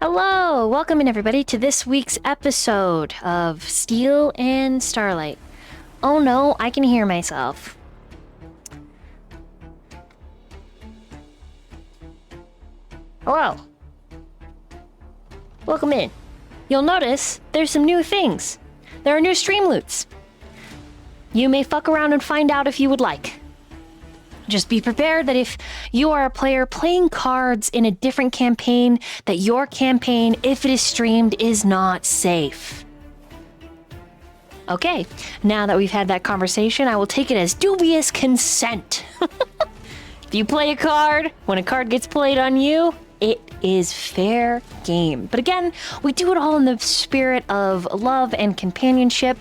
Hello! Welcome in, everybody, to this week's episode of Steel and Starlight. Oh no, I can hear myself. Hello. Welcome in. You'll notice there's some new things. There are new stream loots. You may fuck around and find out if you would like. Just be prepared that if you are a player playing cards in a different campaign, that your campaign, if it is streamed, is not safe. Okay, now that we've had that conversation, I will take it as dubious consent. If you play a card, when a card gets played on you, it is fair game. But again, we do it all in the spirit of love and companionship.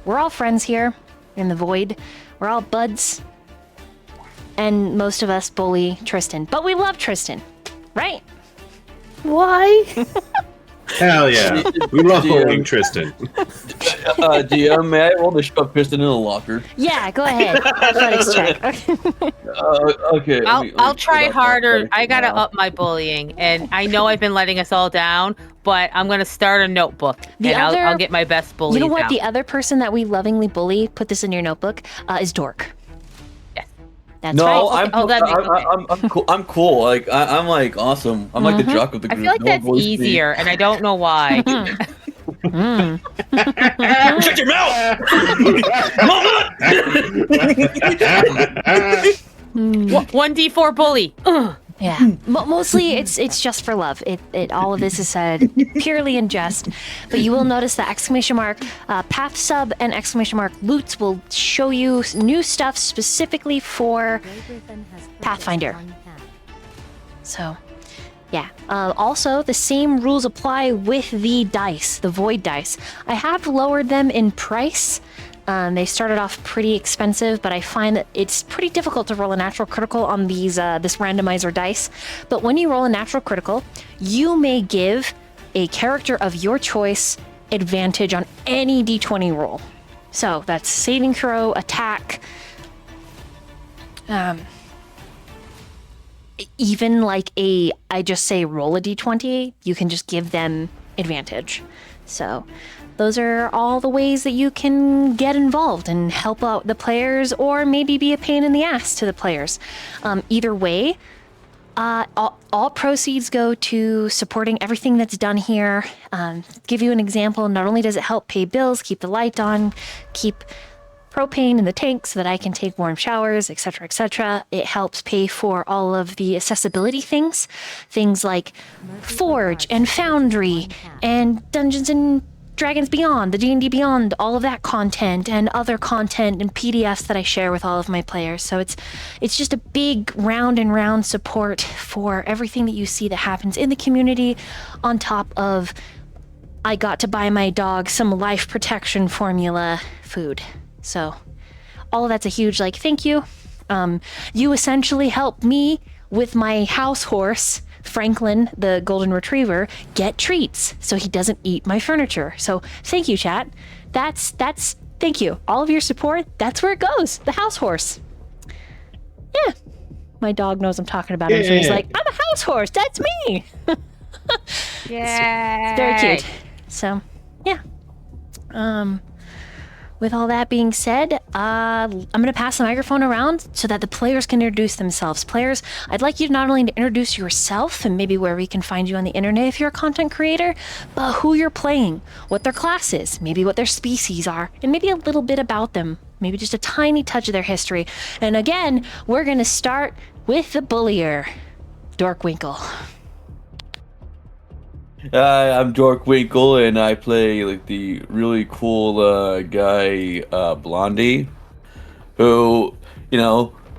We're all friends here in the void. We're all buds. And most of us bully Tristan. But we love Tristan, right? Why? Hell yeah. We love bullying Tristan. DM, may I roll to shove Tristan in the locker? Yeah, go ahead. Athletics check. Okay. I'll try harder. I gotta up my bullying, and I know I've been letting us all down, but I'm gonna start a notebook, I'll get my best bullies. You know what? out. The other person that we lovingly bully, put this in your notebook, is Dork. Yes. That's right. I'm cool. I'm cool. Like I'm like awesome. I'm like the jock of the I group. feel like No one that's bullies me. easier, and I don't know why. Shut your mouth! Mama! 1d4 bully. Yeah, mostly it's just for love. It all of this is said purely in jest, but you will notice the exclamation mark path sub and exclamation mark loots will show you new stuff specifically for Pathfinder. So, yeah. Also, the same rules apply with the dice, the void dice. I have lowered them in price. They started off pretty expensive, but I find that it's pretty difficult to roll a natural critical on these this randomizer dice. But when you roll a natural critical, you may give a character of your choice advantage on any d20 roll. So that's saving throw, attack, even like I just say roll a d20, you can just give them advantage. So those are all the ways that you can get involved and help out the players, or maybe be a pain in the ass to the players. Either way, all proceeds go to supporting everything that's done here. Give you an example, not only does it help pay bills, keep the light on, keep propane in the tank so that I can take warm showers, etc., etc. It helps pay for all of the accessibility things like Forge and Foundry and Dungeons and Dragons Beyond, the D&D Beyond, all of that content and other content and PDFs that I share with all of my players. So it's just a big round and round support for everything that you see that happens in the community, on top of I got to buy my dog some life protection formula food. So all of that's a huge thank you. You essentially help me with my house horse, Franklin, the golden retriever, get treats so he doesn't eat my furniture. So thank you, chat. That's thank you. All of your support, that's where it goes. The house horse. Yeah. My dog knows I'm talking about him, so he's like, I'm a house horse, that's me. Yeah. It's very cute. So, yeah. With all that being said, I'm going to pass the microphone around so that the players can introduce themselves. Players, I'd like you not only to introduce yourself and maybe where we can find you on the internet if you're a content creator, but who you're playing, what their class is, maybe what their species are, and maybe a little bit about them, maybe just a tiny touch of their history. And again, we're going to start with the bullier, Dork Winkle. Hi, I'm ℙ𝕒𝕗𝕚, and I play the really cool guy Blondie, who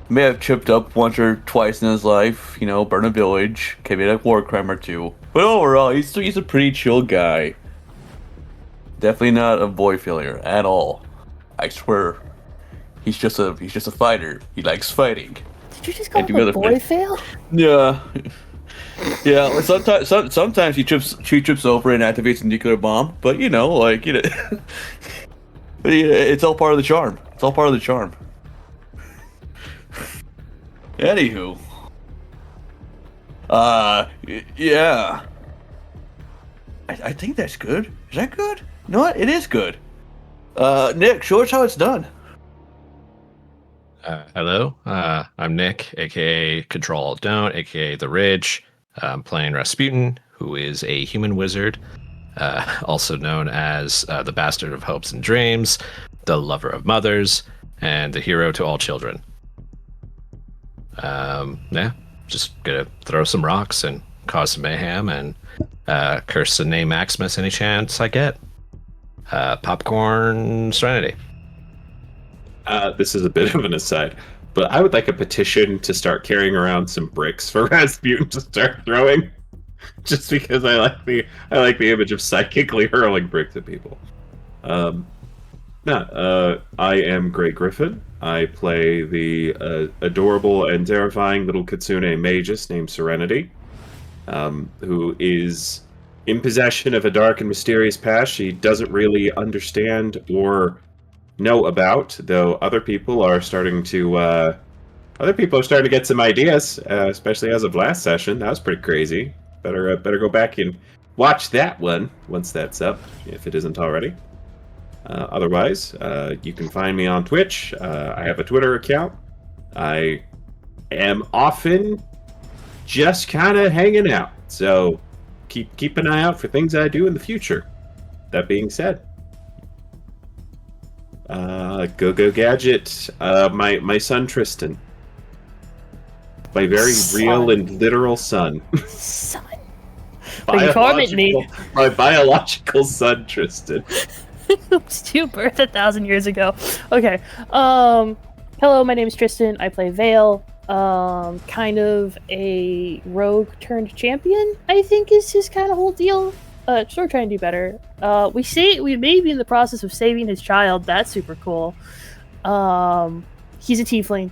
may have tripped up once or twice in his life. Burn a village, committed a war crime or two. But overall, he's a pretty chill guy. Definitely not a boy failure at all. I swear, he's just a fighter. He likes fighting. Did you just call him a boy fail? Yeah. Yeah, well, sometimes she trips over and activates a nuclear bomb, but it's all part of the charm. It's all part of the charm. Anywho, yeah. I think that's good. Is that good? You know what? It is good. Nick, show us how it's done. Hello, I'm Nick, aka Control-Alt-Don't, aka The Ridge. I'm playing Rasputin, who is a human wizard, also known as the Bastard of Hopes and Dreams, the Lover of Mothers, and the Hero to All Children. Just gonna throw some rocks and cause some mayhem and curse the name Maximus any chance I get. Popcorn Serenity. This is a bit of an aside, but I would like a petition to start carrying around some bricks for Rasputin to start throwing, just because I like the image of psychically hurling bricks at people. I am Grey Griffin. I play the adorable and terrifying little Kitsune magus named Serenity, who is in possession of a dark and mysterious past she doesn't really understand or know about, though other people are starting to get some ideas, especially as of last session. That was pretty crazy. Better go back and watch that one once that's up, if it isn't already. Otherwise, you can find me on Twitch. I have a Twitter account. I am often just kind of hanging out, so keep an eye out for things I do in the future. That being said, Go Gadget, my son Tristan, my very real and literal son. Son. My biological son Tristan. You birthed 1,000 years ago. Okay. Hello, my name is Tristan. I play Vale. Kind of a rogue turned champion, I think is his kind of whole deal. Sort of trying to do better. We may be in the process of saving his child. That's super cool. He's a tiefling.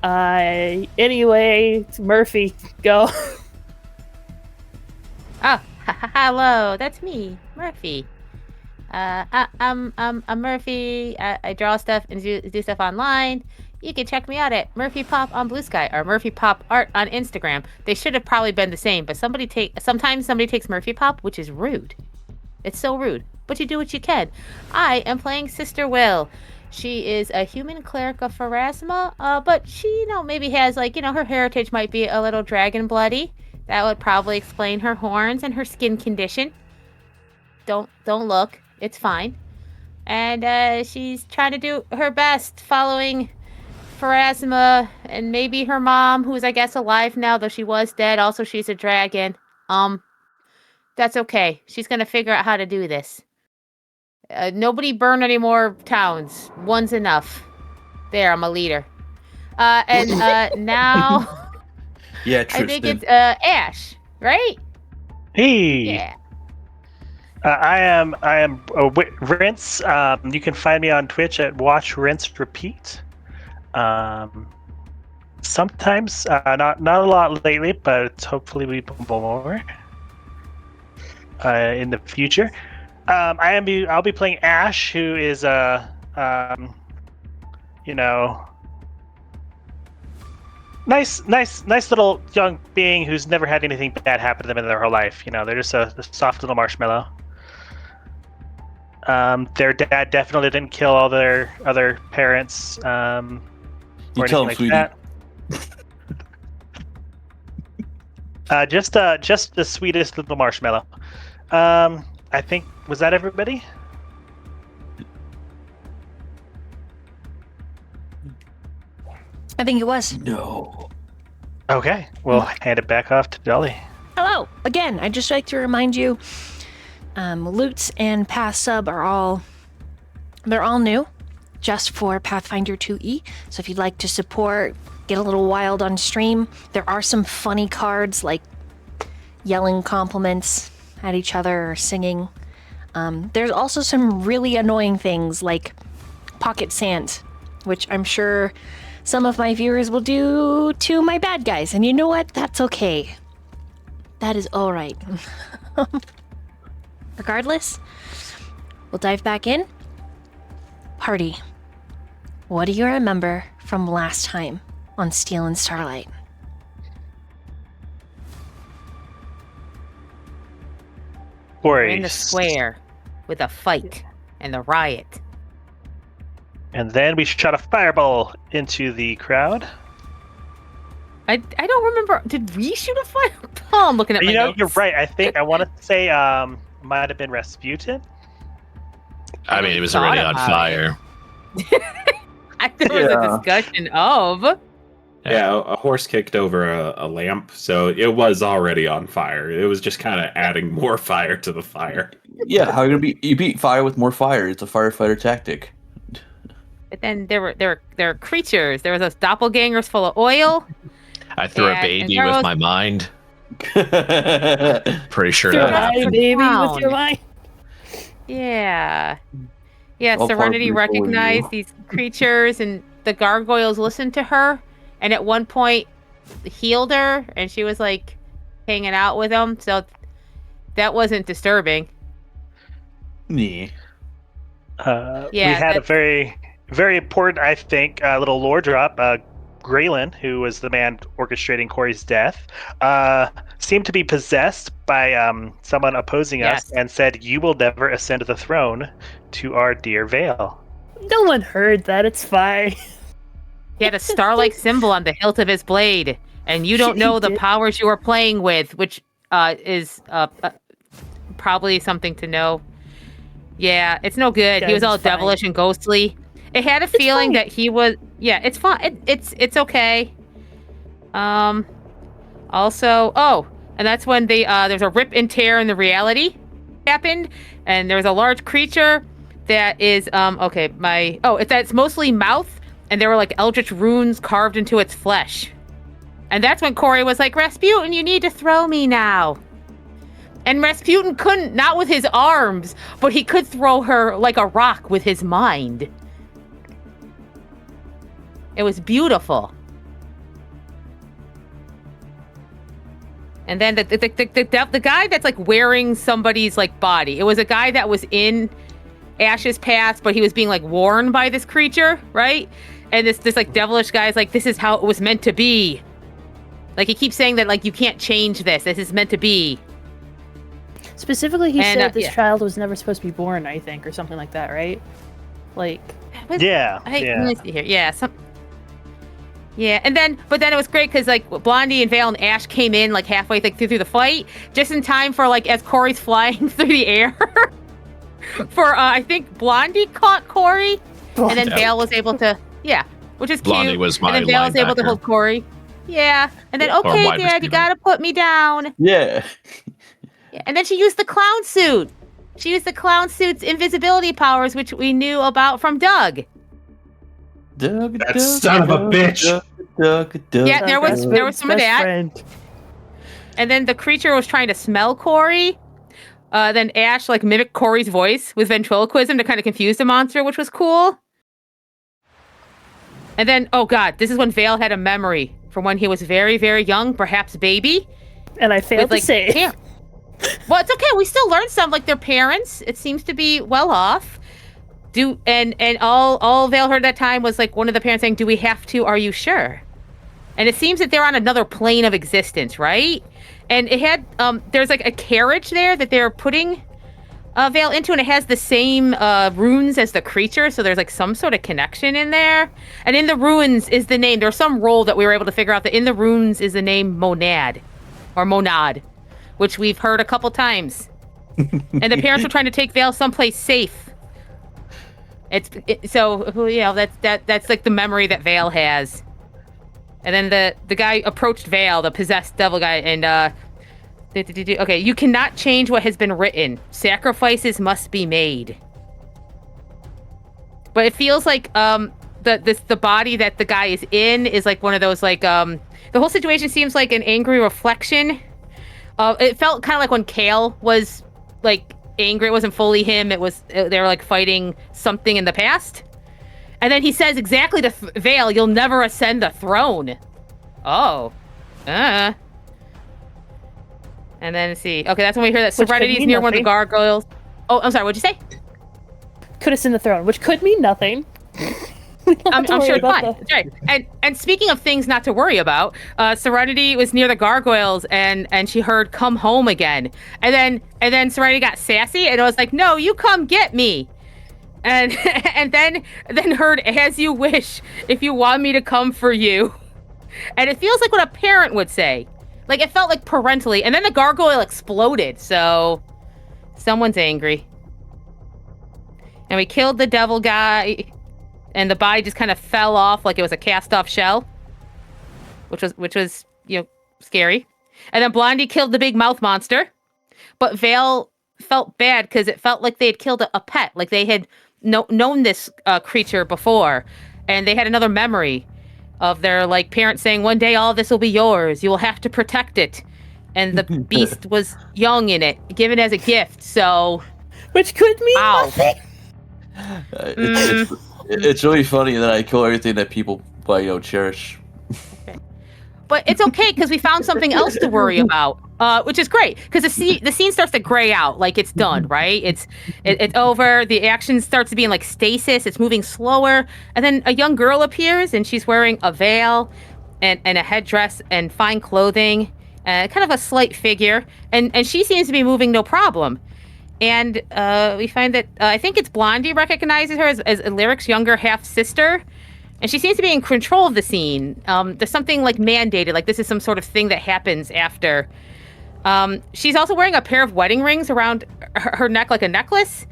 Anyway, Murphy, go. Oh, hello, that's me, Murphy. I'm Murphy. I draw stuff and do stuff online. You can check me out at Murphy Pop on Blue Sky or Murphy Pop Art on Instagram. They should have probably been the same, but sometimes somebody takes Murphy Pop, which is rude. It's so rude, but you do what you can. I am playing Sister Will. She is a human cleric of Pharasma, but she, maybe has her heritage might be a little dragon bloody. That would probably explain her horns and her skin condition. Don't look. It's fine. And she's trying to do her best following Pharasma and maybe her mom, who's I guess alive now, though she was dead. Also, she's a dragon. That's okay. She's gonna figure out how to do this. Nobody burn any more towns. One's enough. There, I'm a leader. Now... Yeah, Tristan. I think it's Ash, right? Hey. Yeah. I am Rince. You can find me on Twitch at Watch Rinse Repeat. Sometimes, not a lot lately, but hopefully we will more in the future. I'll be playing Ash, who is nice little young being who's never had anything bad happen to them in their whole life. They're just a soft little marshmallow. Their dad definitely didn't kill all their other parents. You tell him, sweetie. Just the sweetest little marshmallow. I think, was that everybody? I think it was. No. Okay, we'll hand it back off to Dolly. Hello. Again, I'd just like to remind you, loots and path sub they're all new, just for Pathfinder 2E. So if you'd like to support, get a little wild on stream, there are some funny cards like yelling compliments at each other or singing. There's also some really annoying things like pocket sand, which I'm sure some of my viewers will do to my bad guys. And you know what? That's okay. That is all right. Regardless, we'll dive back in. Party. What do you remember from last time on Steel and Starlight? We're in the square with a fight and the riot. And then we shot a fireball into the crowd. I don't remember. Did we shoot a fireball? Oh, I'm looking at my notes. You're right. I want to say might have been Rasputin. I mean, it was already on fire. There was a discussion of. Yeah, a horse kicked over a lamp, so it was already on fire. It was just kind of adding more fire to the fire. Yeah, how you beat fire with more fire? It's a firefighter tactic. But then there were creatures. There was those doppelgangers full of oil. I threw a baby with my mind. Pretty sure that happened. Baby with your mind. Yeah. Yeah, All Serenity part of recognized you. these creatures, and the gargoyles listened to her, and at one point healed her, and she was like hanging out with them, so that wasn't disturbing. Yeah. We had a very, very important, I think, little lore drop. Graylin, who was the man orchestrating Corey's death, seemed to be possessed by someone opposing us and said, "You will never ascend to the throne to our dear Vale." No one heard that. It's fine. He had a Starlight symbol on the hilt of his blade, and you don't know the powers you are playing with, which is probably something to know. Yeah, it's no good. Yeah, he was all it's fine. devilish and ghostly. It had a feeling that he was. Yeah, it's fine. It's okay. Also, and that's when there's a rip and tear in the reality happened, and there's a large creature that is it's mostly mouth, and there were like eldritch runes carved into its flesh. And that's when Corey was like, "Rasputin, you need to throw me now." And Rasputin couldn't, not with his arms, but he could throw her like a rock with his mind. It was beautiful. And then the guy that's like wearing somebody's like body. It was a guy that was in Ash's past, but he was being like worn by this creature, right? And this like devilish guy's like, "This is how it was meant to be." Like he keeps saying that like, "You can't change this. This is meant to be." Specifically, he said this child was never supposed to be born, I think, or something like that, right? Like, let me see here. Yeah, but then it was great because like Blondie and Vale and Ash came in like halfway through the fight, just in time for like as Corey's flying through the air. For I think Blondie caught Corey, and then Vale was able to which is cute. Blondie was my and then Vale was able to linebacker. hold Corey. Yeah, and then Or okay, wide Dad, you receiver. gotta put me down. Yeah. And then she used the clown suit. She used the clown suit's invisibility powers, which we knew about from Doug. That son of a bitch. Yeah, there was some of that. Friend. And then the creature was trying to smell Corey. Then Ash like mimicked Corey's voice with ventriloquism to kind of confuse the monster, which was cool. And then, oh god, this is when Vale had a memory from when he was very, very young, perhaps baby. And I failed to say. Well, it's okay. We still learned some, like their parents. It seems to be well off. And all Vale heard that time was like one of the parents saying, "Do we have to? Are you sure?" And it seems that they're on another plane of existence, right? And it had there's like a carriage there that they're putting Vale into, and it has the same runes as the creature, so there's like some sort of connection in there. And in the runes is the name. There's some role that we were able to figure out that in the runes is the name Monad, which we've heard a couple times. And the parents were trying to take Vale someplace safe. That's like the memory that Vale has. And then the guy approached Vale, the possessed devil guy, and okay, "You cannot change what has been written. Sacrifices must be made." But it feels like the body that the guy is in is like one of those like the whole situation seems like an angry reflection. It felt kind of like when Kale was like angry. It wasn't fully him. It was they were like fighting something in the past. And then he says exactly to Vale, "You'll never ascend the throne." Oh. And then let's see. Okay, that's when we hear that Serenity's near one of the gargoyles. Oh, I'm sorry, what'd you say? Could ascend the throne, which could mean nothing. I'm sure it's fine. That's right. And speaking of things not to worry about, Serenity was near the gargoyles and she heard "come home" again, and then Serenity got sassy and it was like, "No, you come get me," and then heard "as you wish if you want me to come for you," and it feels like what a parent would say. Like it felt like parentally, and then the gargoyle exploded. So someone's angry, and we killed the devil guy. And the body just kind of fell off like it was a cast-off shell, which was scary. And then Blondie killed the big mouth monster, but Vale felt bad because it felt like they had killed a pet, like they had known this creature before, and they had another memory of their parents saying, "One day all this will be yours. You will have to protect it." And the beast was young in it, given as a gift. So, which could mean nothing. It's really funny that I kill everything that people cherish. Okay. But it's okay because we found something else to worry about, which is great because the scene starts to gray out, like it's done, right? It's over. The action starts to be in stasis. It's moving slower, and then a young girl appears, and she's wearing a veil and a headdress and fine clothing, kind of a slight figure, and she seems to be moving no problem. And we find that I think it's Blondie recognizes her as ℙ𝕒𝕒𝕙𝕗𝕚𝕟𝕕𝖼's younger half-sister. And she seems to be in control of the scene. There's something mandated, like this is some sort of thing that happens after. She's also wearing a pair of wedding rings around her neck like a necklace.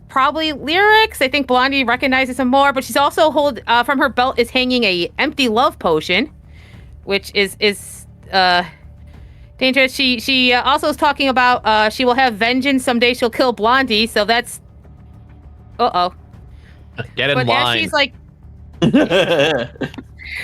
Probably lyrics. I think Blondie recognizes some more, but she's also from her belt is hanging a empty love potion, which is dangerous. She also is talking about she will have vengeance someday. She'll kill Blondie. So that's get in but line. As she's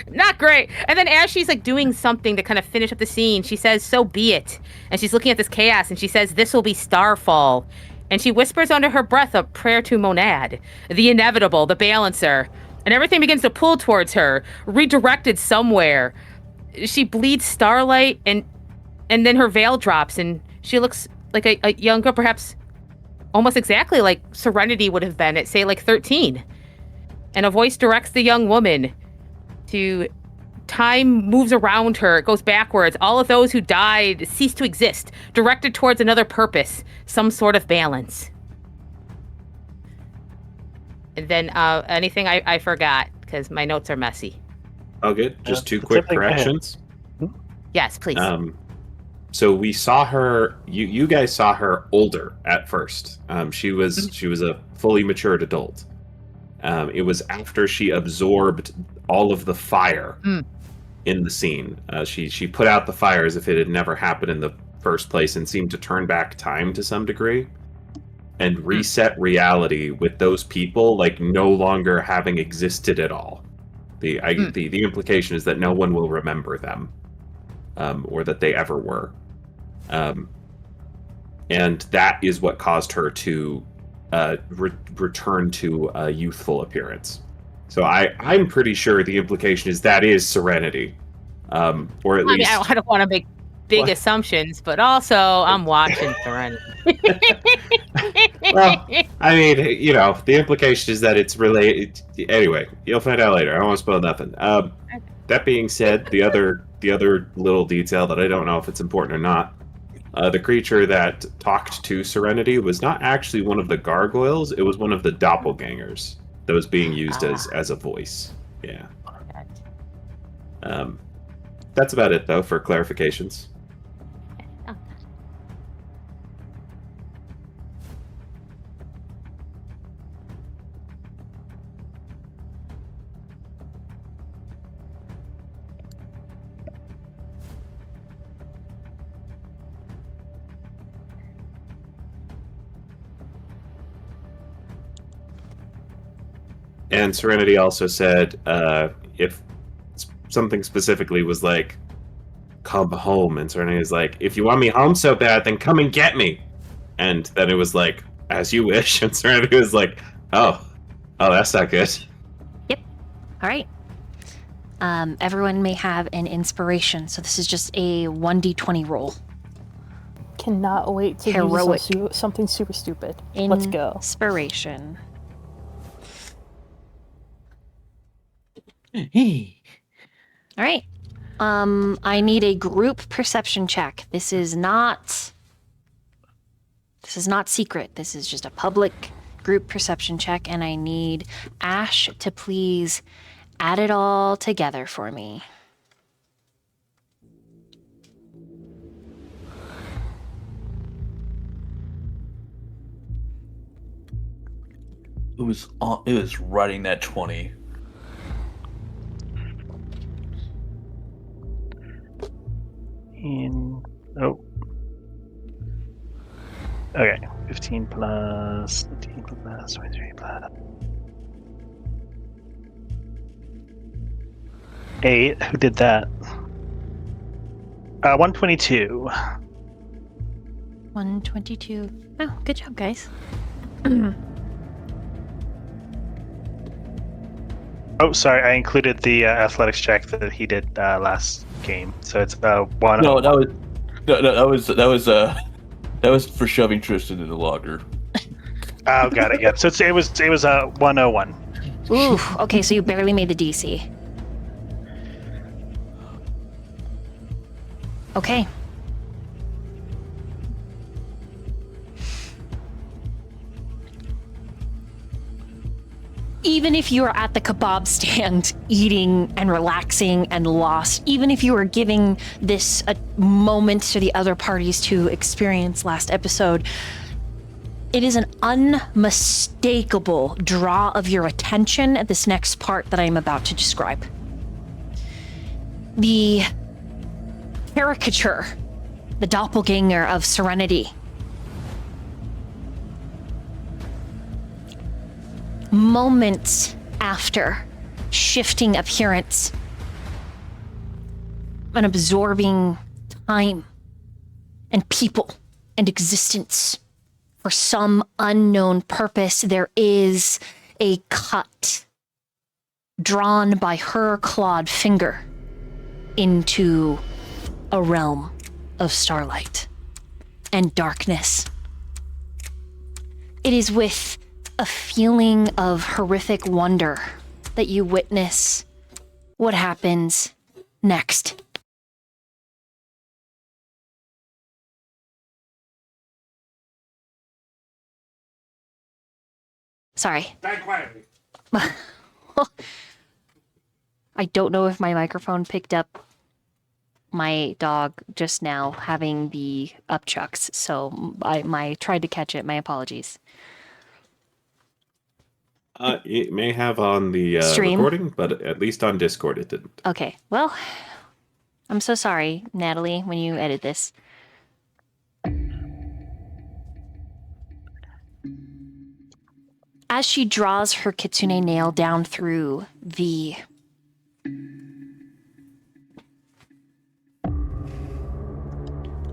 not great. And then as she's doing something to kind of finish up the scene, she says, "So be it." And she's looking at this chaos and she says, "This will be starfall." And she whispers under her breath a prayer to Monad, the inevitable, the balancer. And everything begins to pull towards her, redirected somewhere. She bleeds Starlight and then her veil drops and she looks like a young girl, perhaps almost exactly like Serenity would have been at, say, 13. And a voice directs the young woman to time moves around her. It goes backwards. All of those who died cease to exist, directed towards another purpose, some sort of balance. And then anything I forgot because my notes are messy. Oh, good. Just two quick corrections. Yes, please. So we saw her. You guys saw her older at first. She was a fully matured adult. It was after she absorbed all of the fire in the scene. She put out the fire as if it had never happened in the first place, and seemed to turn back time to some degree, and reset reality with those people no longer having existed at all. The implication is that no one will remember them, or that they ever were. And that is what caused her to return to a youthful appearance. So I'm pretty sure the implication is that is Serenity, or at least. I don't want to make big assumptions, but also I'm watching Serenity. Well, I mean, the implication is that it's related. Anyway, you'll find out later. I don't want to spoil nothing. That being said, the other little detail that I don't know if it's important or not. The creature that talked to Serenity was not actually one of the gargoyles. It was one of the doppelgangers that was being used as a voice. Yeah. That's about it, though, for clarifications. And Serenity also said, if something specifically was come home, and Serenity was like, if you want me home so bad, then come and get me. And then it was as you wish, and Serenity was like, oh, that's not good. Yep. All right. Everyone may have an inspiration, so this is just a 1d20 roll. Cannot wait to do something super stupid. Let's go. Inspiration. All right. I need a group perception check. This is not secret. This is just a public group perception check, and I need Ash to please add it all together for me. It was writing that 20. Okay, 15 plus 15 plus 23 plus 8. Who did that? 122. 122. Oh, good job, guys. Oh, sorry, I included the athletics check that he did last game, so it's 1. No, that was for shoving Tristan in the locker. Oh, got it. Yeah, so it was 101. Ooh, okay, so you barely made the DC. Okay. Even if you are at the kebab stand eating and relaxing and lost, even if you are giving this a moment to the other parties to experience last episode, it is an unmistakable draw of your attention at this next part that I am about to describe. The caricature, the doppelganger of Serenity, moments after shifting appearance and absorbing time and people and existence for some unknown purpose, there is a cut drawn by her clawed finger into a realm of starlight and darkness. It is with a feeling of horrific wonder that you witness what happens next. Sorry. Die quietly. I don't know if my microphone picked up my dog just now having the upchucks, so I tried to catch it. My apologies. It may have on the recording, but at least on Discord it didn't. Okay, well, I'm so sorry, Natalie, when you edit this. As she draws her kitsune nail down through the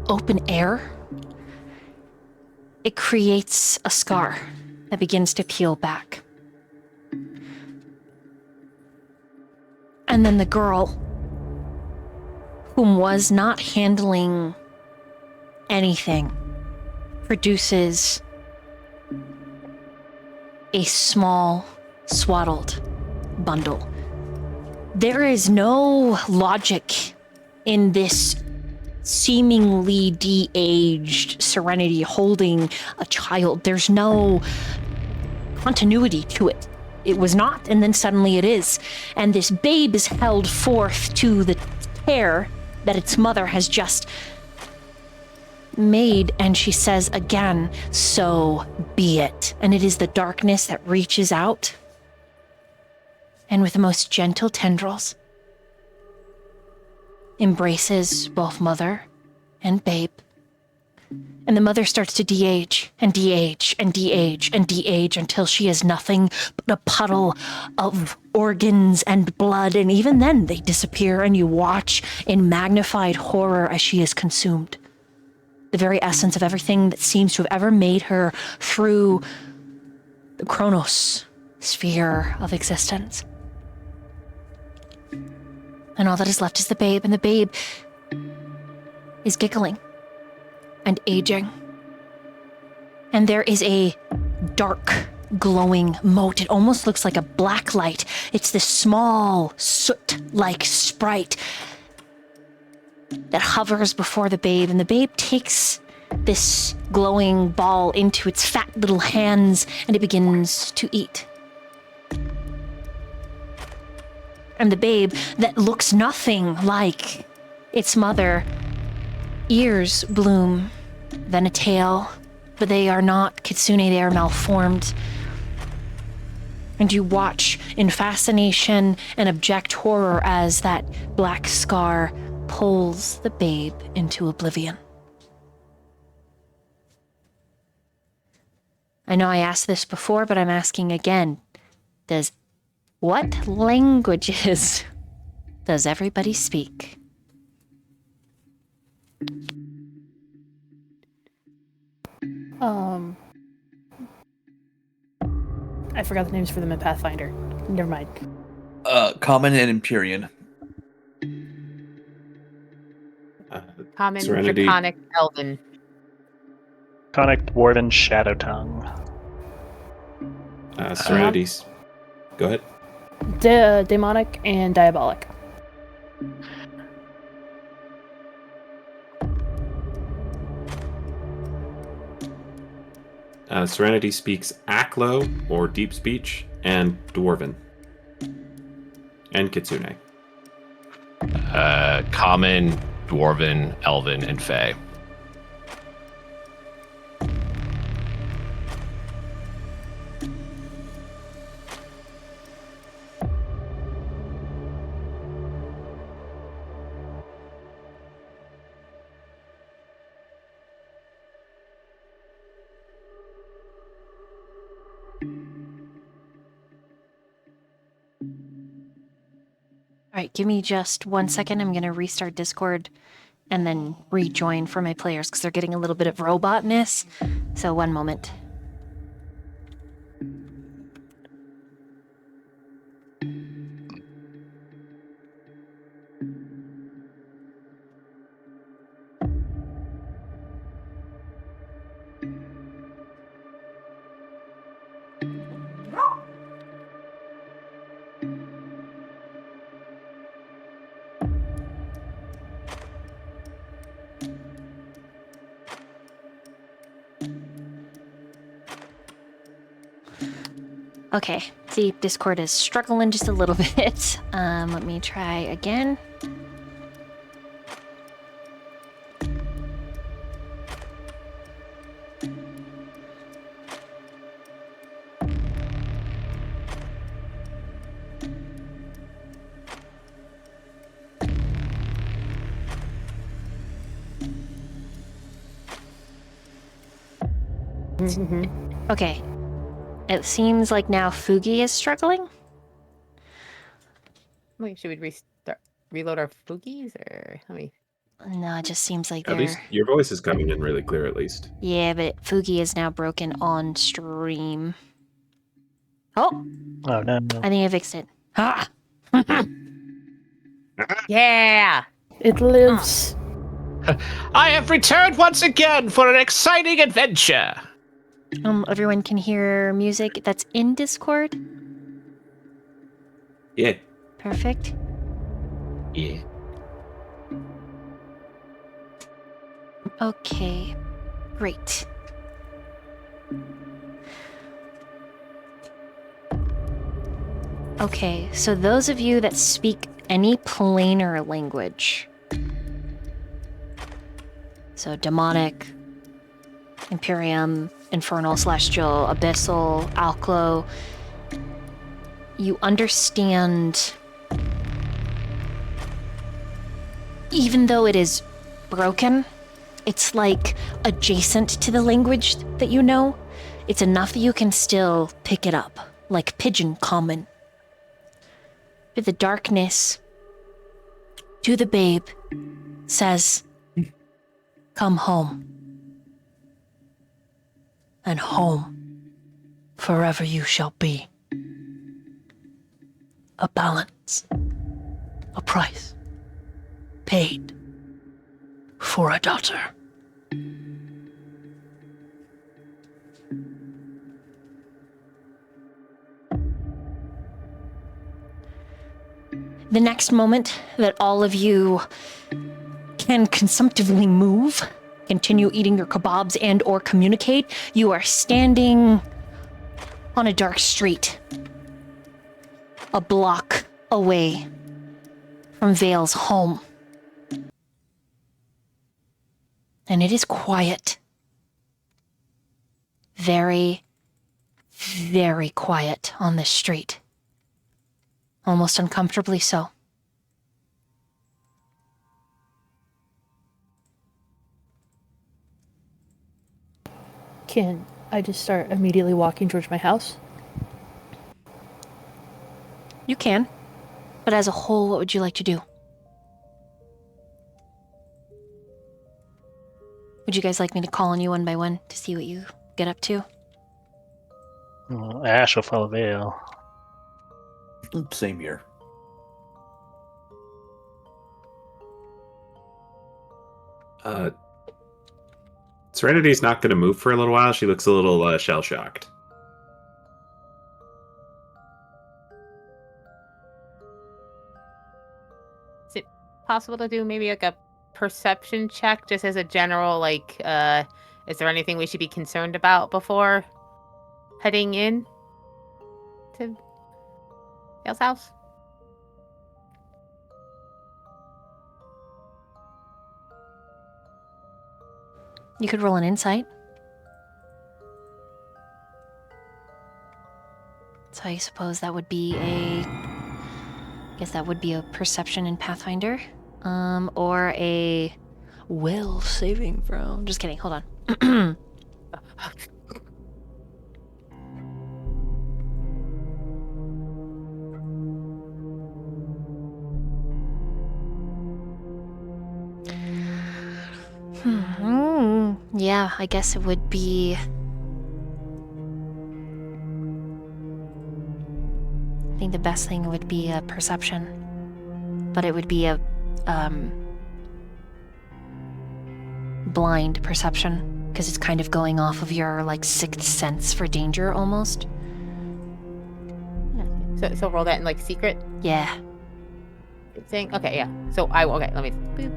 open air, it creates a scar that begins to peel back. And then the girl, whom was not handling anything, produces a small, swaddled bundle. There is no logic in this seemingly de-aged Serenity holding a child. There's no continuity to it. It was not, and then suddenly it is. And this babe is held forth to the care that its mother has just made, and she says again, "So be it." And it is the darkness that reaches out, and with the most gentle tendrils, embraces both mother and babe. And the mother starts to de-age and de-age and de-age and de-age until she is nothing but a puddle of organs and blood. And even then they disappear, and you watch in magnified horror as she is consumed. The very essence of everything that seems to have ever made her through the Chronos sphere of existence. And all that is left is the babe, and the babe is giggling and aging. And there is a dark glowing mote. It almost looks like a black light. It's this small, soot-like sprite that hovers before the babe, and the babe takes this glowing ball into its fat little hands, and it begins to eat. And the babe, that looks nothing like its mother, ears bloom, then a tail, but they are not kitsune, they are malformed. And you watch in fascination and abject horror as that black scar pulls the babe into oblivion. I know I asked this before, but I'm asking again. What languages does everybody speak? I forgot the names for them in Pathfinder. Never mind. Common and Empyrean. Common, Serenity. Draconic, Elven. Conic, Dwarven, Shadow Tongue. Serenities. Go ahead. Demonic and Diabolic. Serenity speaks Aklo, or Deep Speech, and Dwarven. And Kitsune. Common, Dwarven, Elven, and Fae. All right, give me just 1 second. I'm going to restart Discord and then rejoin for my players because they're getting a little bit of robotness. So 1 moment. Okay, see, Discord is struggling just a little bit. Let me try again. Okay. It seems like now Fugi is struggling. Wait, should we reload our Foogies, or let me? No, it just seems like At least your voice is coming in really clear, at least. Yeah, but Fugi is now broken on stream. Oh, Oh, no. I think I fixed it. Ah! Yeah. It lives. I have returned once again for an exciting adventure. Everyone can hear music that's in Discord. Yeah. Perfect. Yeah. Okay, great. Okay, so those of you that speak any planar language, so demonic, Imperium, Infernal, Celestial, Abyssal, Alclo, you understand, even though it is broken, it's like adjacent to the language that you know. It's enough that you can still pick it up, like Pigeon Common. But the darkness to the babe says, "Come home. And home forever you shall be. A balance, a price, paid for a daughter." The next moment that all of you can consumptively move, continue eating your kebabs and or communicate, you are standing on a dark street, a block away from Vale's home. And it is quiet. Very, very quiet on this street. Almost uncomfortably so. Can I just start immediately walking towards my house? You can. But as a whole, what would you like to do? Would you guys like me to call on you one by one to see what you get up to? Well, Ash will follow Vale. Same here. Serenity's not going to move for a little while. She looks a little shell-shocked. Is it possible to do maybe like a perception check just as a general, like, is there anything we should be concerned about before heading in to Vale's house? You could roll an insight. So I suppose that would be I guess that would be a perception in Pathfinder. Or a will saving throw. Just kidding, hold on. Yeah, I guess it would be... I think the best thing would be a perception. But it would be a blind perception, because it's kind of going off of your, like, sixth sense for danger, almost. So roll that in, like, secret? Yeah. Thing? Okay, yeah. So okay, let me... Boop.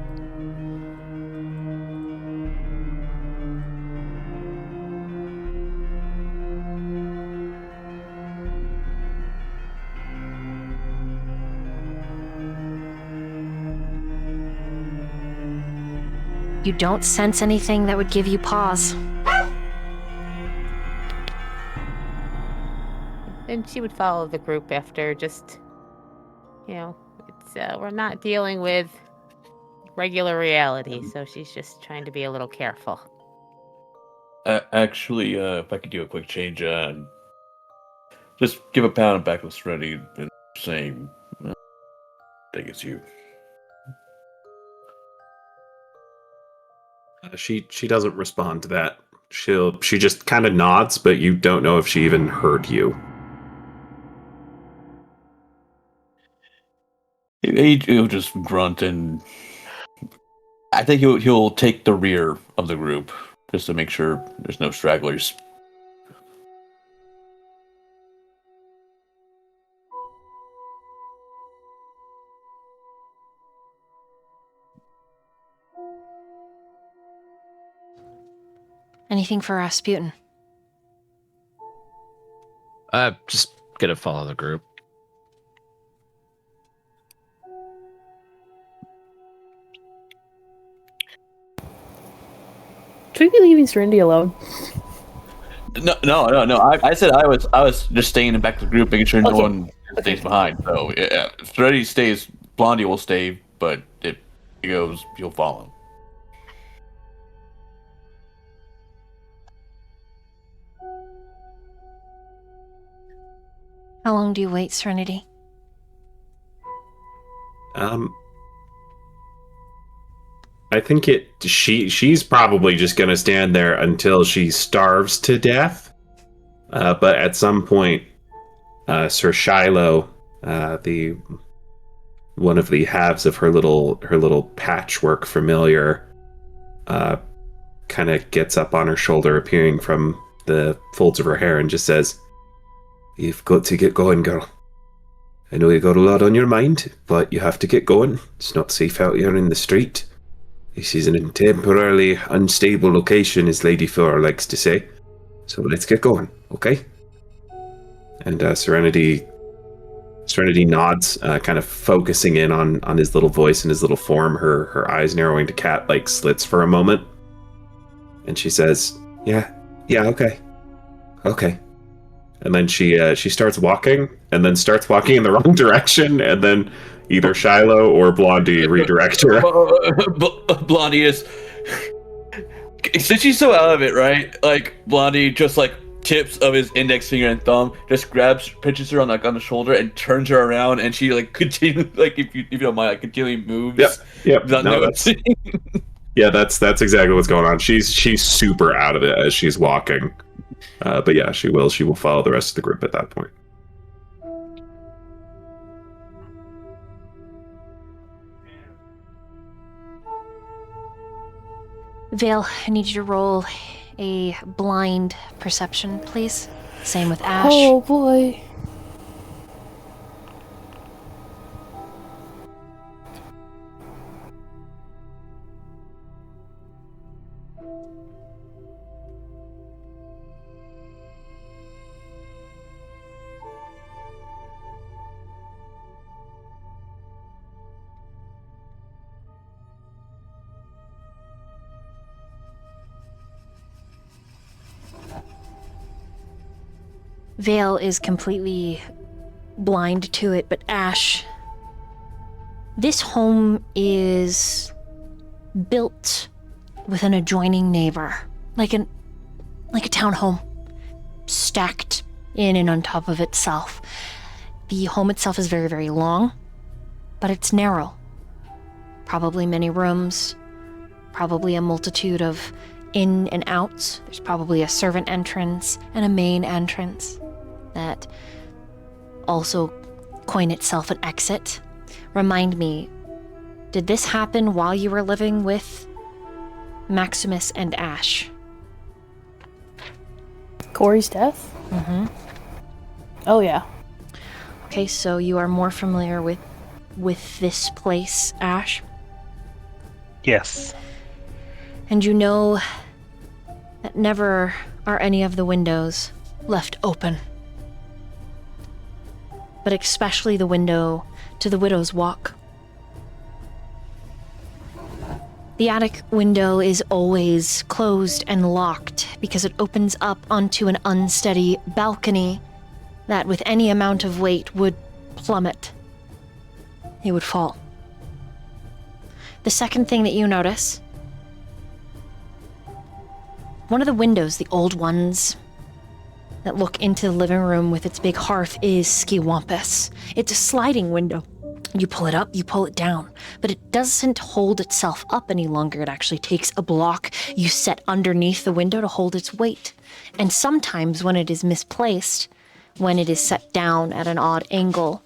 You don't sense anything that would give you pause. Then she would follow the group after. Just, it's we're not dealing with regular reality, so she's just trying to be a little careful. Actually, if I could do a quick change, just give a pound back with Serenity and saying, I think it's you. She doesn't respond to that. She just kind of nods, but you don't know if she even heard you. He'll just grunt, and I think he'll take the rear of the group just to make sure there's no stragglers. Anything for Rasputin? Just gonna follow the group. Should we be leaving Serenity alone? No. I said I was just staying in back of the group, making sure no one stays behind. So yeah, if Serenity stays, Blondie will stay, but if he goes, you'll follow. How long do you wait, Serenity? I think she's probably just going to stand there until she starves to death. But at some point, Sir Shiloh, one of the halves of her little patchwork familiar, kind of gets up on her shoulder, appearing from the folds of her hair, and just says, "You've got to get going, girl. I know you got a lot on your mind, but you have to get going. It's not safe out here in the street. This is a temporarily unstable location, as Lady Flora likes to say. So let's get going, okay? And Serenity nods, kind of focusing in on his little voice and his little form, her eyes narrowing to cat-like slits for a moment. And she says, yeah, okay. And then she starts walking, and then starts walking in the wrong direction, and then either Shiloh or Blondie redirect her. Blondie is... Since she's so out of it, right? Like, Blondie just, like, tips of his index finger and thumb, just pinches her on the shoulder and turns her around, and she like continues, like, if you don't mind, like, continually moves. Yep. Yeah, that's exactly what's going on. She's super out of it as she's walking. But yeah, she will follow the rest of the group at that point. Vale, I need you to roll a blind perception, please. Same with Ash. Oh boy. Vale is completely blind to it, but Ash, this home is built with an adjoining neighbor, like a townhome, stacked in and on top of itself. The home itself is very, very long, but it's narrow. Probably many rooms, probably a multitude of in and outs. There's probably a servant entrance and a main entrance that also coin itself an exit. Remind me, did this happen while you were living with Maximus and Ash? Corey's death? Mm-hmm. Oh yeah. Okay, so you are more familiar with this place, Ash? Yes. And you know that never are any of the windows left open. But especially the window to the Widow's Walk. The attic window is always closed and locked because it opens up onto an unsteady balcony that with any amount of weight would plummet. It would fall. The second thing that you notice, one of the windows, the old ones that look into the living room with its big hearth, is skewampus. It's a sliding window. You pull it up, you pull it down, but it doesn't hold itself up any longer. It actually takes a block you set underneath the window to hold its weight. And sometimes when it is misplaced, when it is set down at an odd angle,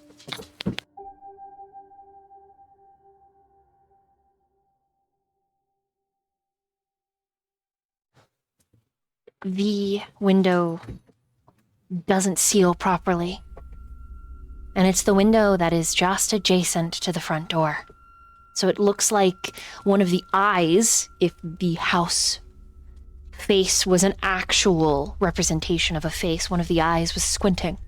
the window doesn't seal properly. And it's the window that is just adjacent to the front door. So it looks like one of the eyes, if the house face was an actual representation of a face, one of the eyes was squinting.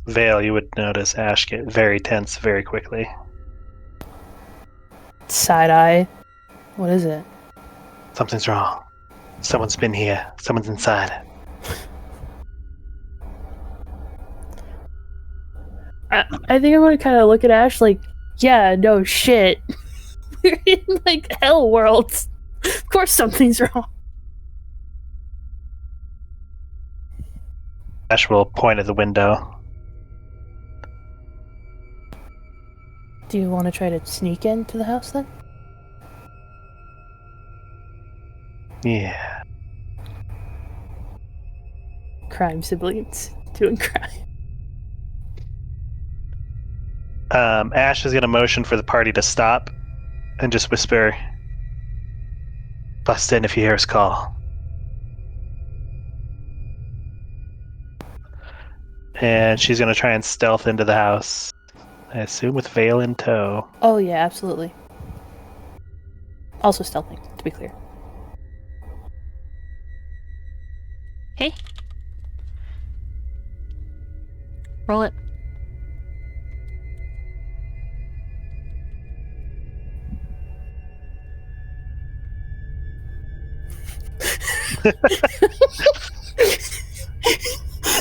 Vale, you would notice Ash get very tense very quickly. Side eye. What is it? Something's wrong. Someone's been here. Someone's inside. I think I'm gonna kind of look at Ash like, yeah, no shit. We're in like hell worlds. Of course something's wrong. Ash will point at the window. Do you want to try to sneak into the house then? Yeah. Crime siblings doing crime. Ash is going to motion for the party to stop and just whisper, "Bust in if you hear us call." And she's going to try and stealth into the house. I assume with Vale in tow. Oh yeah, absolutely. Also stealthing, to be clear. Hey. Roll it.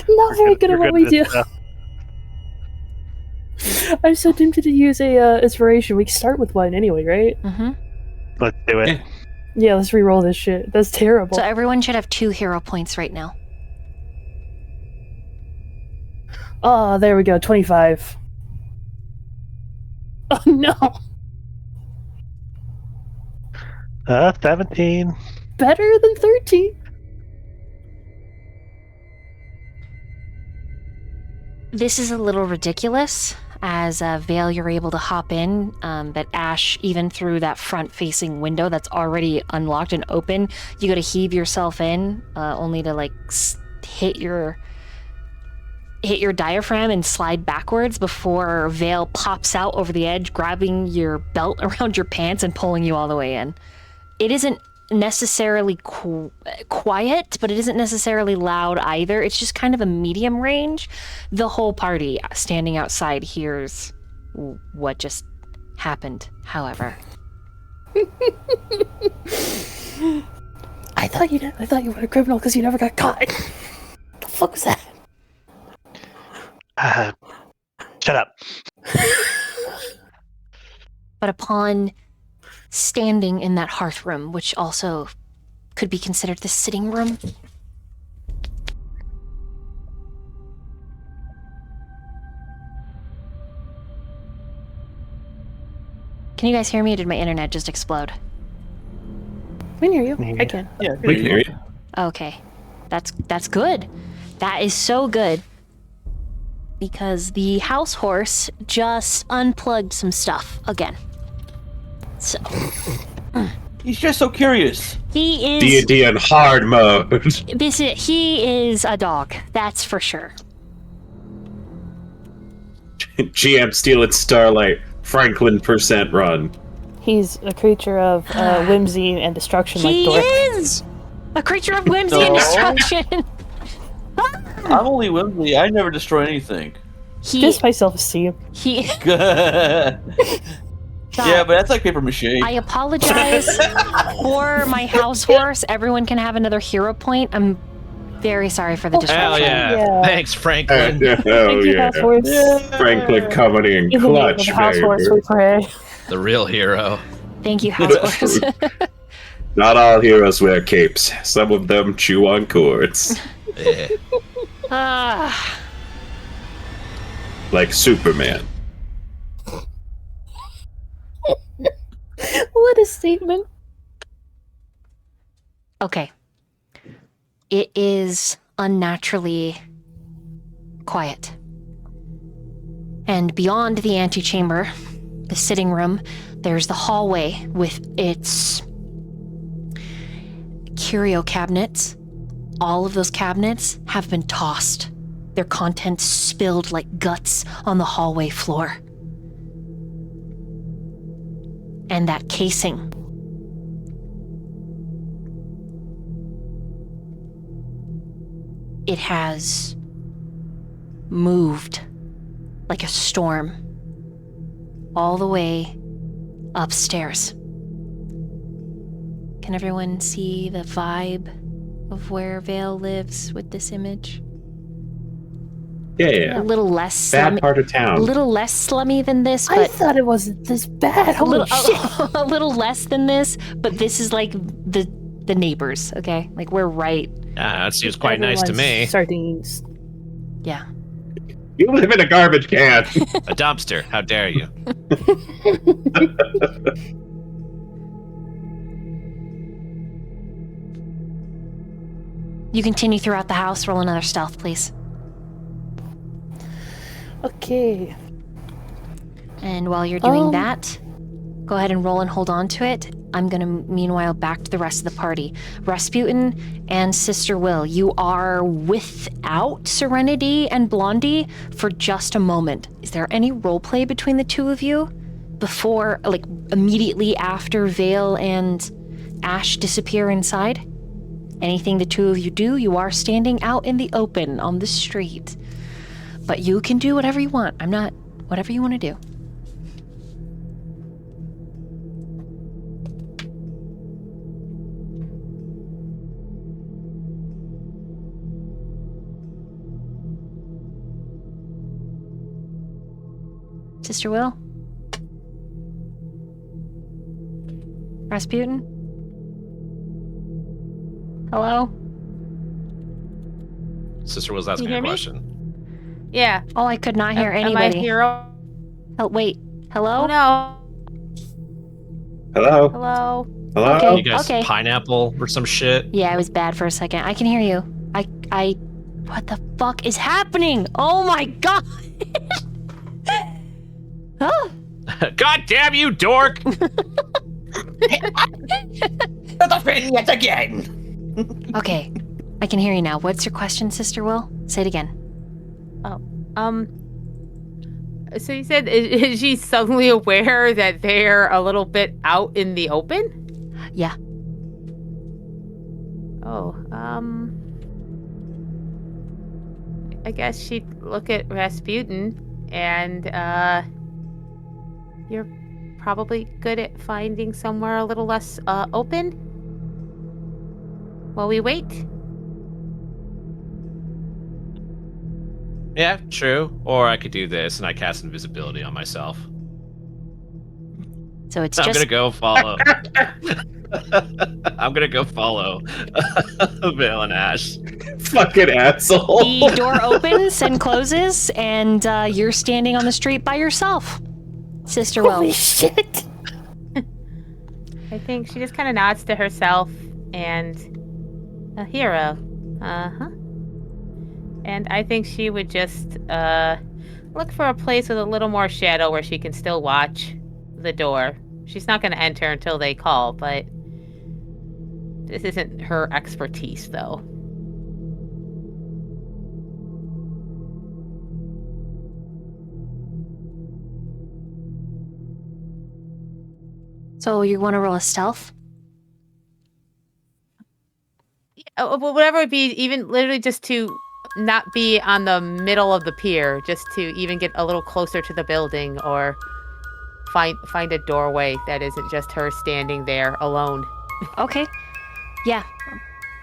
Not very good at what we do. I'm so tempted to use a inspiration. We can start with one anyway, right? Mm-hmm. Let's do it. Yeah, let's re-roll this shit. That's terrible. So everyone should have 2 hero points right now. Oh, there we go. 25. Oh no. 17. Better than 13. This is a little ridiculous. As Vale, you're able to hop in, but Ash, even through that front-facing window that's already unlocked and open, you got to heave yourself in, only to like hit your diaphragm and slide backwards before Vale pops out over the edge, grabbing your belt around your pants and pulling you all the way in. It isn't necessarily quiet, but it isn't necessarily loud either. It's just kind of a medium range. The whole party standing outside hears what just happened, however. I thought you were a criminal because you never got caught. The fuck was that? Shut up. But upon standing in that hearth room, which also could be considered the sitting room, can you guys hear me, or did my internet just explode? We can hear you. Yeah. I can. Yeah, We can hear you. Okay, that's good. That is so good. Because the house horse just unplugged some stuff again. So He's just so curious. he is D&D in hard mode. he is a dog, that's for sure. GM stealing Starlight. Franklin % run. He's a creature of whimsy and destruction He like Dork. is a creature of whimsy and No. destruction. I'm only whimsy. I never destroy anything. Just my self-esteem. Yeah, but that's like paper mache. I apologize for my house horse. Everyone can have another hero point. I'm very sorry for the disruption. Hell yeah. Yeah. Thanks, Franklin. Oh Thank you, yeah. house horse. Franklin coming in In the name of clutch, the house horse, we baby. pray. The real hero. Thank you, house horse. Not all heroes wear capes. Some of them chew on cords. Yeah. Ah. Like Superman. What a statement. Okay. It is unnaturally quiet. And beyond the antechamber, the sitting room, there's the hallway with its curio cabinets. All of those cabinets have been tossed. Their contents spilled like guts on the hallway floor. And that casing. It has moved like a storm all the way upstairs. Can everyone see the vibe of where Vale lives with this image? Yeah. A little less Bad slummy, part of town. a little less slummy than this, I but thought it wasn't this bad. Holy shit. a little less than this, but this is like the neighbors, okay? Like we're right. Yeah, that seems quite nice to me. Sardines. Yeah. You live in a garbage can. A dumpster. How dare you? You continue throughout the house. Roll another stealth, please. Okay. And while you're doing that, go ahead and roll and hold on to it. I'm going to, meanwhile, back to the rest of the party. Rasputin and Sister Will, you are without Serenity and Blondie for just a moment. Is there any roleplay between the two of you before, like, immediately after Vale and Ash disappear inside? Anything the two of you do, you are standing out in the open on the street. But you can do whatever you want. Whatever you want to do. Sister Will? Rasputin? Hello? Sister was asking Can you a hear me? question. Yeah. Oh, I could not hear Am I anybody. hero? Oh, wait. Hello? Oh no. Hello? Hello. Hello? Okay. You guys pineapple or some shit? Yeah, it was bad for a second. I can hear you. What the fuck is happening? Oh my god! Huh? God damn you, dork! Yet again. Okay, I can hear you now. What's your question, Sister Will? Say it again. So you said, is she suddenly aware that they're a little bit out in the open? Yeah. Oh, I guess she'd look at Rasputin and, you're probably good at finding somewhere a little less, open? While we wait? Yeah, true. Or I could do this and I cast invisibility on myself. So it's I'm just gonna go follow. I'm gonna go follow Vale and Ash. Fucking asshole. the door opens and closes, and you're standing on the street by yourself, Sister Will. Holy shit! I think she just kind of nods to herself and a hero. Uh-huh. And I think she would just look for a place with a little more shadow where she can still watch the door. She's not going to enter until they call, but this isn't her expertise, though. So you want to roll a stealth? Whatever it be, even literally just to not be on the middle of the pier, just to even get a little closer to the building or find a doorway that isn't just her standing there alone. Okay. Yeah.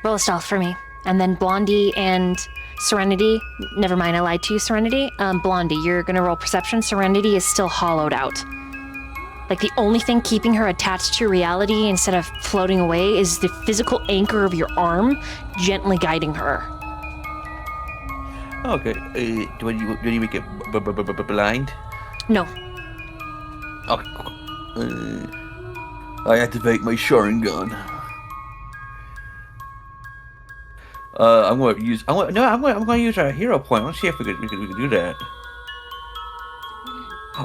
Roll a stealth for me. And then Blondie and Serenity. Never mind, I lied to you, Serenity. Blondie, you're going to roll perception. Serenity is still hollowed out. Like, the only thing keeping her attached to reality instead of floating away is the physical anchor of your arm gently guiding her. Okay. Do you make it blind? No. Okay. I activate my Sharingan. I'm going to use a hero point. Let's see if we can do that.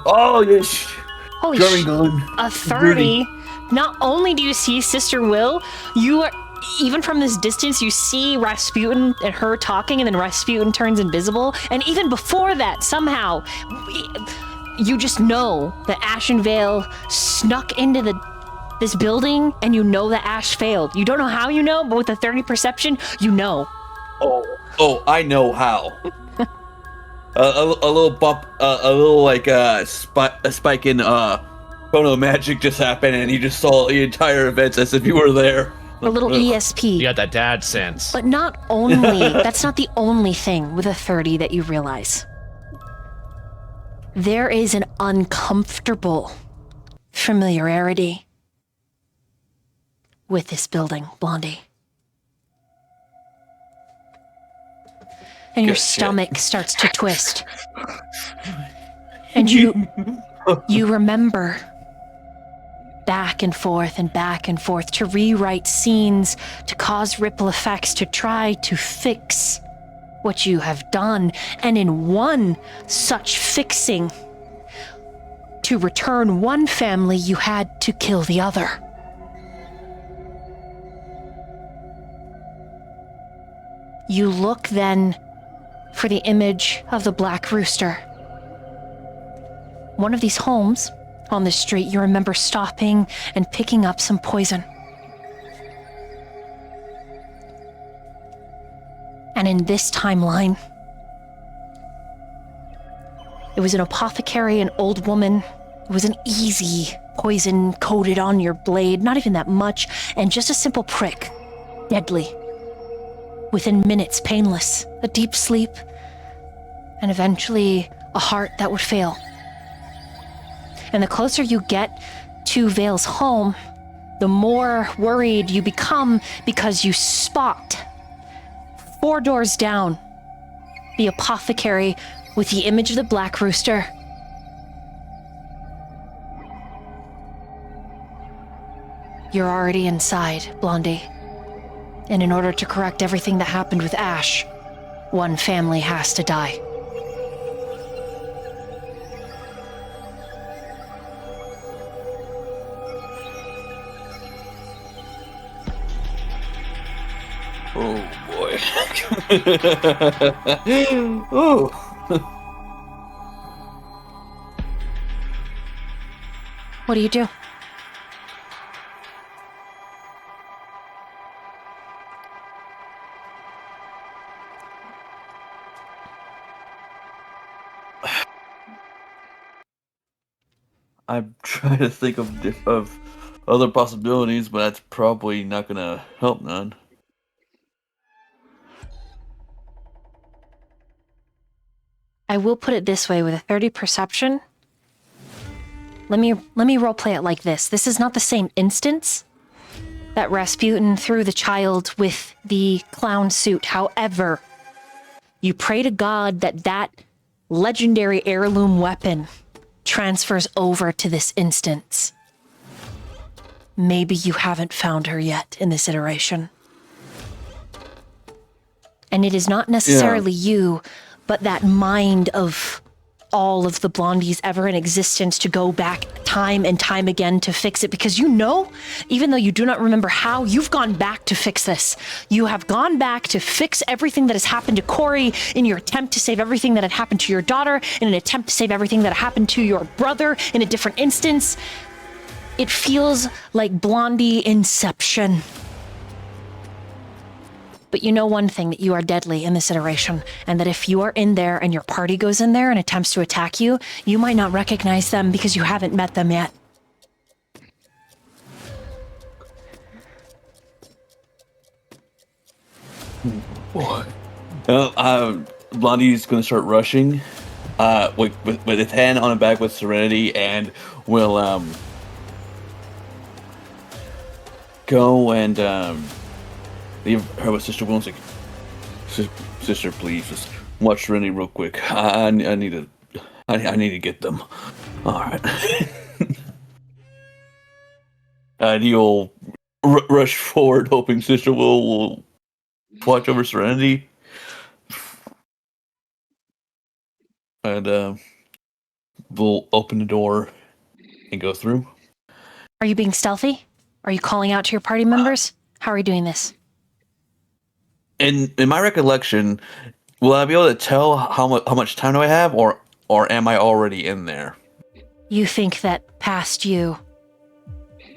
Oh yes. Holy Sharingan. A 30. Not only do you see Sister Will, you are, even from this distance, you see Rasputin and her talking, and then Rasputin turns invisible. And even before that, somehow, you just know that Ash and Vale snuck into this building, and you know that Ash failed. You don't know how you know, but with a 30 perception, you know. Oh, I know how. A little bump, a little like a spike in chrono magic just happened, and you just saw the entire events as if you were there. A little ESP. You got that dad sense. But not only, that's not the only thing with a 30 that you realize. There is an uncomfortable familiarity with this building, Blondie. And your stomach starts to twist. And you remember back and forth to rewrite scenes, to cause ripple effects, to try to fix what you have done. And in one such fixing, to return one family, you had to kill the other. You look then for the image of the Black Rooster. One of these homes on the street, you remember stopping and picking up some poison. And in this timeline, it was an apothecary, an old woman. It was an easy poison coated on your blade, not even that much, and just a simple prick, deadly. Within minutes, painless, a deep sleep, and eventually a heart that would fail. And the closer you get to Vale's home, the more worried you become because you spot 4 doors down the apothecary with the image of the Black Rooster. You're already inside, Blondie. And in order to correct everything that happened with Ash, one family has to die. Oh boy. Oh. What do you do? I'm trying to think of other possibilities, but that's probably not gonna help none. I will put it this way, with a 30 perception. Let me roleplay it like this. This is not the same instance that Rasputin threw the child with the clown suit. However, you pray to God that that legendary heirloom weapon transfers over to this instance. Maybe you haven't found her yet in this iteration. And it is not necessarily you, but that mind of all of the Blondies ever in existence to go back time and time again to fix it. Because you know, even though you do not remember how, you've gone back to fix this. You have gone back to fix everything that has happened to Corey in your attempt to save everything that had happened to your daughter, in an attempt to save everything that happened to your brother in a different instance. It feels like Blondie Inception. But you know one thing, that you are deadly in this iteration, and that if you are in there and your party goes in there and attempts to attack you, you might not recognize them because you haven't met them yet. Boy. Blondie's gonna start rushing, with its hand on the back with Serenity, and will go and leave her with Sister Williams. Like, Sister, please, just watch Serenity real quick. I need to get them. All right. And he'll rush forward, hoping Sister will watch over Serenity. And we'll open the door and go through. Are you being stealthy? Are you calling out to your party members? How are you doing this? In my recollection, will I be able to tell how much time do I have, or am I already in there? You think that past you,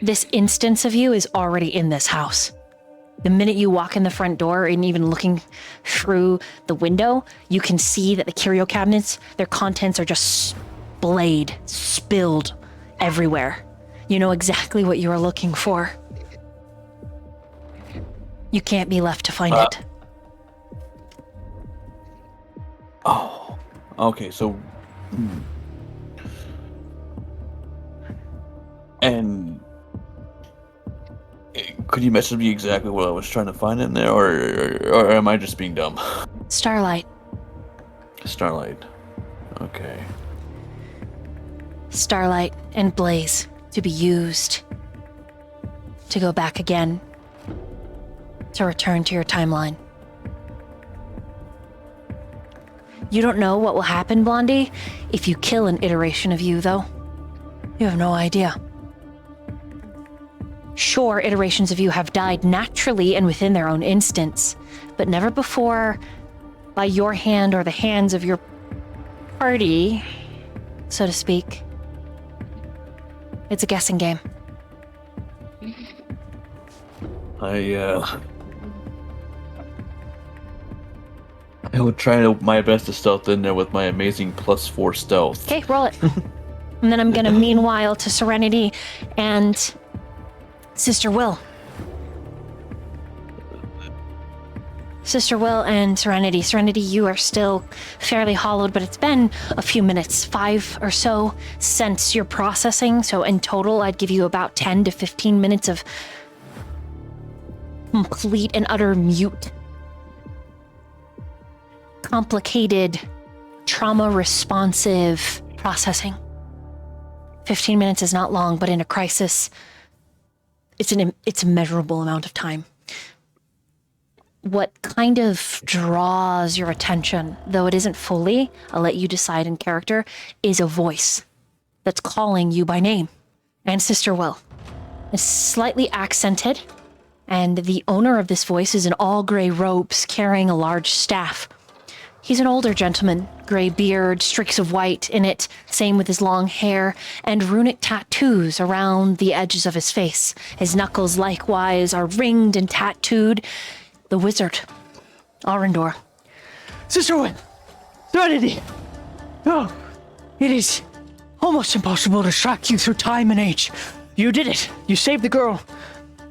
this instance of you is already in this house. The minute you walk in the front door and even looking through the window, you can see that the curio cabinets, their contents are just spilled everywhere. You know exactly what you are looking for. You can't be left to find it. Oh, okay, so... And... Could you message me exactly what I was trying to find in there, or am I just being dumb? Starlight. Starlight. Okay. Starlight and Blaze to be used to go back again, to return to your timeline. You don't know what will happen, Blondie, if you kill an iteration of you, though. You have no idea. Sure, iterations of you have died naturally and within their own instance, but never before by your hand or the hands of your party, so to speak. It's a guessing game. I will try my best to stealth in there with my amazing +4 stealth. Okay, roll it. And then I'm gonna meanwhile to Serenity and Sister Will. Sister Will and Serenity. Serenity, you are still fairly hollowed, but it's been a few minutes, 5 or so, since your processing. So in total, I'd give you about 10 to 15 minutes of complete and utter mute, complicated, trauma-responsive processing. 15 minutes is not long, but in a crisis, it's a measurable amount of time. What kind of draws your attention, though it isn't fully, I'll let you decide in character, is a voice that's calling you by name. And Sister Will. It's slightly accented, and the owner of this voice is in all gray robes, carrying a large staff. He's an older gentleman, gray beard, streaks of white in it, same with his long hair, and runic tattoos around the edges of his face. His knuckles likewise are ringed and tattooed. The wizard, Arendor. Sister Wynn! Serenity! Oh, it is almost impossible to track you through time and age. You did it. You saved the girl,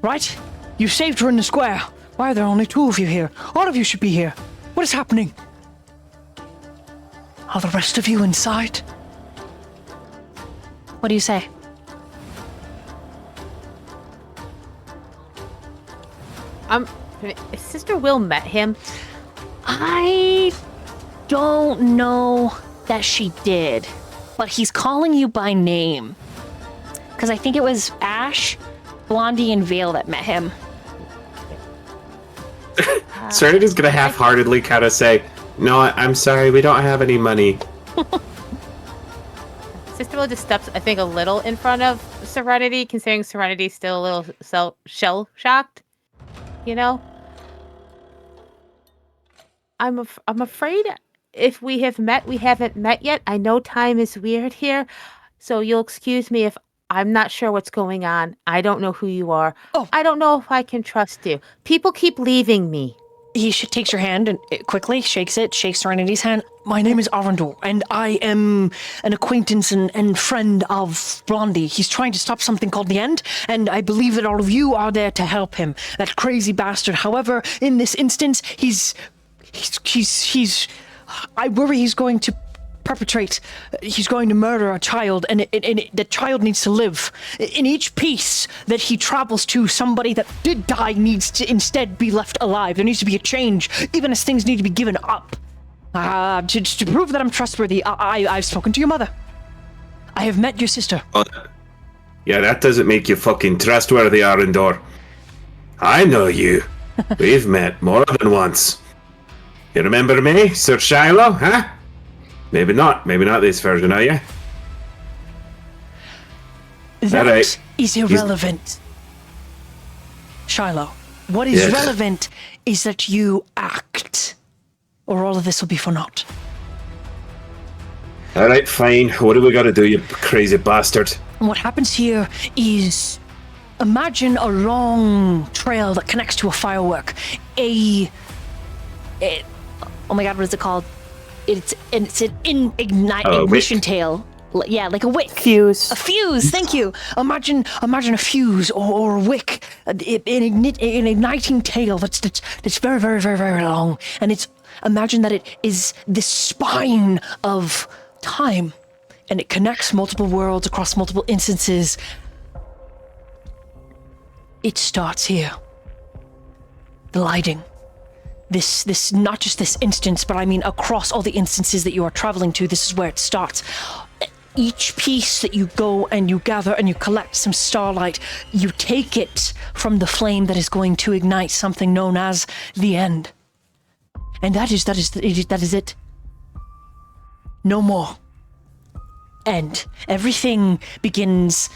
right? You saved her in the square. Why are there only 2 of you here? All of you should be here. What is happening? Are the rest of you inside? What do you say? Sister Will met him. I don't know that she did, but he's calling you by name. Because I think it was Ash, Blondie, and Vale that met him. Serenity's gonna half-heartedly kind of say, "No, I'm sorry, we don't have any money." Sister Will just steps, I think, a little in front of Serenity, considering Serenity's still a little shell-shocked. You know? I'm afraid if we have met, we haven't met yet. I know time is weird here, so you'll excuse me if I'm not sure what's going on. I don't know who you are. Oh. I don't know if I can trust you. People keep leaving me. He takes your hand and quickly shakes it, shakes Serenity's hand. My name is Arendor, and I am an acquaintance and friend of Blondie. He's trying to stop something called the End, and I believe that all of you are there to help him. That crazy bastard. However, in this instance, I worry he's going to perpetrate. He's going to murder a child, and the child needs to live. In each piece that he travels to, somebody that did die needs to instead be left alive. There needs to be a change, even as things need to be given up. To prove that I'm trustworthy, I've spoken to your mother. I have met your sister. Yeah, that doesn't make you fucking trustworthy, Arendor. I know you. We've met more than once. You remember me, Sir Shiloh, huh? Maybe not this version, are you? That is irrelevant. Shiloh, what is relevant is that you act, or all of this will be for naught. Alright, fine. What do we gotta do, you crazy bastard? And what happens here is, imagine a long trail that connects to a firework. Oh my god, what is it called? It's an ignition tail. Yeah, like a wick. Fuse. A fuse, thank you. Imagine a fuse or a wick, an igniting tail that's very, very, very, very long. And imagine that it is the spine of time, and it connects multiple worlds across multiple instances. It starts here. The lighting. This not just this instance, but I mean across all the instances that you are traveling to, this is where it starts. Each piece that you go and you gather and you collect some starlight, you take it from the flame that is going to ignite something known as the End. And that is it. No more. end. Everything begins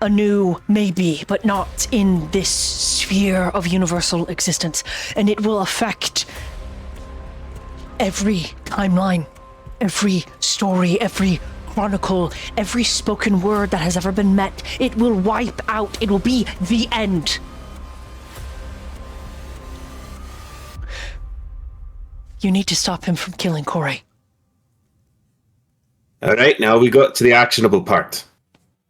anew, maybe, but not in this sphere of universal existence. And it will affect every timeline, every story, every chronicle, every spoken word that has ever been met. It will wipe out. It will be the end. You need to stop him from killing Corey. All right, now we got to the actionable part.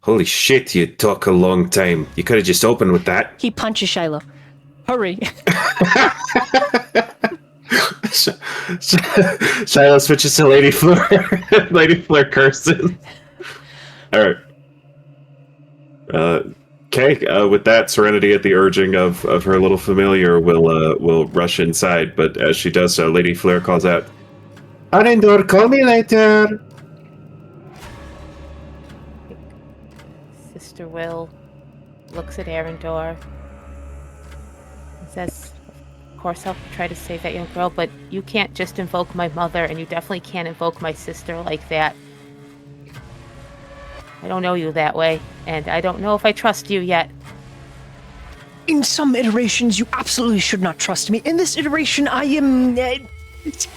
Holy shit, you took a long time. You could have just opened with that. He punches Shiloh. Hurry. Shiloh switches to Lady Fleur. Lady Fleur curses. All right. Okay. With that, Serenity, at the urging of her little familiar, will rush inside. But as she does so, Lady Fleur calls out, "Arendor, call me later." Sister Will looks at Arendor and says, "Of course I'll try to save that young girl, but you can't just invoke my mother, and you definitely can't invoke my sister like that. I don't know you that way, and I don't know if I trust you yet." In some iterations, you absolutely should not trust me. In this iteration, I am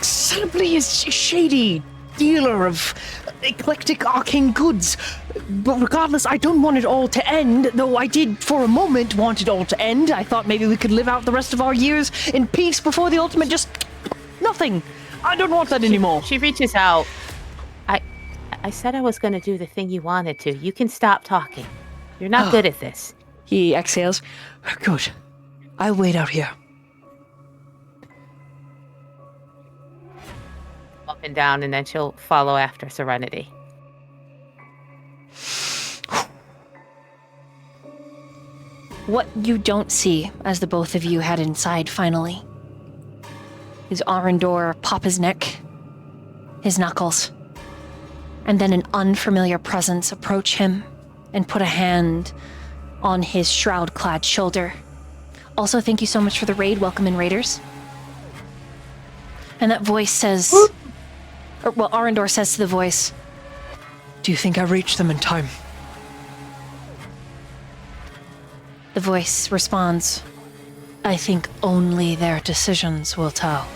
simply a shady dealer of eclectic arcane goods. But regardless, I don't want it all to end, though I did for a moment want it all to end. I thought maybe we could live out the rest of our years in peace before the ultimate just... nothing. I don't want that anymore. She reaches out. I said I was going to do the thing you wanted to. You can stop talking. You're not good at this. He exhales. Good. I'll wait out here. Up and down, and then she'll follow after Serenity. What you don't see as the both of you head inside finally is Arendor pop his neck, his knuckles, and then an unfamiliar presence approach him and put a hand on his shroud-clad shoulder. Also, thank you so much for the raid. Welcome in, Raiders. And that voice says... Arendor says to the voice, "Do you think I reached them in time?" The voice responds, "I think only their decisions will tell.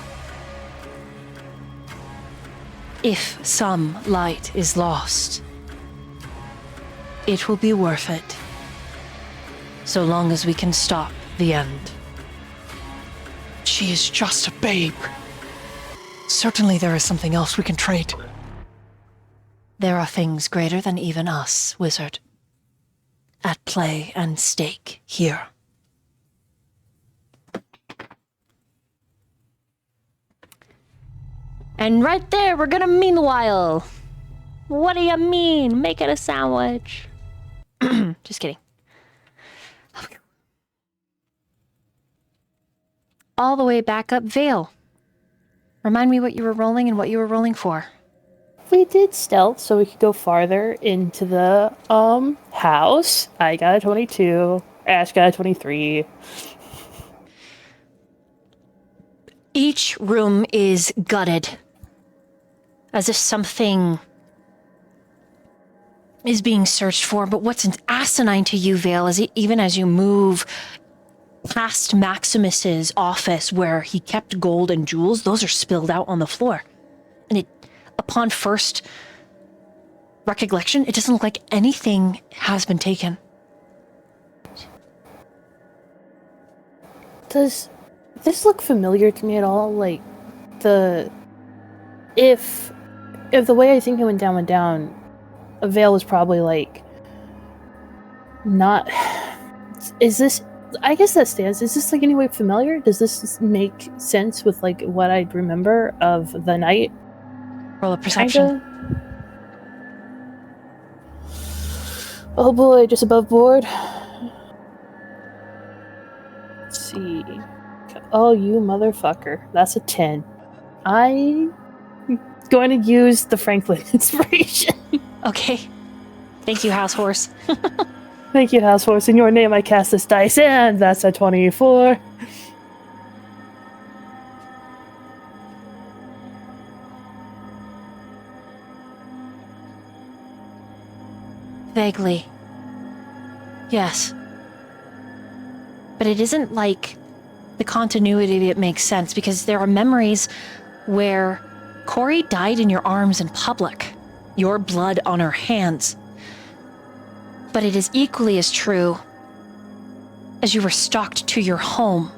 If some light is lost, it will be worth it, so long as we can stop the end." She is just a babe. Certainly there is something else we can trade. There are things greater than even us, wizard, at play and stake here. And right there, we're gonna meanwhile. What do you mean? Make it a sandwich. Just kidding. All the way back up, Vale. Remind me what you were rolling and what you were rolling for. We did stealth so we could go farther into the house. I got a 22. Ash got a 23. Each room is gutted, as if something is being searched for. But what's asinine to you, Vale, is even as you move past Maximus's office where he kept gold and jewels, those are spilled out on the floor. And upon first recollection, it doesn't look like anything has been taken. Does this look familiar to me at all? Like, if the way I think it went down, a Vale was probably like, not, is this, I guess that stands, is this like any way familiar? Does this make sense with like what I remember of the night? Roll a perception. Kinda? Oh boy, just above board. Let's see. Oh, you motherfucker. That's a 10. I'm going to use the Franklin inspiration. Okay. Thank you, House Horse. Thank you, House Horse. In your name, I cast this dice, and that's a 24. Vaguely. Yes. But it isn't like the continuity of it makes sense, because there are memories where Corey died in your arms in public, your blood on her hands. But it is equally as true as you were stalked to your home,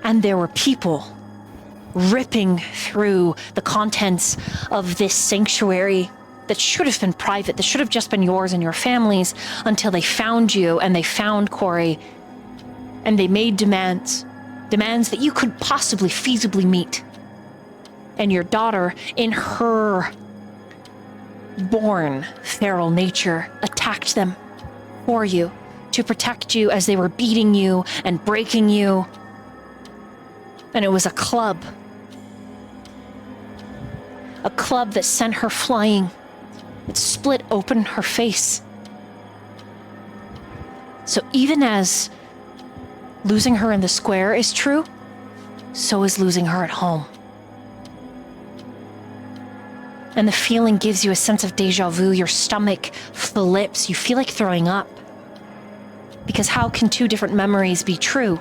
and there were people ripping through the contents of this sanctuary that should have been private, that should have just been yours and your family's, until they found you and they found Corey, and they made demands that you could possibly feasibly meet. And your daughter, in her born feral nature, attacked them for you, to protect you as they were beating you and breaking you. And it was a club that sent her flying. It split open her face. So even as losing her in the square is true, so is losing her at home. And the feeling gives you a sense of deja vu. Your stomach flips. You feel like throwing up. Because how can two different memories be true?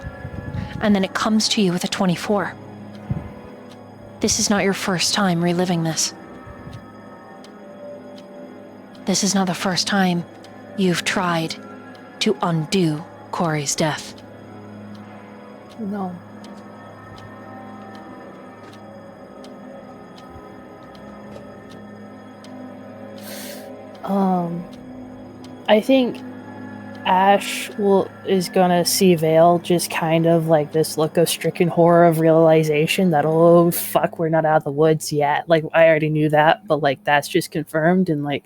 And then it comes to you with a 24. This is not your first time reliving this. This is not the first time you've tried to undo Corey's death. No. I think Ash is gonna see Vale just kind of like this look of stricken horror of realization that, oh fuck, we're not out of the woods yet. Like, I already knew that, but like that's just confirmed, and like,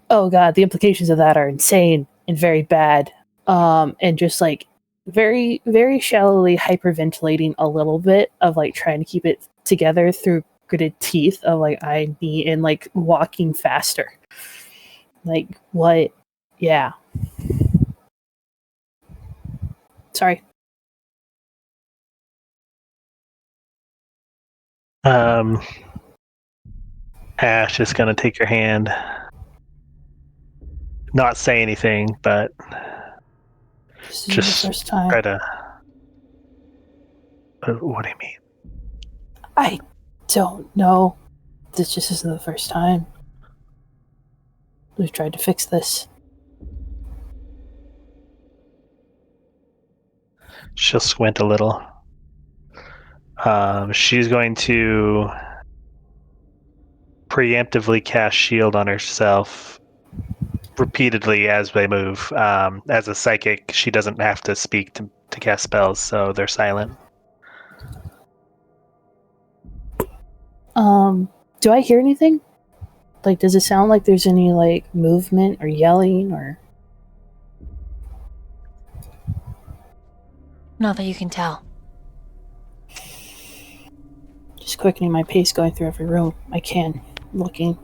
oh god, the implications of that are insane and very bad. And just like very, very shallowly hyperventilating a little bit of like trying to keep it together through gritted teeth of like, I need, and like walking faster. Like, what? Yeah. Sorry. Ash is gonna take your hand, not say anything, but This is just the first time. try to. What do you mean? I don't know. This just isn't the first time. We've tried to fix this. She'll squint a little. She's going to preemptively cast shield on herself repeatedly as they move. As a psychic, she doesn't have to speak to cast spells, so they're silent. Do I hear anything? Like, does it sound like there's any, like, movement or yelling or... Not that you can tell. Just quickening my pace, going through every room I can, looking.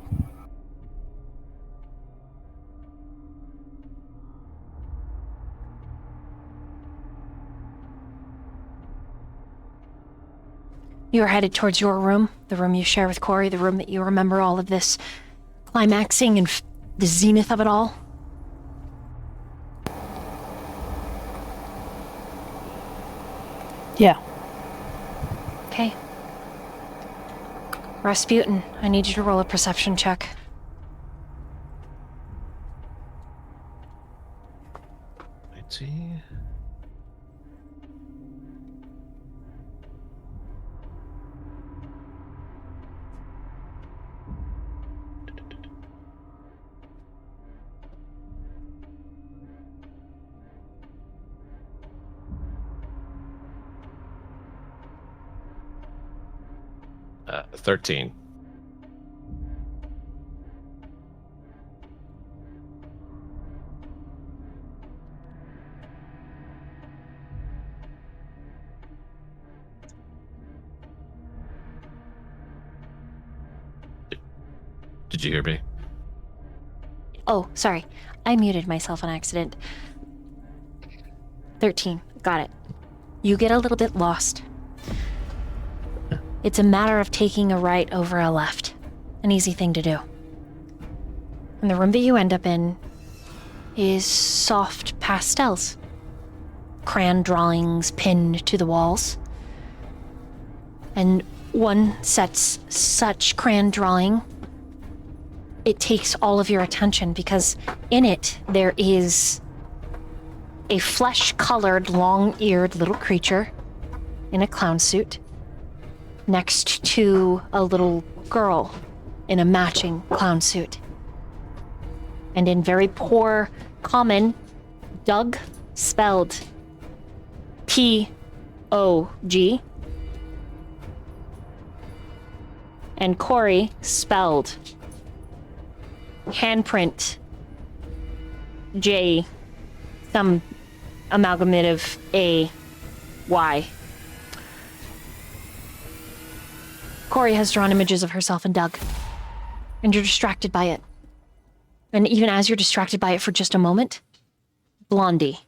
You are headed towards your room, the room you share with Corey, the room that you remember all of this climaxing and the zenith of it all. Yeah. Okay. Rasputin, I need you to roll a perception check. Let's see. Uh, 13. Did you hear me? Oh, sorry. I muted myself on accident. 13. Got it. You get a little bit lost. It's a matter of taking a right over a left. An easy thing to do. And the room that you end up in is soft pastels. Crayon drawings pinned to the walls. And one sets such crayon drawing, it takes all of your attention because in it there is a flesh-colored, long-eared little creature in a clown suit next to a little girl in a matching clown suit. And in very poor common, Doug, spelled P-O-G, and Corey, spelled handprint J, some amalgamative A-Y. Corey has drawn images of herself and Doug, and you're distracted by it. And even as you're distracted by it for just a moment, Blondie,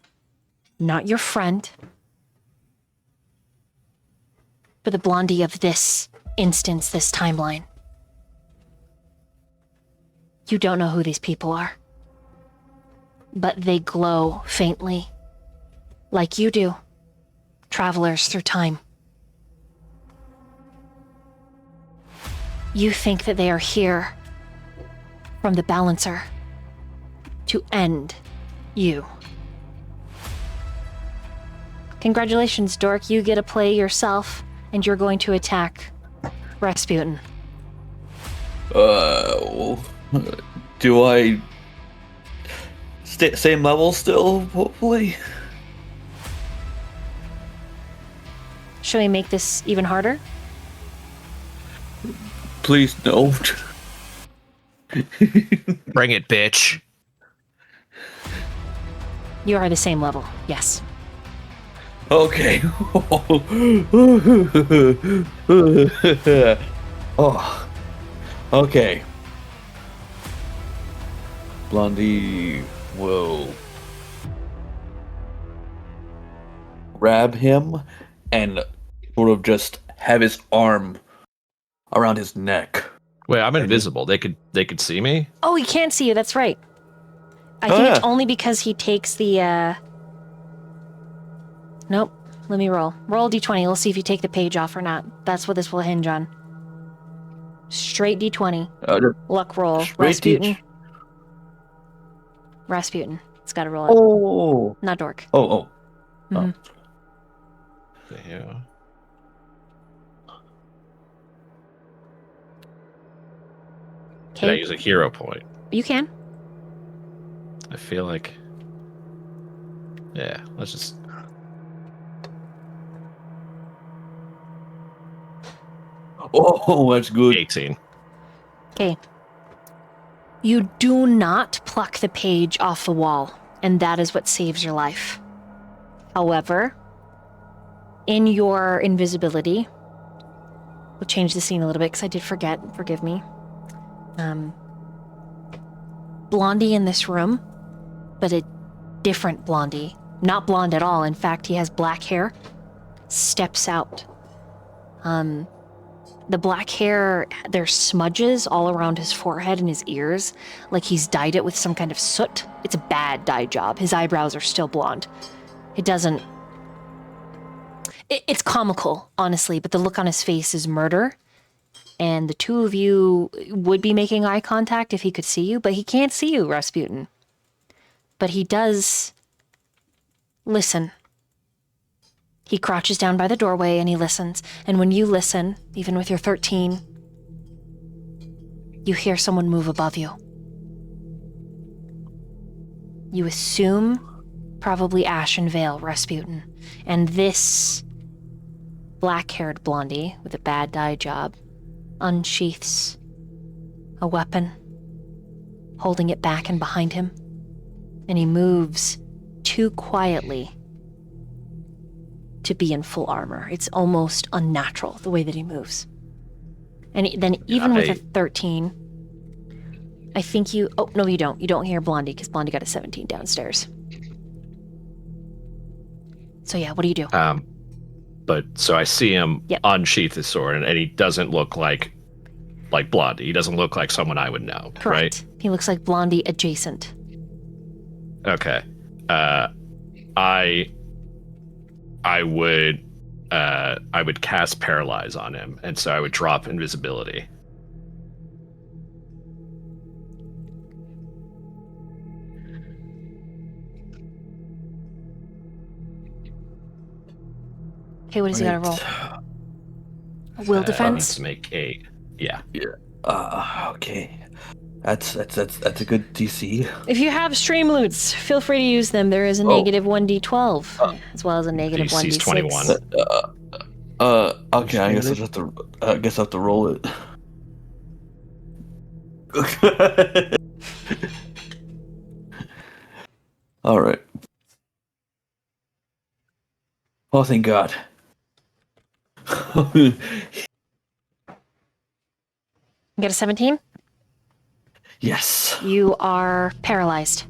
not your friend, but the Blondie of this instance, this timeline. You don't know who these people are, but they glow faintly, like you do, travelers through time. You think that they are here from the balancer to end you. Congratulations, Dork. You get to play yourself, and you're going to attack Rasputin. Do I stay same level still, hopefully? Should we make this even harder? Please don't. Bring it, bitch. You are the same level, yes. Okay. Oh. Okay. Blondie will grab him and sort of just have his arm around his neck. Wait, I'm invisible. They could see me? Oh, he can't see you, that's right. I think it's only because he takes the, Nope, let me roll. Roll a d20, we'll see if you take the page off or not. That's what this will hinge on. Straight d20. Luck roll. Rasputin. Rasputin. It's gotta roll it. Oh. Not Dork. Oh. Mhm. Yeah. Can I use a hero point? You can. I feel like... Yeah, let's just... Oh, that's good. 18. Okay. You do not pluck the page off the wall, and that is what saves your life. However, in your invisibility, we'll change the scene a little bit because I did forget, forgive me. Blondie in this room, but a different Blondie. Not blonde at all, in fact, he has black hair, steps out. The black hair, there's smudges all around his forehead and his ears, like he's dyed it with some kind of soot. It's a bad dye job. His eyebrows are still blonde. It doesn't... It's comical, honestly, but the look on his face is murder. And the two of you would be making eye contact if he could see you, but he can't see you, Rasputin. But he does listen. He crouches down by the doorway and he listens. And when you listen, even with your 13, you hear someone move above you. You assume probably Ash and Vale, Rasputin. And this black-haired Blondie with a bad dye job unsheaths a weapon, holding it back and behind him. And he moves too quietly to be in full armor. It's almost unnatural, the way that he moves. And then even with a 13, I think you... Oh, no, you don't. You don't hear Blondie, because Blondie got a 17 downstairs. So yeah, what do you do? But so I see him unsheath his sword, and he doesn't look like Blondie. He doesn't look like someone I would know, Correct. right? He looks like Blondie adjacent. Okay. I would cast Paralyze on him, and so I would drop invisibility. Okay, what does he got to roll? A will defense? To make a yeah. Okay. That's a good DC. If you have stream loots, feel free to use them. There is a negative 1d12 as well as a negative DC's 1d6. 21. Okay, I guess I have to roll it. All right. Oh, thank God. You get a 17? Yes. You are paralyzed.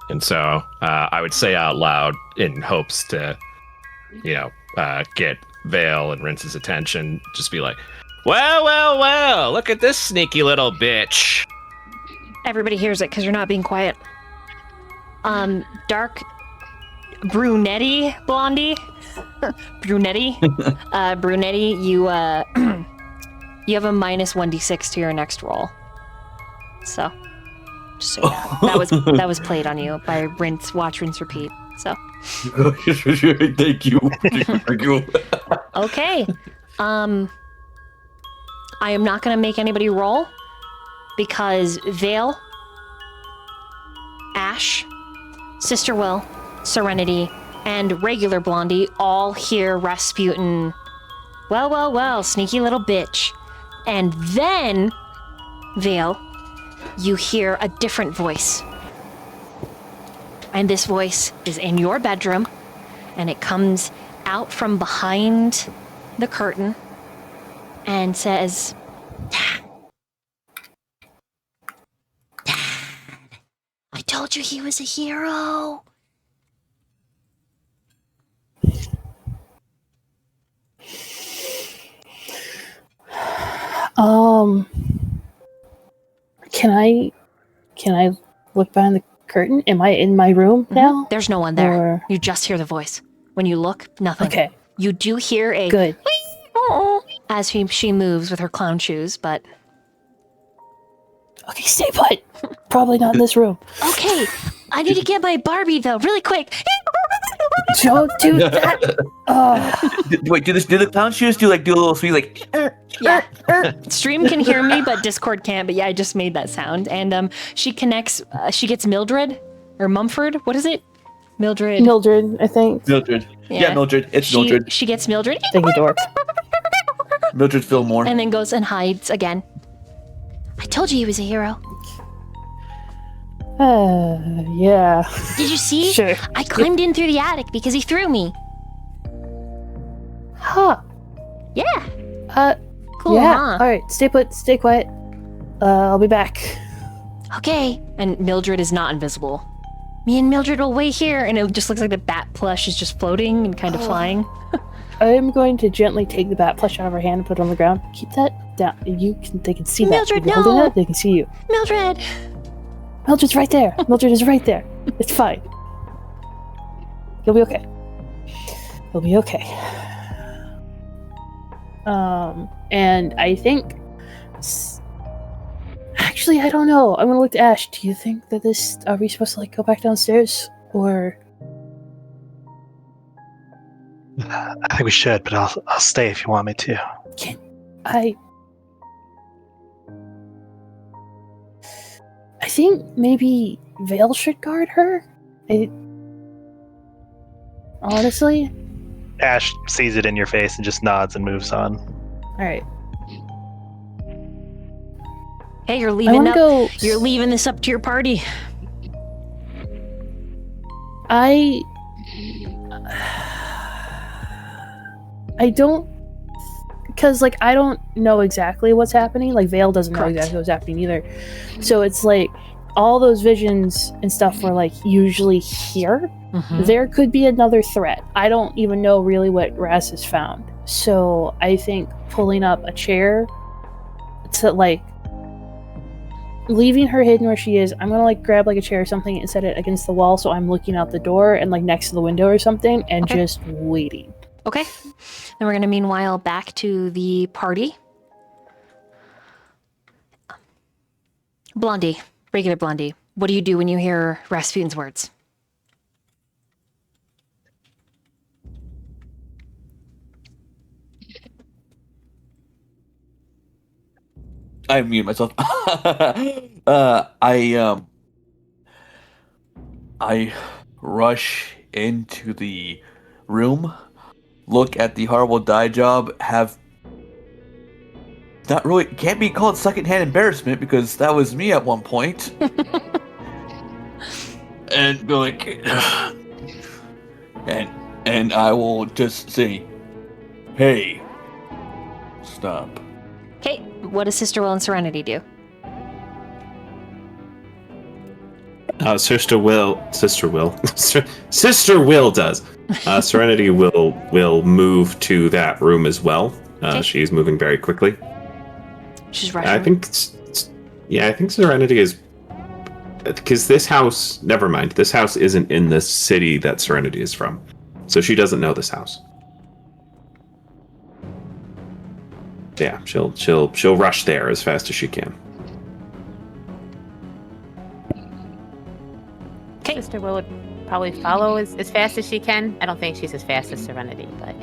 And so I would say out loud in hopes to, get Vale and Rince's attention. Just be like, well, look at this sneaky little bitch. Everybody hears it because you're not being quiet. Dark Brunetti Blondie. Brunetti. Brunetti, you you have a minus 1d6 to your next roll. So just so you know. That was played on you by Watch, Rinse, Repeat. So Thank you. okay. I am not gonna make anybody roll because Vale, Ash, Sister Will, Serenity, and regular Blondie all hear Rasputin. Well, sneaky little bitch. And then, Vale, you hear a different voice. And this voice is in your bedroom, and it comes out from behind the curtain and says, Dad, I told you he was a hero. Can I look behind the curtain? Am I in my room now? There's no one there. Or- You just hear the voice. When you look, nothing. Okay. You do hear a Good. as she moves with her clown shoes, but Okay, stay put. Probably not in this room. okay. I need to get my Barbie though, really quick. Don't do that. Wait, do the clown shoes do a little sweet like? Yeah. Stream can hear me, but Discord can't. But yeah, I just made that sound, and she connects. She gets Mildred or Mumford. What is it? Mildred. Mildred, I think. Mildred. Yeah, Mildred. It's Mildred. She gets Mildred. Thank you, Dork. Mildred Fillmore. And then goes and hides again. I told you he was a hero. Yeah. Did you see? Sure. I climbed in through the attic because he threw me. Huh. Yeah. Cool, yeah. huh? All right, stay put, stay quiet. I'll be back. Okay. And Mildred is not invisible. Me and Mildred will wait here, and it just looks like the bat plush is just floating and kind of flying. I'm going to gently take the bat plush out of her hand and put it on the ground. Keep that down. They can see Mildred, that. If you're holding no! that, they can see you. Mildred! Mildred's right there. Mildred is right there. It's fine. You'll be okay. You'll be okay. And I think... Actually, I don't know. I'm gonna look to Ash. Do you think that this... Are we supposed to, go back downstairs? Or... I think we should, but I'll stay if you want me to. Can I think maybe Vale should guard her. Honestly. Ash sees it in your face and just nods and moves on. All right. Hey, you're I leaving want to up. go. You're leaving this up to your party. I don't, because I don't know exactly what's happening. Vale doesn't know Correct. exactly what's happening either. So it's all those visions and stuff were like usually here. There could be another threat. I don't even know really what Raz has found. So I think pulling up a chair to like leaving her hidden where she is, I'm gonna like grab like a chair or something and set it against the wall so I'm looking out the door and like next to the window or something and just waiting. Okay. Then we're going to meanwhile back to the party. Blondie, regular Blondie, what do you do when you hear Rasputin's words? I mute myself. I rush into the room, look at the horrible dye job, have not really can't be called secondhand embarrassment because that was me at one point. And be like and I will just say, "Hey, stop." Okay, what does Sister Will and Serenity do? Sister Will does. Serenity will move to that room as well. She's moving very quickly. She's rushing. I think Serenity is, because this house. Never mind. This house isn't in the city that Serenity is from, so she doesn't know this house. Yeah, she'll rush there as fast as she can. Okay. Sister Will would probably follow as fast as she can. I don't think she's as fast as Serenity, but...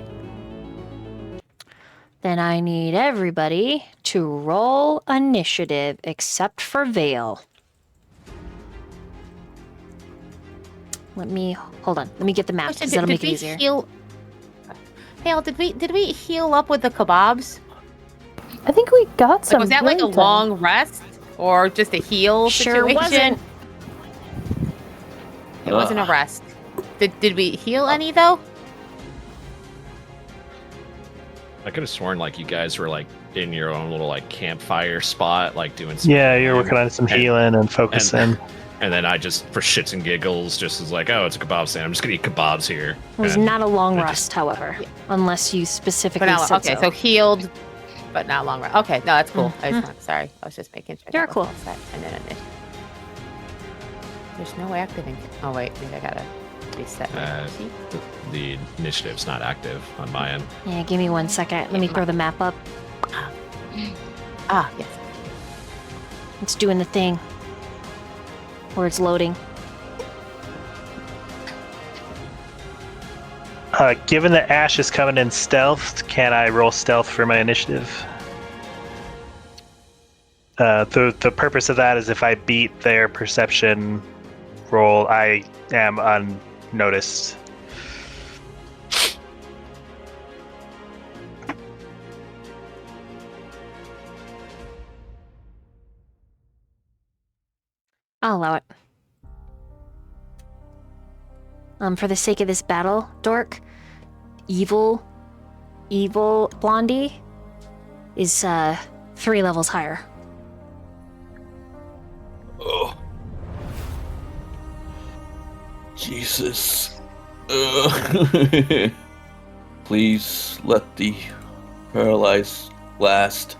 Then I need everybody to roll initiative except for Vale. Hold on. Let me get the map because that'll make it easier. Vale, did we heal up with the kebabs? I think we got some. Was that like a long rest or just a heal Sure situation? wasn't. It wasn't a rest. Did we heal any though? I could have sworn like you guys were like in your own little like campfire spot, like doing some you're working on some healing and focusing. And then I just, for shits and giggles, just was like, oh, it's a kebab stand. I'm just gonna eat kebabs here. It was not a long rest, however, unless you specifically said okay, so healed, but not long rest. Okay, no, that's cool. Sorry, I was just making sure. You're cool. And then there's no active. Oh wait, maybe I gotta reset. The initiative's not active on my end. Yeah, give me 1 second. Let me throw the map up. Yes. It's doing the thing. Where it's loading. Given that Ash is coming in stealth, can I roll stealth for my initiative? The purpose of that is if I beat their perception roll, I am unnoticed. I'll allow it. For the sake of this battle, Dork, evil Blondie is 3 levels higher. Oh. Jesus. Please let the paralyzed last.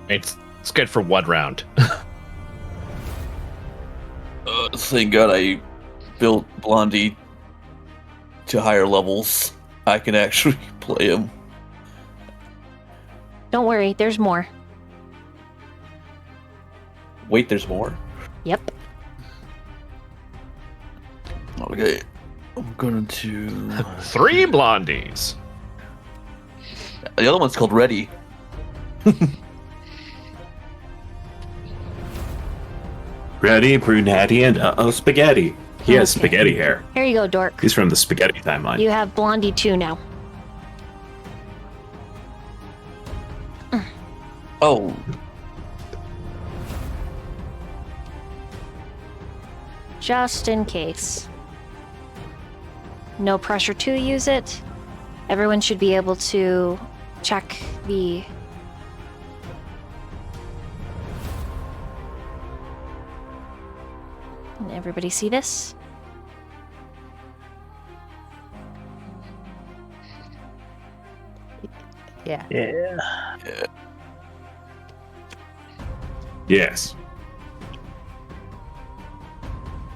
It's good for 1 round. Thank God I built Blondie to higher levels. I can actually play him. Don't worry, there's more. Wait, there's more? Yep. Okay. I'm going to... 3 Blondies! The other one's called Ready. Ready, brunette, and spaghetti. He has spaghetti hair. Here you go, Dork. He's from the spaghetti timeline. You have Blondie too now. Oh. Just in case. No pressure to use it. Everyone should be able to check the... Can everybody see this? Yeah. Yeah. Yes.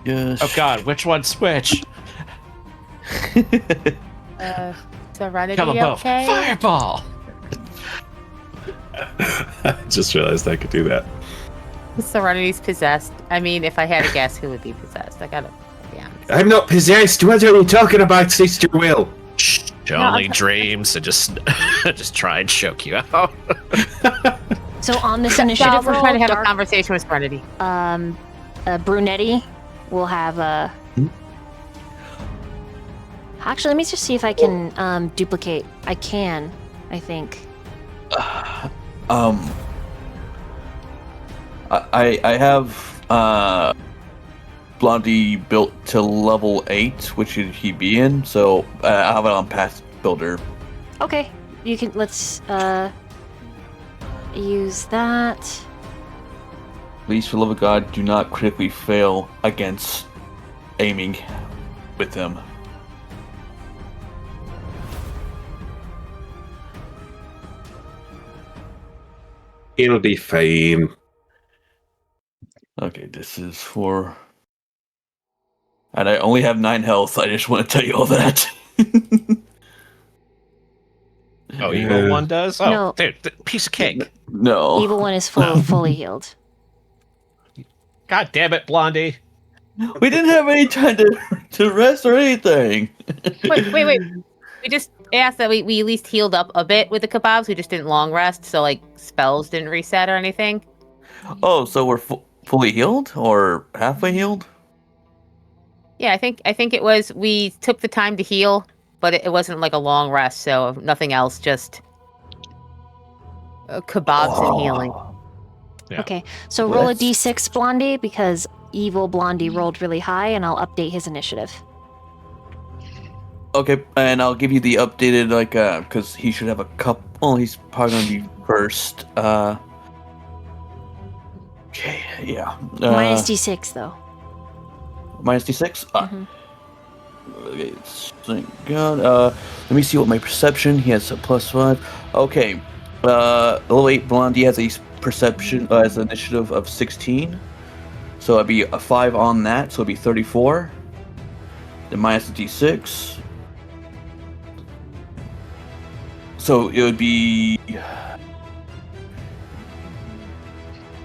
Yes. Oh God, which one's which? Serenity, Kill them both. okay? Fireball. I just realized I could do that. Serenity's possessed. I mean, if I had to guess who would be possessed, I gotta be honest. I'm not possessed. What are you talking about, Sister Will? She No, only I'm- dreams and just try and choke you out. So on this Charles, initiative we're roll, trying to have a Dark, conversation with Serenity. Brunetti will have a. Actually, let me just see if I can duplicate. I can, I think. I have Blondie built to level 8, which should he be in, so I have it on Path Builder. Okay, you can. Let's use that. Please, for the love of God, do not critically fail against aiming with him. It'll be fine. Okay, this is for... And I only have 9 health, I just want to tell you all that. Oh, evil one does? Oh, No. dude, piece of cake. No. Evil one is fully healed. God damn it, Blondie. We didn't have any time to rest or anything. Wait. We just asked that we at least healed up a bit with the kebabs. We just didn't long rest, so like spells didn't reset or anything. Oh, so we're fully healed or halfway healed? Yeah, I think it was we took the time to heal, but it wasn't like a long rest, so nothing else, just kebabs and healing. Yeah. Okay, so roll a Let's- d6, Blondie, because evil Blondie rolled really high, and I'll update his initiative. Okay, and I'll give you the updated, like, because he should have a couple. Well, he's probably going to be first. Okay, yeah. Minus d6, though. Minus D6? Mhm. Okay, thank God. Let me see what my perception. He has a +5. Okay. Level 8 Blondie has a perception, has an initiative of 16. So it'd be a 5 on that, so it'd be 34. Then minus the D6. So it would be.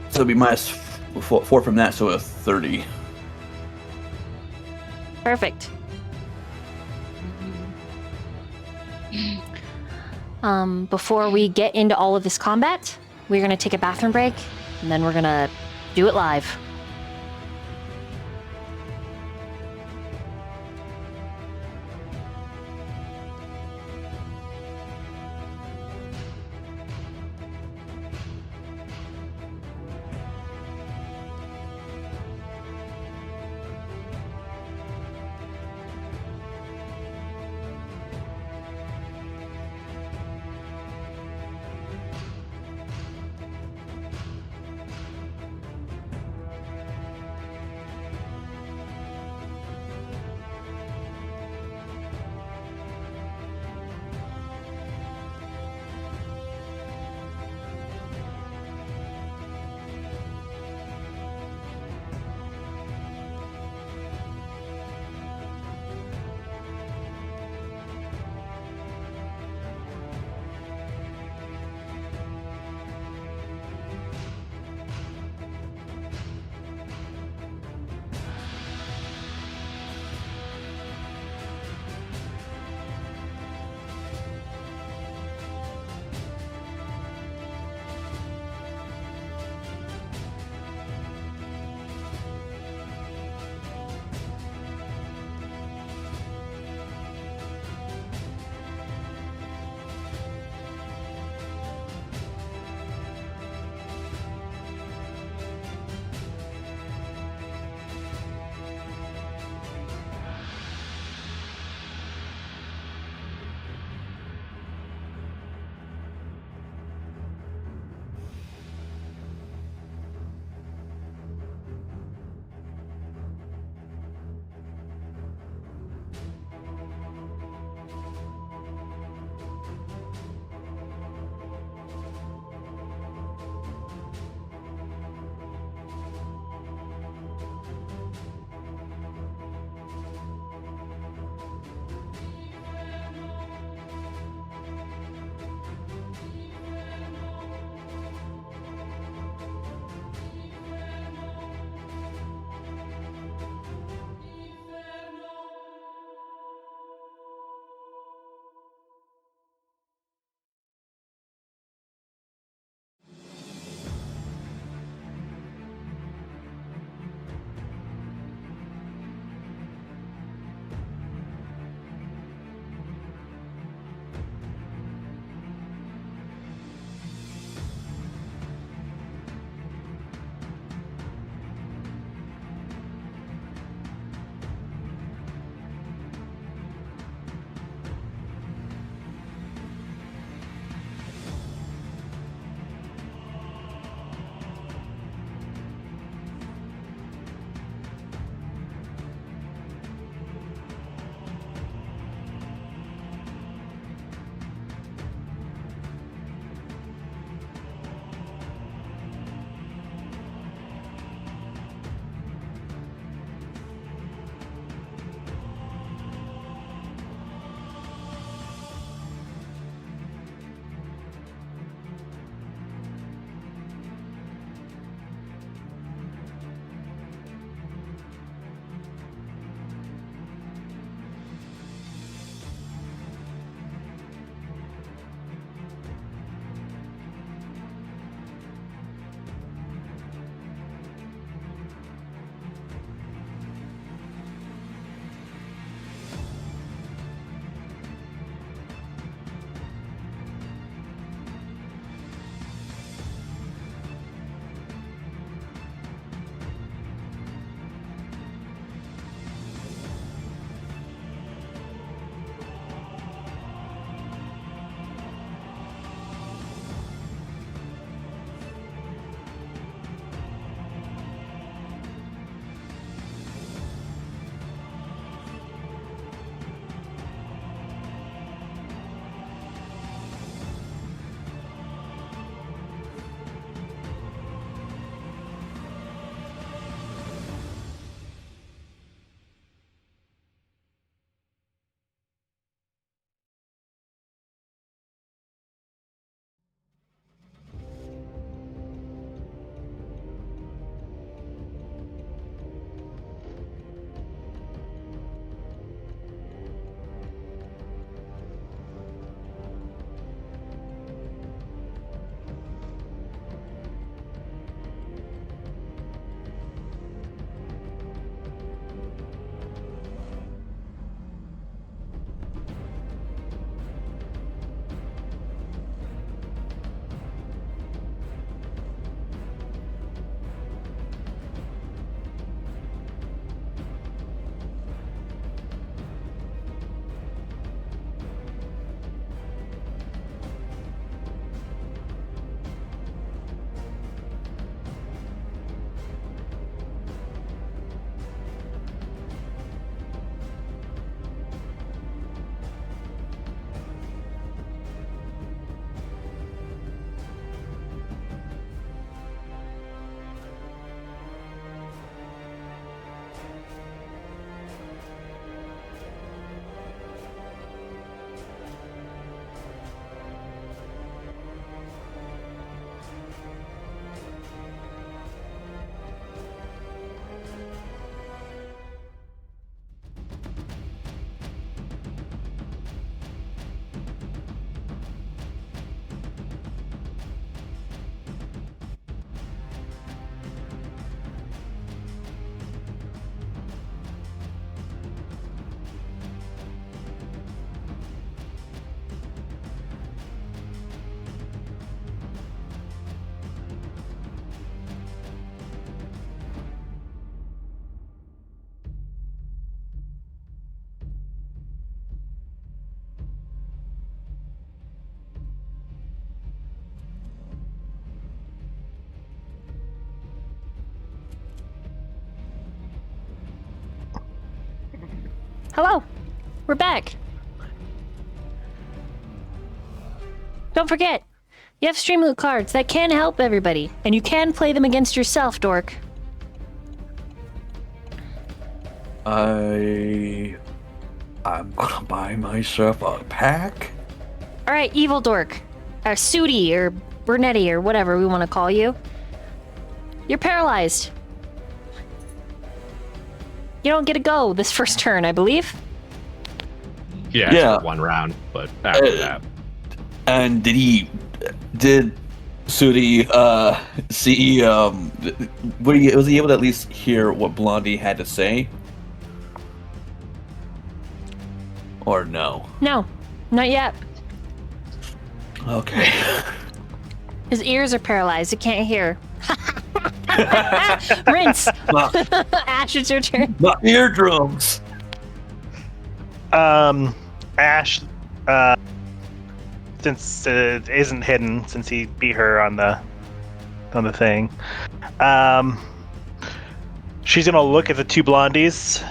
So it'd be minus 4 from that, so a 30. Perfect. Before we get into all of this combat, we're gonna take a bathroom break, and then we're gonna do it live. Hello. We're back. Don't forget, you have stream loot cards that can help everybody, and you can play them against yourself, Dork. I'm gonna buy myself a pack. All right, Evil Dork, or Sudi, or Bernetti, or whatever we want to call you. You're paralyzed. You don't get to go this first turn, I believe. Yeah. For one round, but after that. And did Sudi see was he able to at least hear what Blondie had to say? Or no? No, not yet. Okay. His ears are paralyzed. He can't hear. Rinse. Ash, it's your turn. My eardrums. Ash, since it isn't hidden, since he beat her on the thing, she's gonna look at the two blondies,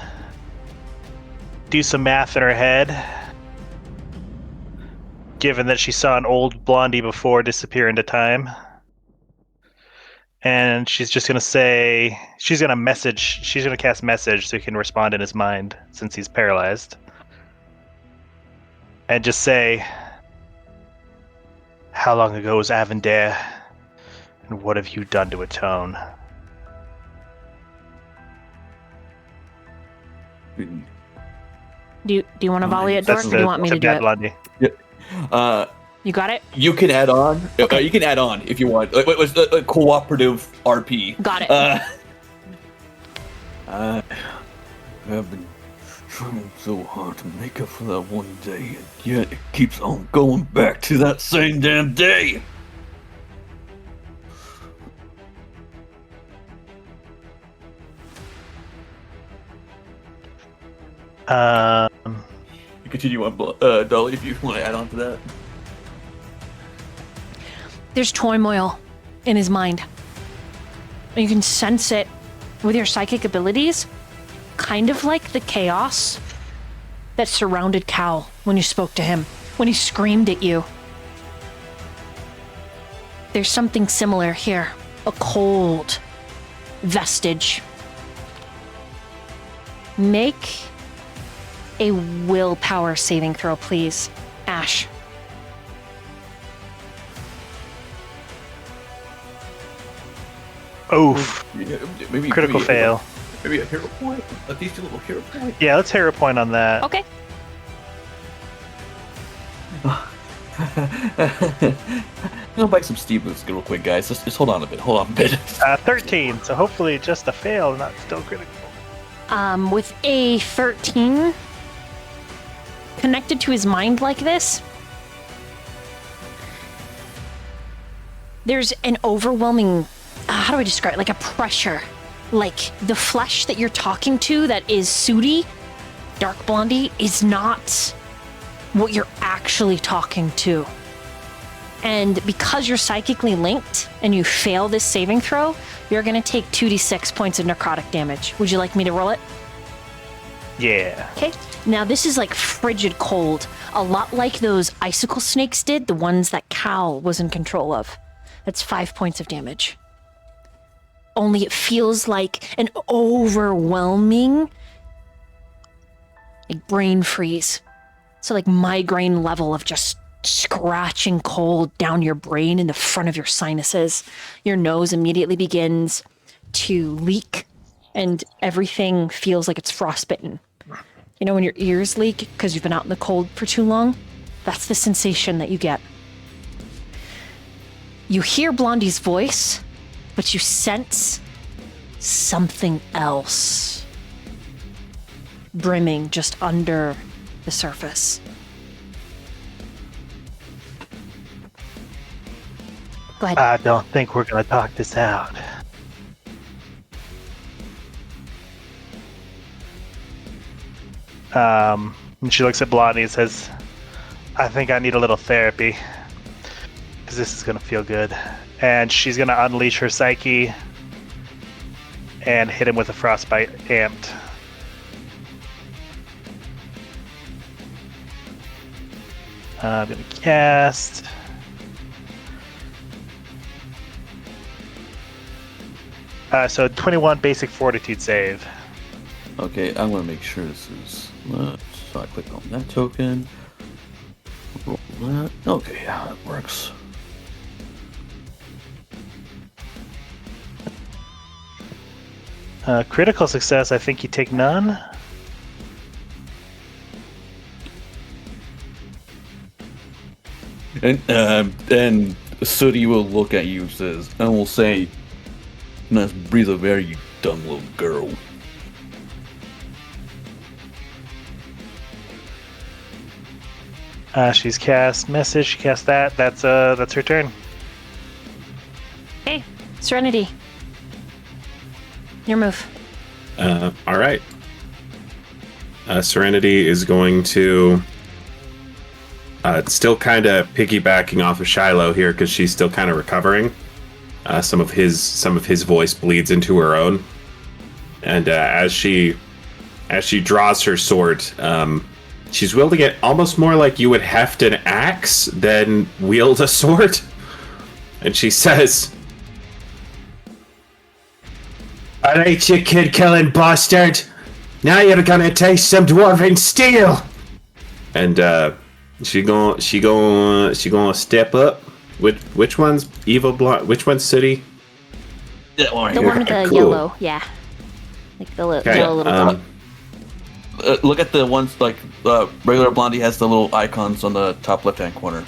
do some math in her head, given that she saw an old blondie before disappear into time. And she's just gonna say, she's gonna cast message so he can respond in his mind since he's paralyzed. And just say, how long ago was Avondale, and what have you done to atone? Do you want to volley at Dork, or do you want me to do it? Blondie. You got it? You can add on. Okay. You can add on if you want. It was a cooperative RP. Got it. I have been trying so hard to make up for that one day, and yet it keeps on going back to that same damn day. You continue on, Dolly, if you want to add on to that. There's turmoil in his mind. You can sense it with your psychic abilities, kind of like the chaos that surrounded Cal when you spoke to him, when he screamed at you. There's something similar here, a cold vestige. Make a willpower saving throw, please, Ash. Oof. Yeah, maybe Critical fail. Maybe a hero point? A decent little hero point? Yeah, let's hero point on that. Okay. I'll bite some Steve Boots real quick, guys. Just hold on a bit. 13, so hopefully just a fail, not still critical. With a 13 connected to his mind like this, there's an overwhelming, how do I describe it? Like a pressure. Like the flesh that you're talking to that is Sudi, Dark Blondie, is not what you're actually talking to. And because you're psychically linked and you fail this saving throw, you're going to take 2d6 points of necrotic damage. Would you like me to roll it? Yeah. Okay. Now this is like frigid cold, a lot like those icicle snakes did, the ones that Cal was in control of. That's 5 points of damage. Only it feels like an overwhelming like brain freeze. So like migraine level of just scratching cold down your brain in the front of your sinuses. Your nose immediately begins to leak and everything feels like it's frostbitten. You know when your ears leak because you've been out in the cold for too long? That's the sensation that you get. You hear Blondie's voice, but you sense something else brimming just under the surface. Go ahead. I don't think we're gonna talk this out. And she looks at Blondie and says, I think I need a little therapy, because this is gonna feel good. And she's gonna unleash her psyche and hit him with a frostbite amped. I'm going to cast... so 21 basic fortitude save. Okay, I'm going to make sure this is... so I click on that token. Roll that. Okay, yeah, that works. Critical success, I think you take none. And Sooty will look at you and will say, "Let's breathe of air, you dumb little girl." She's cast message. She cast that. That's her turn. Hey, Serenity. Your move. All right. Serenity is going to still kind of piggybacking off of Shiloh here because she's still kind of recovering. Some of his voice bleeds into her own, and as she draws her sword, she's wielding it almost more like you would heft an axe than wield a sword, and she says, "All right, you kid-killing bastard! Now you're gonna taste some dwarven steel!" And she gonna step up. Which one's evil blonde? Which one's City? That one The here. one with the Cool. yellow, yeah. Like the Okay, yellow little dot. Look at the ones like regular Blondie has the little icons on the top left-hand corner.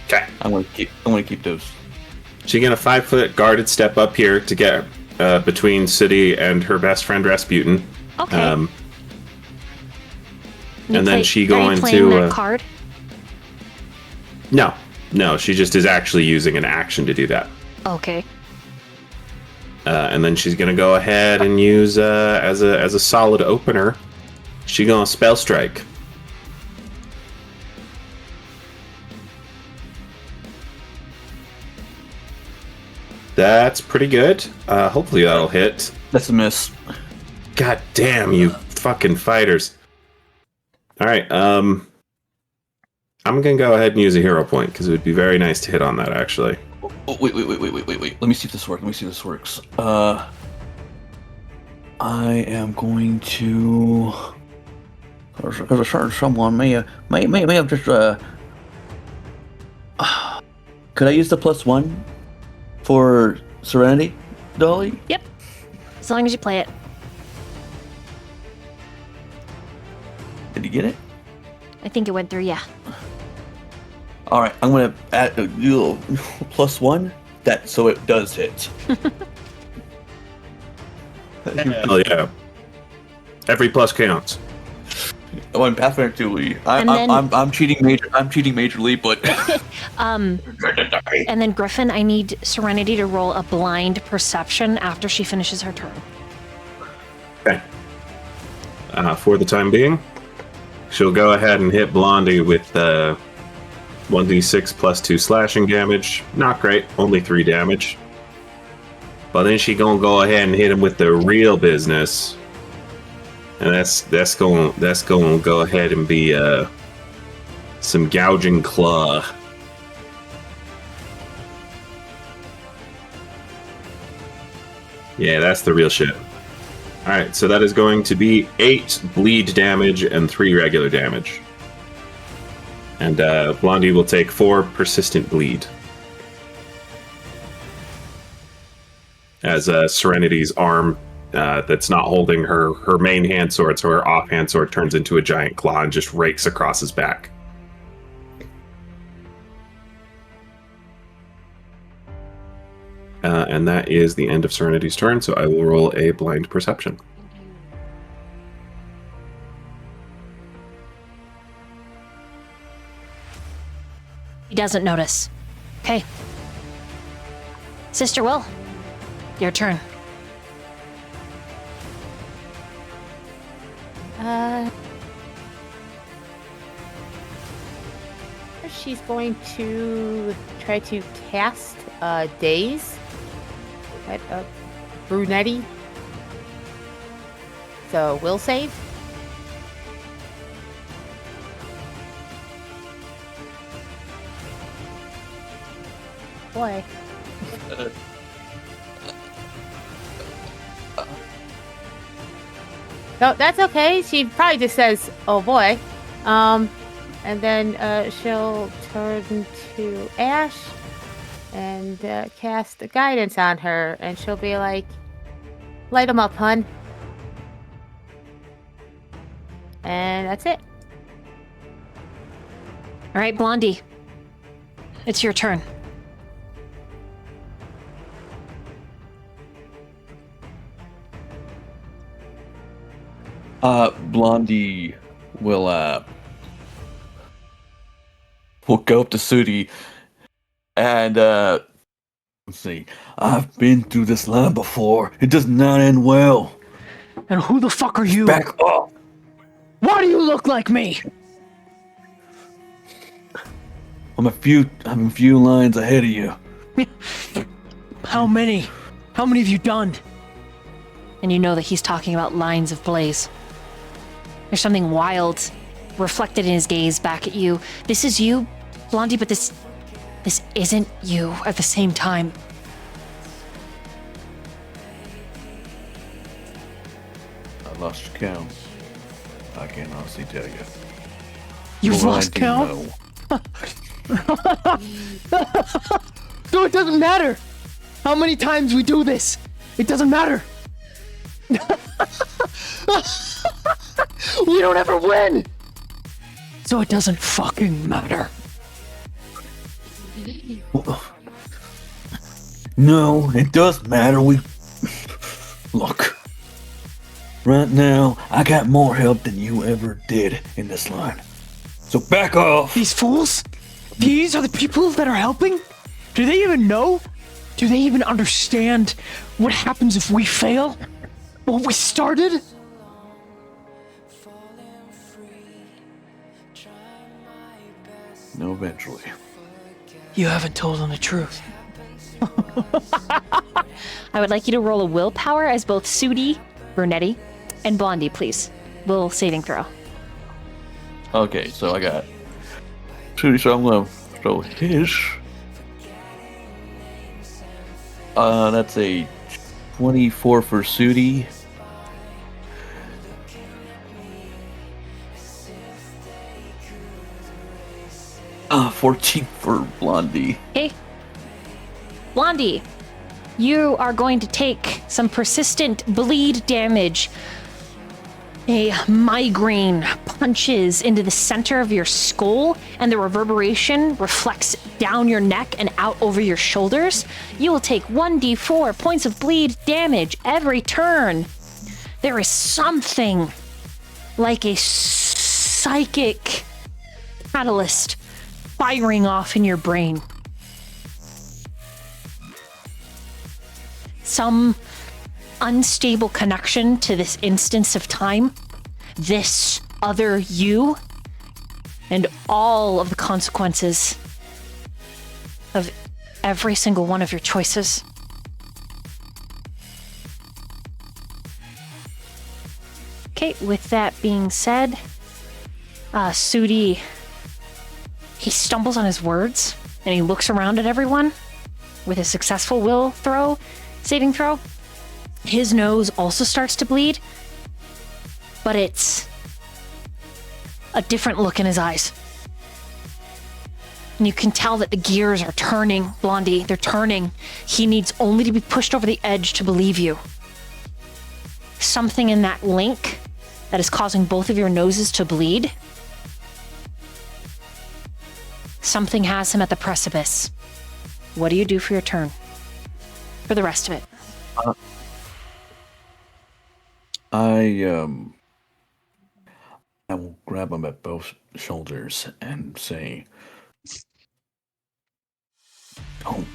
Okay. I'm gonna keep those. She's gonna 5-foot guarded step up here to get between City and her best friend Rasputin. Okay. And You then she are going you playing to that card? No, she just is actually using an action to do that. Okay. And then she's gonna go ahead and use as a solid opener. She gonna spell strike. That's pretty good. Hopefully that'll hit. That's a miss. God damn you fucking fighters. Alright, I'm gonna go ahead and use a hero point, because it would be very nice to hit on that actually. Oh, wait. Let me see if this works. I am going to... There's a certain someone may have just, Could I use the +1 for Serenity, Dolly? Yep. As long as you play it. Did you get it? I think it went through, yeah. All right, I'm gonna add a little +1. That so it does hit. Hell yeah. Every plus counts. Oh, in Pathfinder 2, And I'm cheating majorly, but And then Griffin, I need Serenity to roll a blind perception after she finishes her turn. Okay. For the time being, she'll go ahead and hit Blondie with 1d6 plus 2 slashing damage. Not great, only 3 damage. But then she gonna go ahead and hit him with the real business. And that's going to go ahead and be some gouging claw. Yeah, that's the real shit. Alright, so that is going to be 8 bleed damage and 3 regular damage. And Blondie will take 4 persistent bleed. As Serenity's arm that's not holding her main hand sword, so her offhand sword turns into a giant claw and just rakes across his back. And that is the end of Serenity's turn, so I will roll a blind perception. He doesn't notice. Okay. Sister Will, your turn. She's going to try to cast Daze at Brunetti. So, will save. boy. No, that's okay. She probably just says, "Oh boy," and then she'll turn to Ash and cast the guidance on her, and she'll be like, "Light 'em up, hun." And that's it. All right, Blondie. It's your turn. Blondie will go up to Sudi and let's see. I've been through this line before. It does not end well. And who the fuck are you? Back off. Why do you look like me? I'm a few lines ahead of you. How many? How many have you done? And you know that he's talking about lines of blaze. There's something wild reflected in his gaze back at you. This is you, Blondie, but this isn't you at the same time. I lost count. I can honestly tell you. You've lost count? So it doesn't matter how many times we do this. It doesn't matter. We don't ever win. So it doesn't fucking matter. No, it does matter. Look. Right now, I got more help than you ever did in this line. So back off! These fools? These are the people that are helping? Do they even know? Do they even understand what happens if we fail? What we started? No, eventually. You haven't told them the truth. I would like you to roll a willpower as both Sudi, Brunetti, and Blondie, please. Will saving throw. Okay, so I got Sudi, so I'm gonna throw his. That's a 24 for Sudi. 14 for Blondie. Okay. Blondie, you are going to take some persistent bleed damage. A migraine punches into the center of your skull, and the reverberation reflects down your neck and out over your shoulders. You will take 1d4 points of bleed damage every turn. There is something like a psychic catalyst firing off in your brain. Some unstable connection to this instance of time, this other you, and all of the consequences of every single one of your choices. Okay, with that being said, Sudi, he stumbles on his words and he looks around at everyone with a successful saving throw. His nose also starts to bleed, but it's a different look in his eyes. And you can tell that the gears are turning, Blondie. They're turning. He needs only to be pushed over the edge to believe you. Something in that link that is causing both of your noses to bleed. Something has him at the precipice. What do you do for your turn? For the rest of it. I will grab him at both shoulders and say, "Don't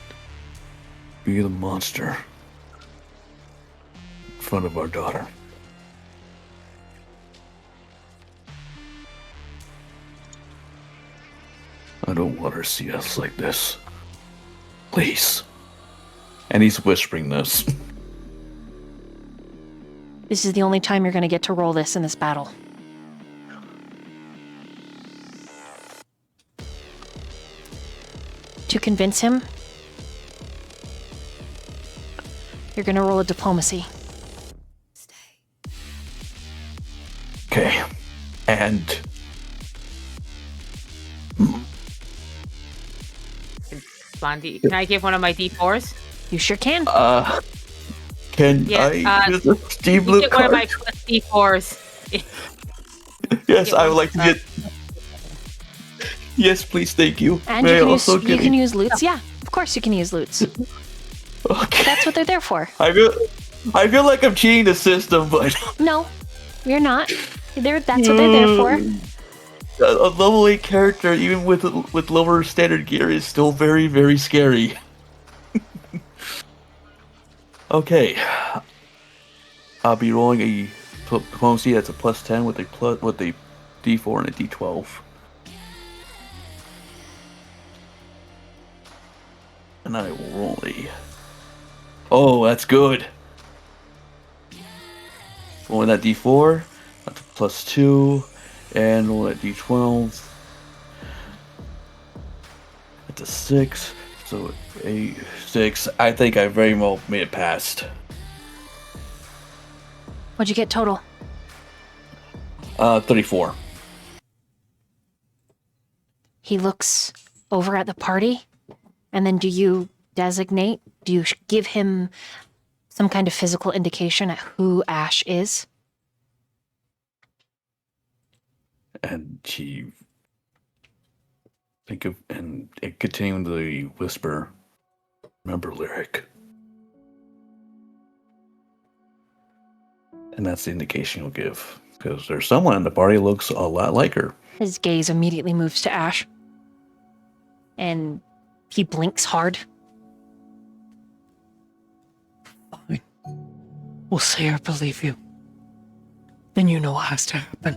be the monster in front of our daughter." I don't want her to see us like this. Please. And he's whispering this. This is the only time you're going to get to roll this in this battle. To convince him You're gonna roll a diplomacy. Okay. And Blondie, can I give one of my D4s? You sure can. can Yeah, I use a Steam You Loot get one of card? my plus D4s. Yes, get I would one, like to get. Yes, please, thank you. And May I you can also use you get can use loots. Yeah, of course you can use loots. Okay. That's what they're there for. I feel like I'm cheating the system, but No, you're not. That's what they're there for. a level 8 character, even with lower standard gear, is still very, very scary. Okay, I'll be rolling a diplomacy that's a +10 with a D4 and a D12. And I will roll a. Oh, that's good. Rolling that D4, that's a +2, and roll that D12. That's a 6, so 8, 6. I think I very well made it past. What'd you get total? 34. He looks over at the party, and then do you designate? Do you give him some kind of physical indication at who Ash is? And he continuing the whisper. Remember lyric. And that's the indication he'll give. Because there's someone in the party who looks a lot like her. His gaze immediately moves to Ash. And he blinks hard. Fine. We'll say I believe you. Then you know what has to happen.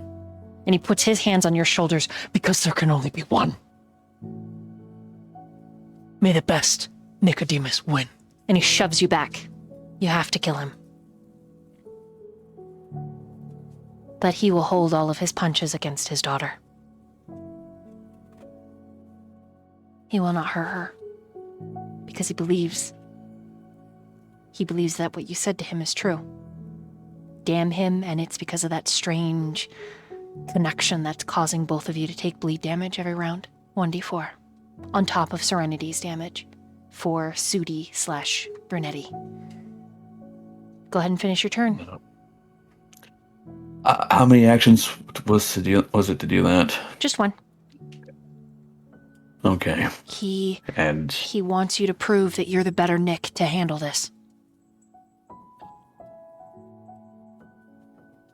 And he puts his hands on your shoulders. Because there can only be one. May the best Nicodemus win. And he shoves you back. You have to kill him. But he will hold all of his punches against his daughter. He will not hurt her. Because he believes that what you said to him is true. Damn him, and it's because of that strange connection that's causing both of you to take bleed damage every round. 1d4. On top of Serenity's damage. For Sudi/Brunetti. Go ahead and finish your turn. How many actions was it to do that? Just one. Okay. He And wants you to prove that you're the better Nick to handle this.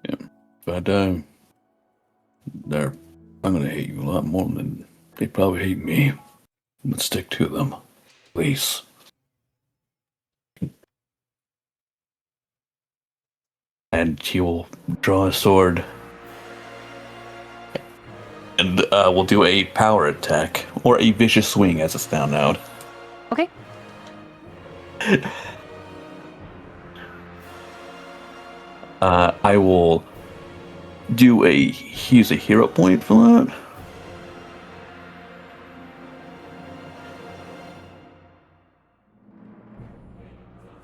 yeah, but I'm gonna hate you a lot more than they probably hate me. Let's stick to them, please. And he will draw a sword. And we'll do a power attack, or a vicious swing as it's found out. Okay. I will use a hero point for that.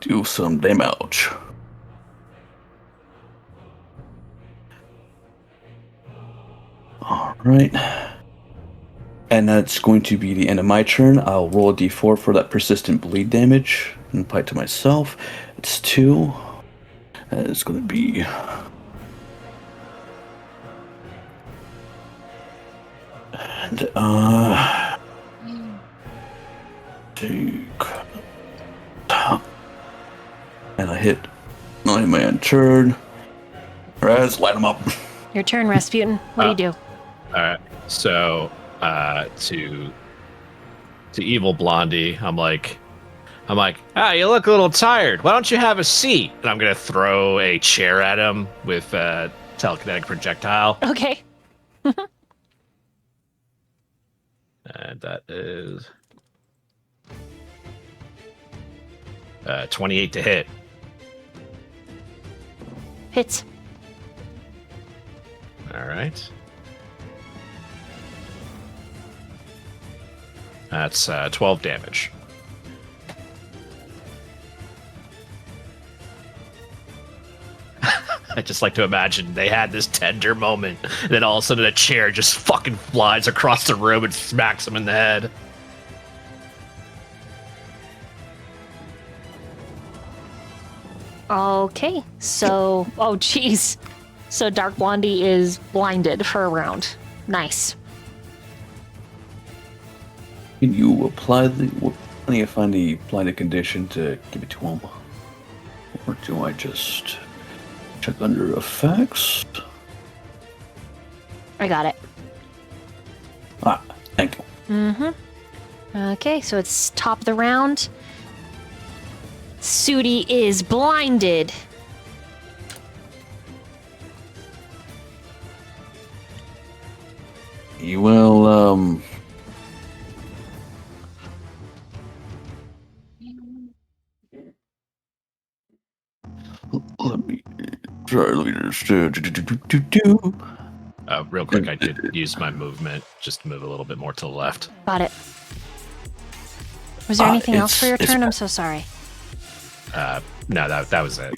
Do some damage. Alright. And that's going to be the end of my turn. I'll roll a d4 for that persistent bleed damage and apply it to myself. It's 2. It's going to be... And, and I hit 9-man turn. Raz, light him up. Your turn, Rasputin. What do you do? All right. So, to evil Blondie, I'm like, you look a little tired. Why don't you have a seat? And I'm gonna throw a chair at him with telekinetic projectile. Okay. And that is 28 to hit. Hits. All right. That's 12 damage. I just like to imagine they had this tender moment, then all of a sudden a chair just fucking flies across the room and smacks him in the head. Okay, so oh geez, so Dark Blondie is blinded for a round. Nice. Can you apply the? How do you find the blinded condition to give it to him, or do I just check under effects? I got it. Ah, thank you. Mm-hmm. Okay, so it's top of the round. Sudi is blinded. You will, let me try leaders. Real quick, I did use my movement just to move a little bit more to the left. Got it. Was there anything else for your turn? I'm so sorry. No, that was it.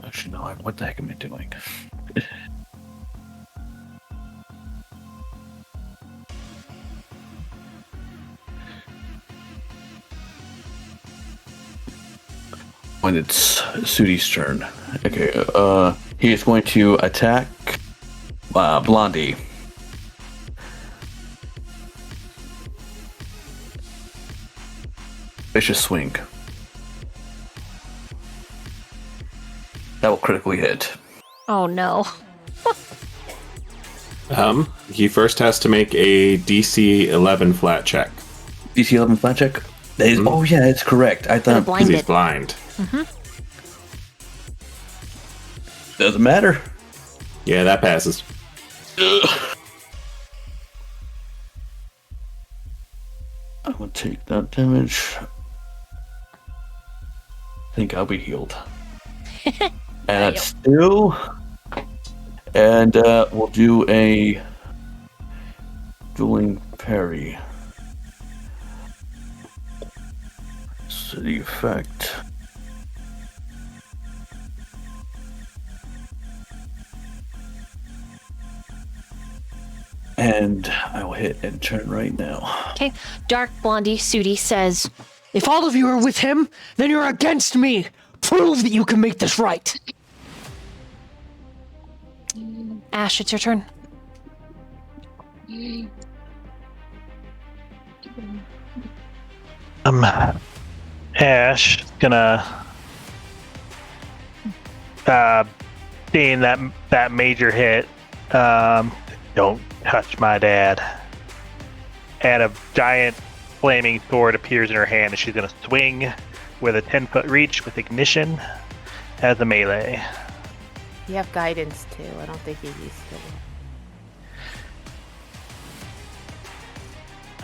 Actually, no. What the heck am I doing? When it's Sudi's turn. Okay, he is going to attack Blondie. Vicious swing. That will critically hit. Oh no. He first has to make a DC 11 flat check. DC 11 flat check? That is, Oh yeah, that's correct. I thought Because he's blind. Mm-hmm. Doesn't matter. Yeah, that passes. I will take that damage. I think I'll be healed. And that's 2. And we'll do a dueling parry. So the effect. And I will hit and turn right now. Okay. Dark Blondie Sudi says, If all of you are with him, then you're against me. Prove that you can make this right. Ash, it's your turn. Ash gonna being that major hit. Don't touch my dad. And a giant flaming sword appears in her hand, and she's gonna swing with a 10-foot reach with ignition as a melee. You have guidance too. I don't think you used it.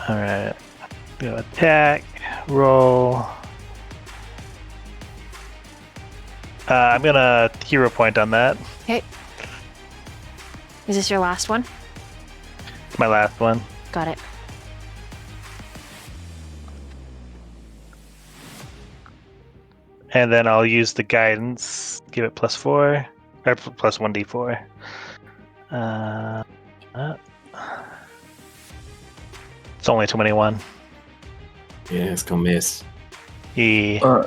All right, go attack, roll. I'm gonna hero point on that. Okay. Is this your last one? My last one. Got it. And then I'll use the guidance, give it +4, or plus 1d4. It's only 21. Yeah, it's gonna miss. Yeah.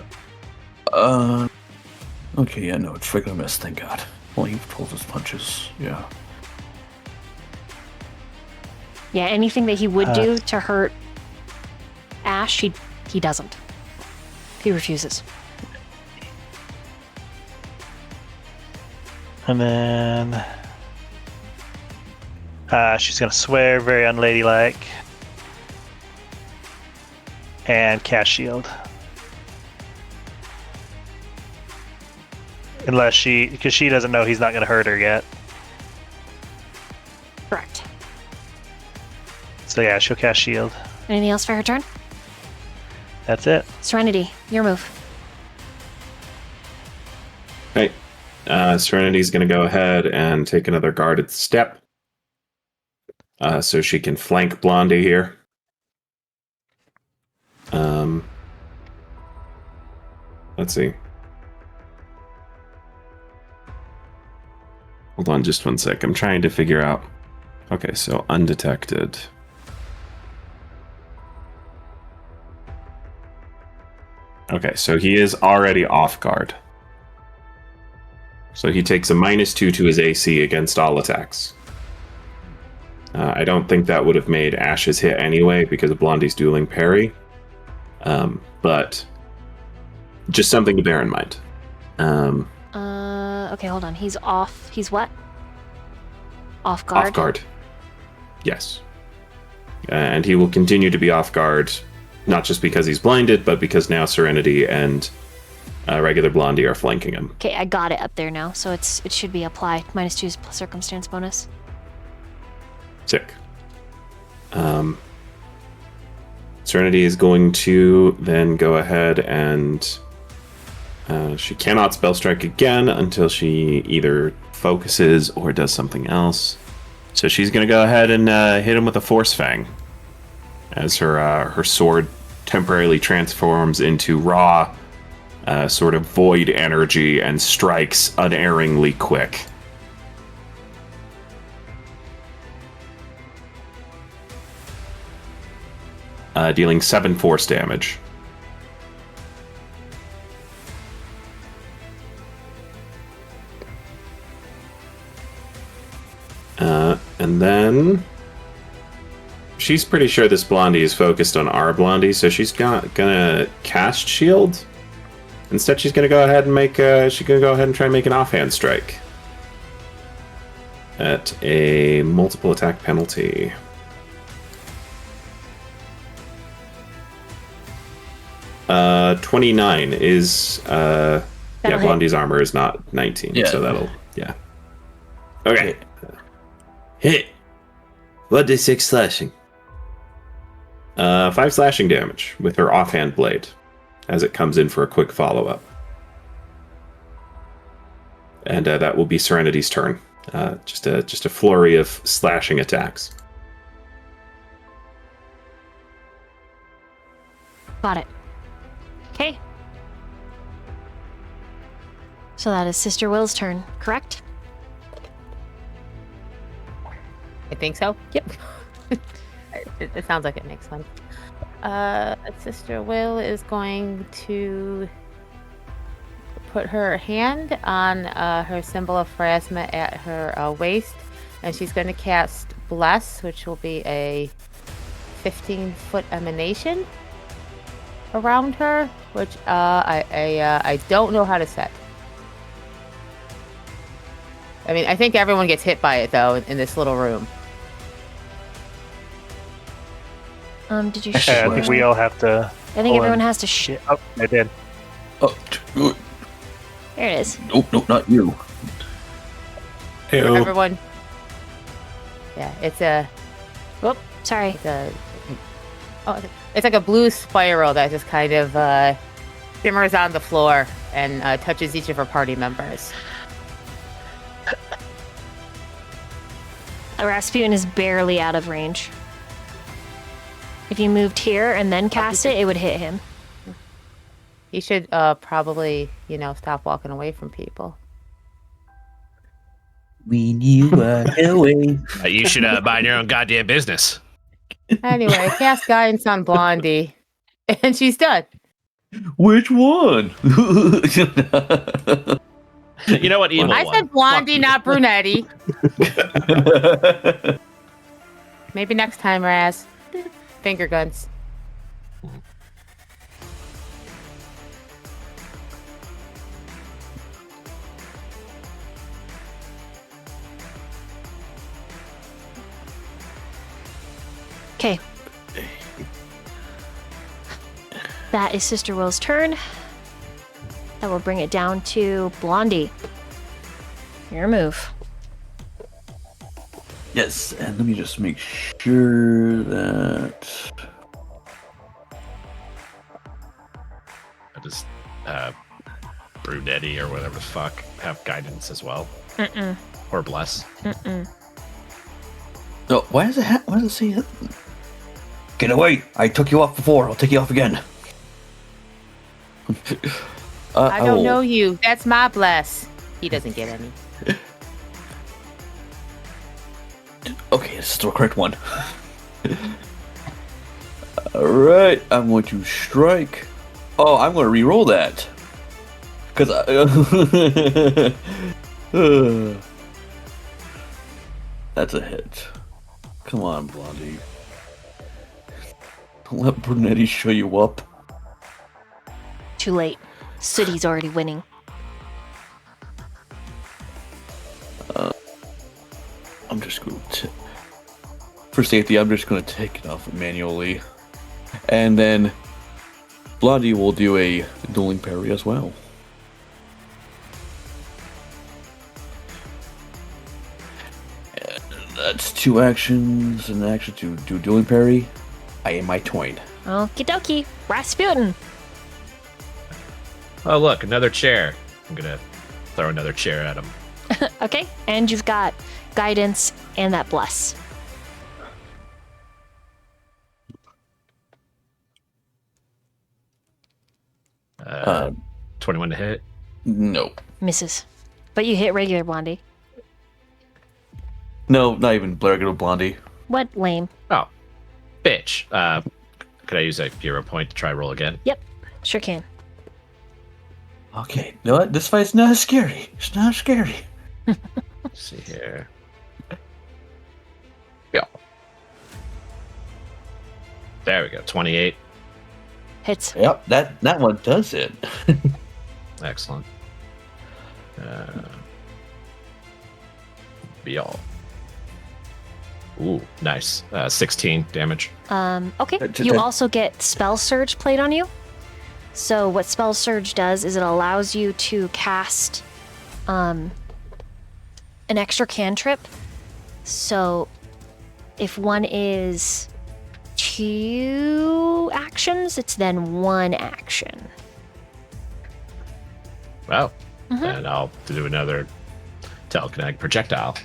Okay, yeah, no, it's regular miss, thank God. Well, he pulls his punches, yeah. Yeah, anything that he would do to hurt Ash, he doesn't. He refuses. And then she's gonna swear very unladylike and cast shield. Unless because she doesn't know he's not gonna hurt her yet. Correct. So yeah, she'll cast shield. Anything else for her turn? That's it. Serenity, your move. Right. Serenity's going to go ahead and take another guarded step. So she can flank Blondie here. Let's see. Hold on just one sec. I'm trying to figure out. Okay, so undetected. Okay, so he is already off guard. So he takes a -2 to his AC against all attacks. I don't think that would have made Ash's hit anyway because of Blondie's dueling parry. But just something to bear in mind. Okay, hold on. He's off. He's what? Off guard? Off guard. Yes. And he will continue to be off guard, not just because he's blinded, but because now Serenity and regular Blondie are flanking him. Okay, I got it up there now, so it should be applied. -2 plus circumstance bonus. Sick. Serenity is going to then go ahead and she cannot spell strike again until she either focuses or does something else. So she's going to go ahead and hit him with a Force Fang as her sword temporarily transforms into raw sort of void energy and strikes unerringly quick. Dealing 7 force damage. And then she's pretty sure this Blondie is focused on our Blondie, so she's gonna cast shield. Instead, she's gonna go ahead and try and make an offhand strike at a multiple attack penalty. Uh, 29 is Blondie's armor is not 19, so that'll Okay. Hit. 1d6 slashing. 5 slashing damage with her offhand blade as it comes in for a quick follow-up. And that will be Serenity's turn. Just a flurry of slashing attacks. Got it. Okay. So that is Sister Will's turn, correct? I think so. Yep. It sounds like it makes sense. Sister Will is going to put her hand on her symbol of Pharasma at her waist, and she's going to cast Bless, which will be a 15-foot emanation around her, which I don't know how to set. I mean, I think everyone gets hit by it, though, in this little room. Did you I think we all have to... I think everyone has to Oh, I did. Oh, There it is. nope, not you. Hey-o. Everyone... Yeah, it's a... Whoop, sorry. It's like a blue spiral that just kind of shimmers on the floor and touches each of her party members. Rasputin is barely out of range. If you moved here and then cast it, it would hit him. You should probably, stop walking away from people. When you are away. You should mind your own goddamn business. Anyway, cast guidance on Blondie, and she's done. Which one? You know what? Evil I said Blondie, not Brunetti. Maybe next time, Raz. Finger guns. Okay. That is Sister Will's turn. That will bring it down to Blondie. Your move. Yes, and let me just make sure that... I just Brunetti or whatever the fuck have guidance as well? Mm-mm. Or bless? Mm-mm. No, why does it say that? Get away! I took you off before. I'll take you off again. I don't know you. That's my bless. He doesn't get any. Okay, this is the correct one. Alright, I'm going to strike. Oh, I'm going to re-roll that. Because that's a hit. Come on, Blondie. Don't let Brunetti show you up. Too late. City's already winning. I'm just going to... For safety, I'm just going to take it off manually. And then Blondie will do a dueling parry as well. And that's 2 actions, and an action to do dueling parry. I am my twine. Okie dokie. Rasputin. Oh, look, another chair. I'm gonna throw another chair at him. Okay, and you've got guidance and that bless. Uh, 21 to hit. No. Misses. But you hit regular Blondie. No, not even regular Blondie. What? Lame. Oh, bitch. Could I use a hero point to try roll again? Yep, sure can. Okay, you know what? This fight's not scary. It's not scary. Let's see here. Yeah. There we go. 28. Hits. Yep, that one does it. Excellent. Be all. Ooh, nice. 16 damage. Okay. You also get Spell Surge played on you. So what Spell Surge does is it allows you to cast an extra cantrip. So if one is 2 actions, it's then 1 action. Wow. And I'll do another telekinetic projectile.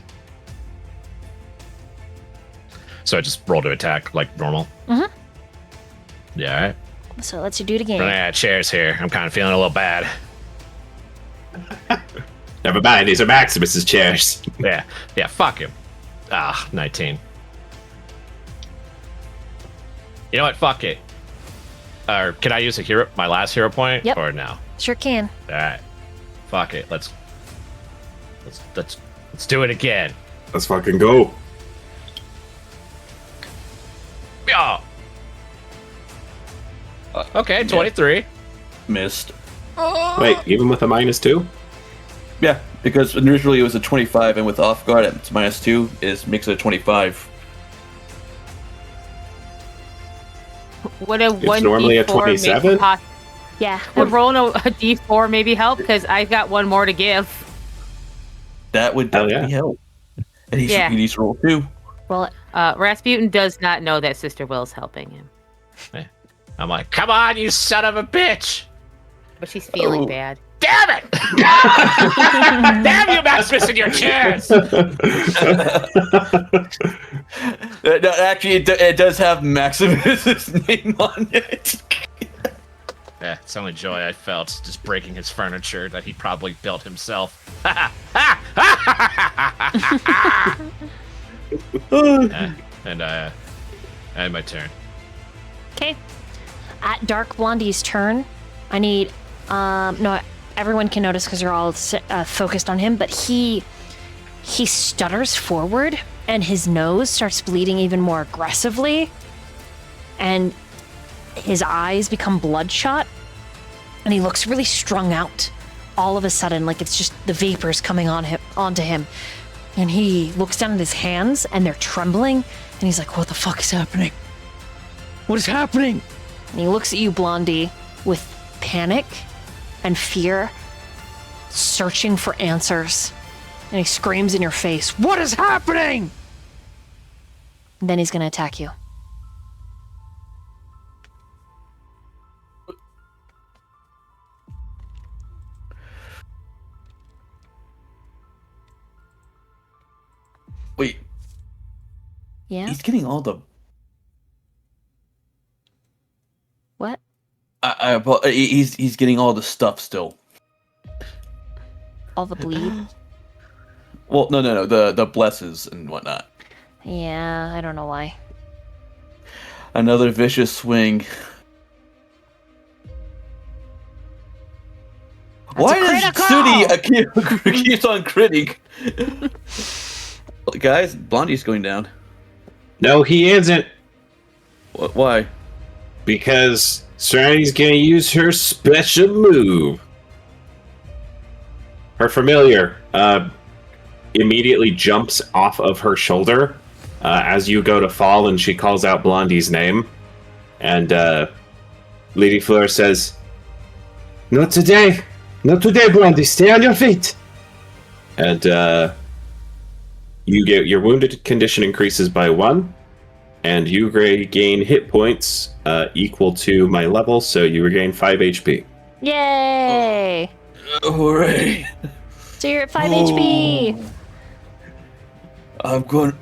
So I just roll to attack like normal. Yeah, all right. So it lets you do it again. Running out of chairs here. I'm kind of feeling a little bad. Never mind, these are Maximus's chairs. Yeah, fuck him. 19. You know what? Fuck it. Or can I use my last hero point? Yep. Or no? Sure can. All right. Fuck it. Let's do it again. Let's fucking go. Yeah. Okay, 23. Missed. Wait, even with a -2? Yeah, because originally it was a 25, and with off guard it's -2, makes it a 25. Would a It's normally a 27? Yeah. Would rolling a d4 maybe help? Because I've got one more to give. That would definitely help. And he needs to roll 2. Well, Rasputin does not know that Sister Will's helping him. I'm like, come on, you son of a bitch! But she's feeling bad. Damn it! Damn you, Maximus, in your chairs! No, actually, it does have Maximus's name on it. Yeah, it's the only joy I felt, just breaking his furniture that he probably built himself. And my turn. okay. At Dark Blondie's turn, I need no, everyone can notice because you're all focused on him, but he stutters forward and his nose starts bleeding even more aggressively, and his eyes become bloodshot, and he looks really strung out all of a sudden, like it's just the vapors coming onto him. And he looks down at his hands and they're trembling, and he's like, what the fuck is happening? What is happening? And he looks at you, Blondie, with panic and fear, searching for answers. And he screams in your face, what is happening? And then he's gonna attack you. Wait, Yeah. he's getting all the. What? He's getting all the stuff still. All the bleed? Well, no, the blesses and whatnot. Yeah, I don't know why. Another vicious swing. Why does Sudi keeps on critting? Guys, Blondie's going down. No, he isn't. Why? Because Serenity's gonna use her special move. Her familiar immediately jumps off of her shoulder as you go to fall, and she calls out Blondie's name. And Lady Fleur says, "Not today. Not today, Blondie. Stay on your feet." And you get your wounded condition increases by 1, and you gain hit points equal to my level, so you regain 5 HP. Yay! Hooray! So you're at 5 HP. I'm going.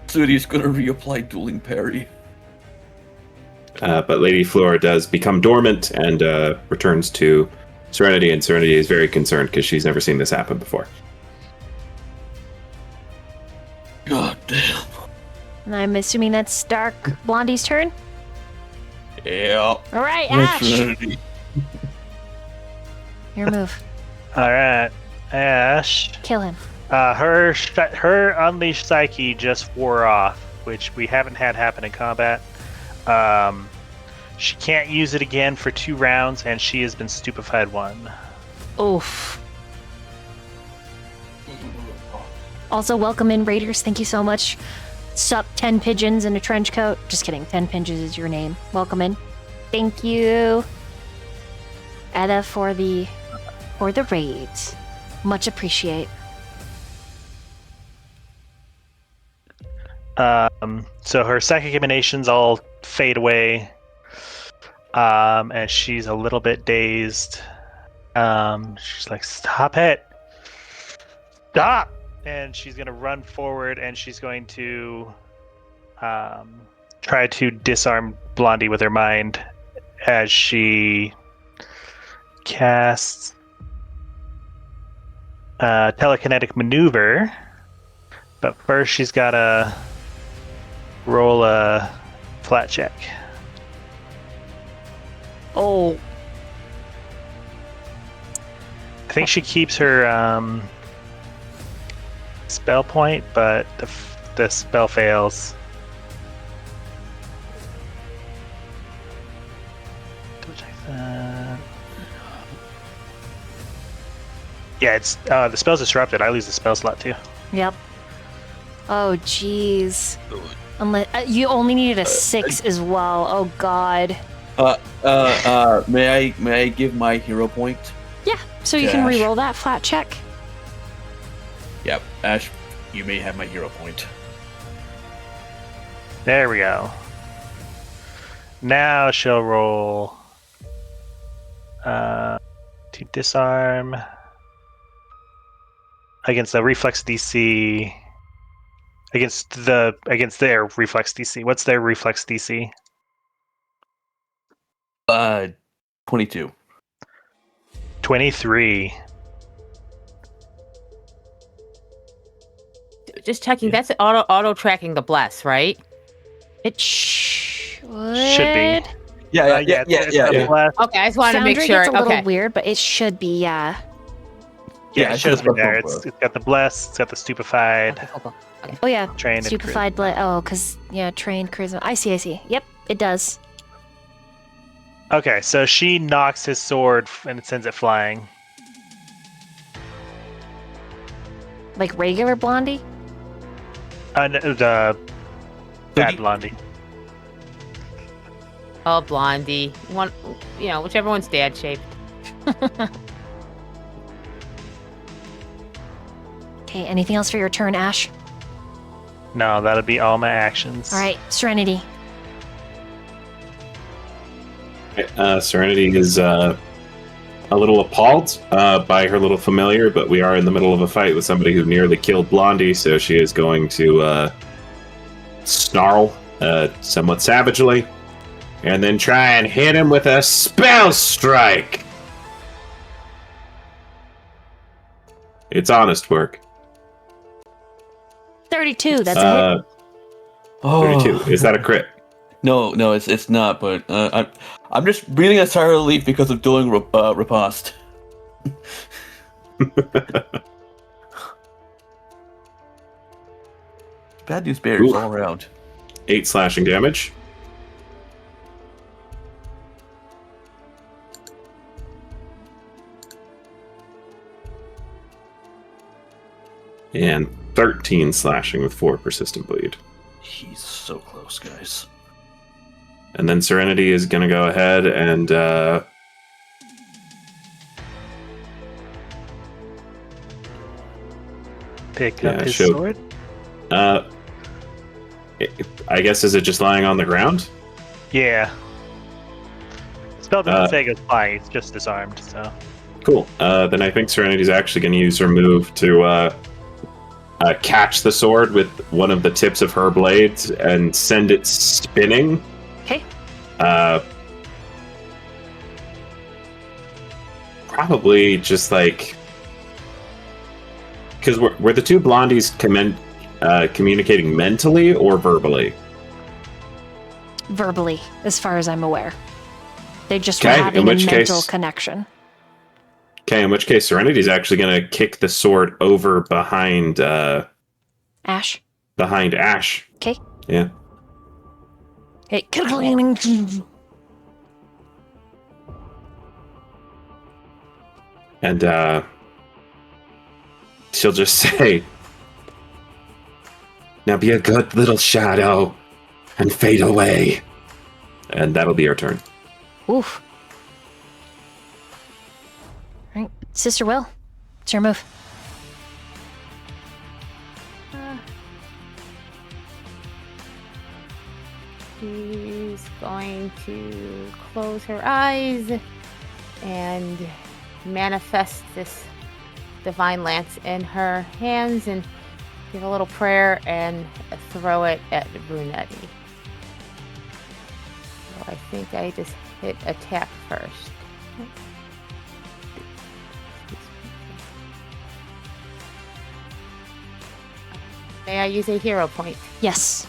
Sudi's gonna reapply dueling parry. But Lady Fleur does become dormant and returns to Serenity, and Serenity is very concerned because she's never seen this happen before. God damn. And I'm assuming that's Dark Blondie's turn? Yeah. All right, Ash! Serenity. Your move. All right, Ash. Kill him. Her unleashed psyche just wore off, which we haven't had happen in combat. She can't use it again for 2 rounds, and she has been stupefied 1. Oof. Also, welcome in, Raiders. Thank you so much. Sup, 10 pigeons in a trench coat. Just kidding. 10 pigeons is your name. Welcome in. Thank you, Edda, for the raids. Much appreciate. So her psychic emanations all fade away, and she's a little bit dazed. She's like, "Stop it! Stop!" And she's gonna run forward, and she's going to try to disarm Blondie with her mind as she casts telekinetic maneuver. But first, she's gotta roll a flat check. Oh. I think she keeps her spell point, but the spell fails. Double check that. Yeah, it's the spell's disrupted. I lose the spell slot too. Yep. Oh, jeez. Unless you only needed a 6 as well. Oh God. May I give my hero point? Yeah. So you can Ash. re-roll that flat check. Yep, Ash, you may have my hero point. There we go. Now she'll roll to disarm against the reflex DC. Against their reflex DC. What's their reflex DC? 22. 23. Just checking. That's auto tracking the bless, right? It should be. Yeah. It's blessed. Okay, I just wanted Foundry to make sure. gets a little Okay. weird, but it should be, yeah. Yeah, it shows me it's there. both. It's got the blessed, it's got the stupefied, Okay, cool. Okay. Oh, yeah. trained, and Stupefied blood. Oh, because, yeah, trained charisma. I see. Yep, it does. Okay, so she knocks his sword and sends it flying. Like regular Blondie? The bad Blondie. Oh, Blondie. One, whichever one's dad shaped. Okay, anything else for your turn, Ash? No, that'll be all my actions. All right, Serenity. Serenity is a little appalled by her little familiar, but we are in the middle of a fight with somebody who nearly killed Blondie, so she is going to snarl somewhat savagely, and then try and hit him with a spell strike. It's honest work. 32, that's a hit. 32. Is that a crit? No, it's not. But I'm just breathing a sigh of relief because of doing riposte. Bad news bears all around. 8 slashing damage. And 13 slashing with 4 persistent bleed. He's so close, guys. And then Serenity is going to go ahead and pick up his sword. I guess, is it just lying on the ground? Yeah. Spell doesn't say it's flying, it's just disarmed, so. Cool. Then I think Serenity's actually going to use her move to catch the sword with one of the tips of her blades and send it spinning. Okay. Probably just like... Because were the two Blondies communicating mentally or verbally? Verbally, as far as I'm aware. They just were having a mental connection. Okay, in which case Serenity's actually going to kick the sword over behind... Ash. Behind Ash. Okay. Yeah. Hey. And she'll just say, "Now be a good little shadow and fade away." And that'll be her turn. Oof. All right, Sister Will, it's your move. She's going to close her eyes and manifest this divine lance in her hands and give a little prayer and throw it at Brunetti. So I think I just hit attack first. May I use a hero point? Yes.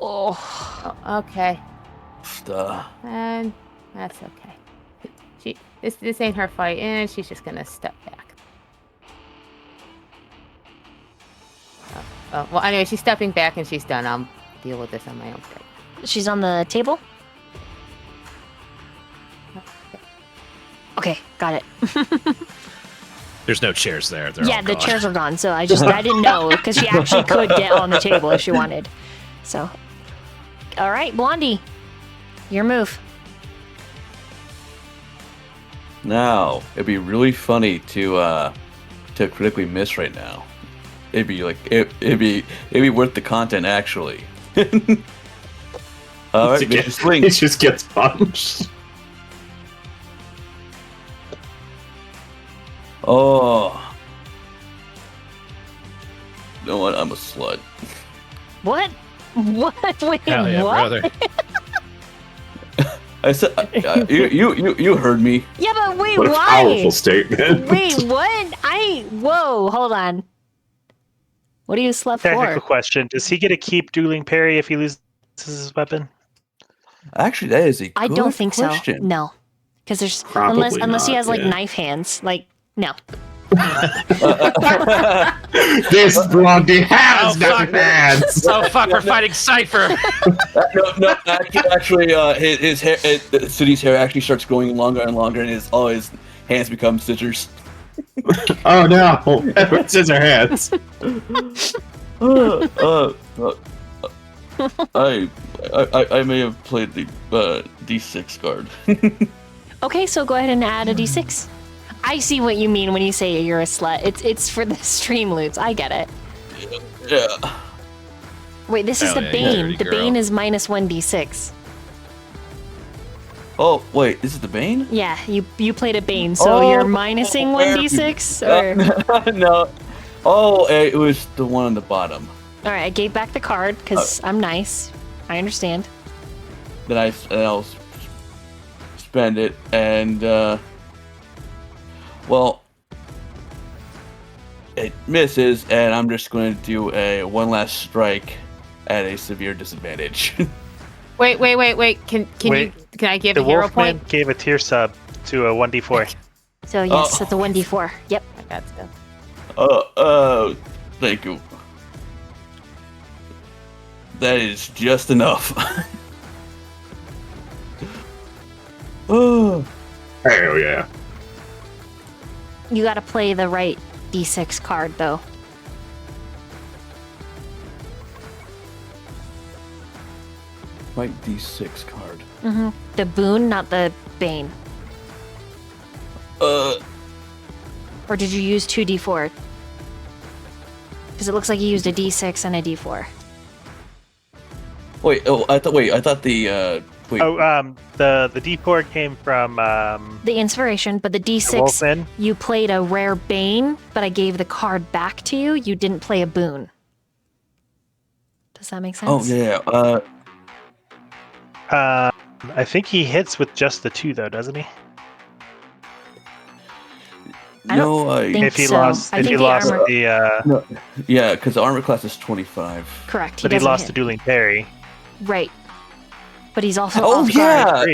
Oh, okay. Duh. And that's okay. This ain't her fight, and she's just gonna step back. Well, anyway, she's stepping back and she's done. I'll deal with this on my own. She's on the table? Okay, got it. There's no chairs there. They're yeah, the chairs are gone, so I didn't know, because she actually could get on the table if she wanted. So, all right, Blondie, your move. Now, it'd be really funny to critically miss right now. It'd be like it'd be worth the content actually. All right, Mr. Swing. It just gets punched. Oh. You know what? I'm a slut. What? What? Wait, Hell yeah, what? brother. I said you heard me. Yeah, but wait, What a why? powerful statement. Wait, what? Whoa, hold on. What do you slut for? Technical question: does he get to keep dueling parry if he loses his weapon? Actually, that is a good I don't think question. so. No, because there's Probably unless he not, has like yeah. knife hands. Like no. This Blondie has no hands. Oh fuck, we're fighting Cypher. No. Actually, his hair, City's hair actually starts growing longer and longer, and all his hands become scissors. Oh no! Edward Scissorhands. I may have played the D6 card. Okay, so go ahead and add a d6. I see what you mean when you say you're a slut. It's for the stream loots. I get it. Yeah. Wait, this is Hell the yeah, Bane. dirty The girl. Bane is minus 1d6. Oh wait, this is the Bane? Yeah, you played a Bane, so you're minusing 1d6? Or... No. Oh, it was the one on the bottom. Alright, I gave back the card, because I'm nice. I understand. Then I'll spend it, and, well, it misses, and I'm just going to do a one last strike at a severe disadvantage. Wait. Can I give The a hero Wolfman point? gave a tier sub to a 1d4. So yes, that's a 1d4. Yep. I got stuff. Thank you. That is just enough. Oh. Hell yeah. You gotta play the right d6 card, though. Right D6 card. Mm-hmm. The boon, not the bane. Or did you use 2d4? Because it looks like you used a d6 and a d4. I thought the wait. Oh, the D4 came from The inspiration, but the the d6, Wolfman. you played a rare bane, but I gave the card back to you. You didn't play a boon. Does that make sense? Oh yeah. I think he hits with just the 2 though, doesn't he? I don't think If he so. lost, I if think he the lost armor- the, Yeah, because the armor class is 25. Correct. but he doesn't lost hit. the dueling parry. Right. But he's also Oh, off yeah! guard.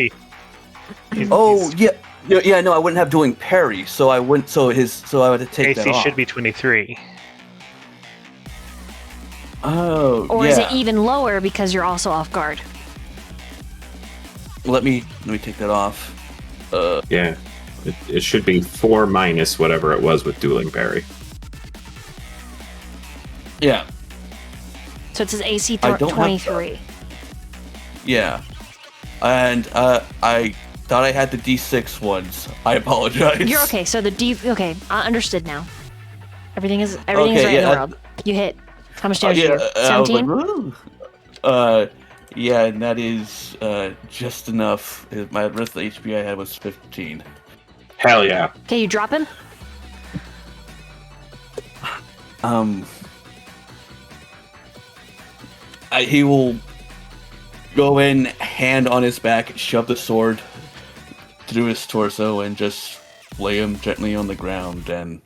3. Oh yeah. No, I wouldn't have doing parry, so I wouldn't. So I would have to take AC that off. should be 23. Oh, Or yeah. is it even lower because you're also off guard? Let me take that off. Yeah. It should be 4 minus whatever it was with dueling parry. Yeah. So it says AC I don't have 23. Yeah. And I thought I had the D6 ones. I apologize. You're okay. So the D. Okay, I understood now. Everything is right in the world. You hit. How much damage? Yeah, did you? I was like, 17. "Woo." Yeah, and that is just enough. My rest of the HP I had was 15. Hell yeah. Okay, you drop him. He will go in, hand on his back, shove the sword through his torso, and just lay him gently on the ground. And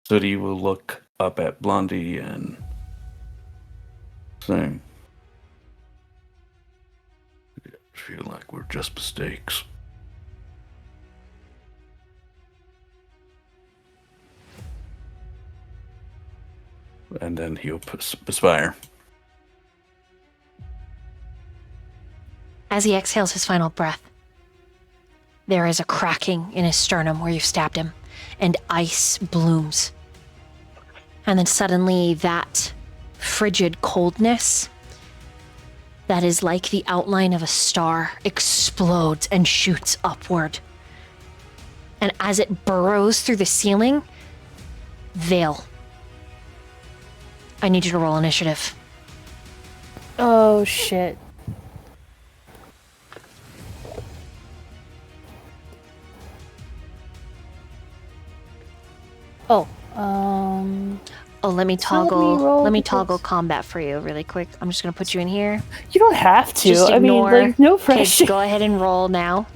Sooty will look up at Blondie and say, "I feel like we're just mistakes." And then he'll perspire. As he exhales his final breath, there is a cracking in his sternum where you stabbed him, and ice blooms. And then suddenly that frigid coldness that is like the outline of a star explodes and shoots upward. And as it burrows through the ceiling, Vale, I need you to roll initiative. Oh shit. Oh, Oh, let me Tell me toggle. roll Let me because- toggle combat for you really quick. I'm just gonna put you in here. you don't have to. Just I mean, ignore. like, no Okay, pressure. go ahead and roll now.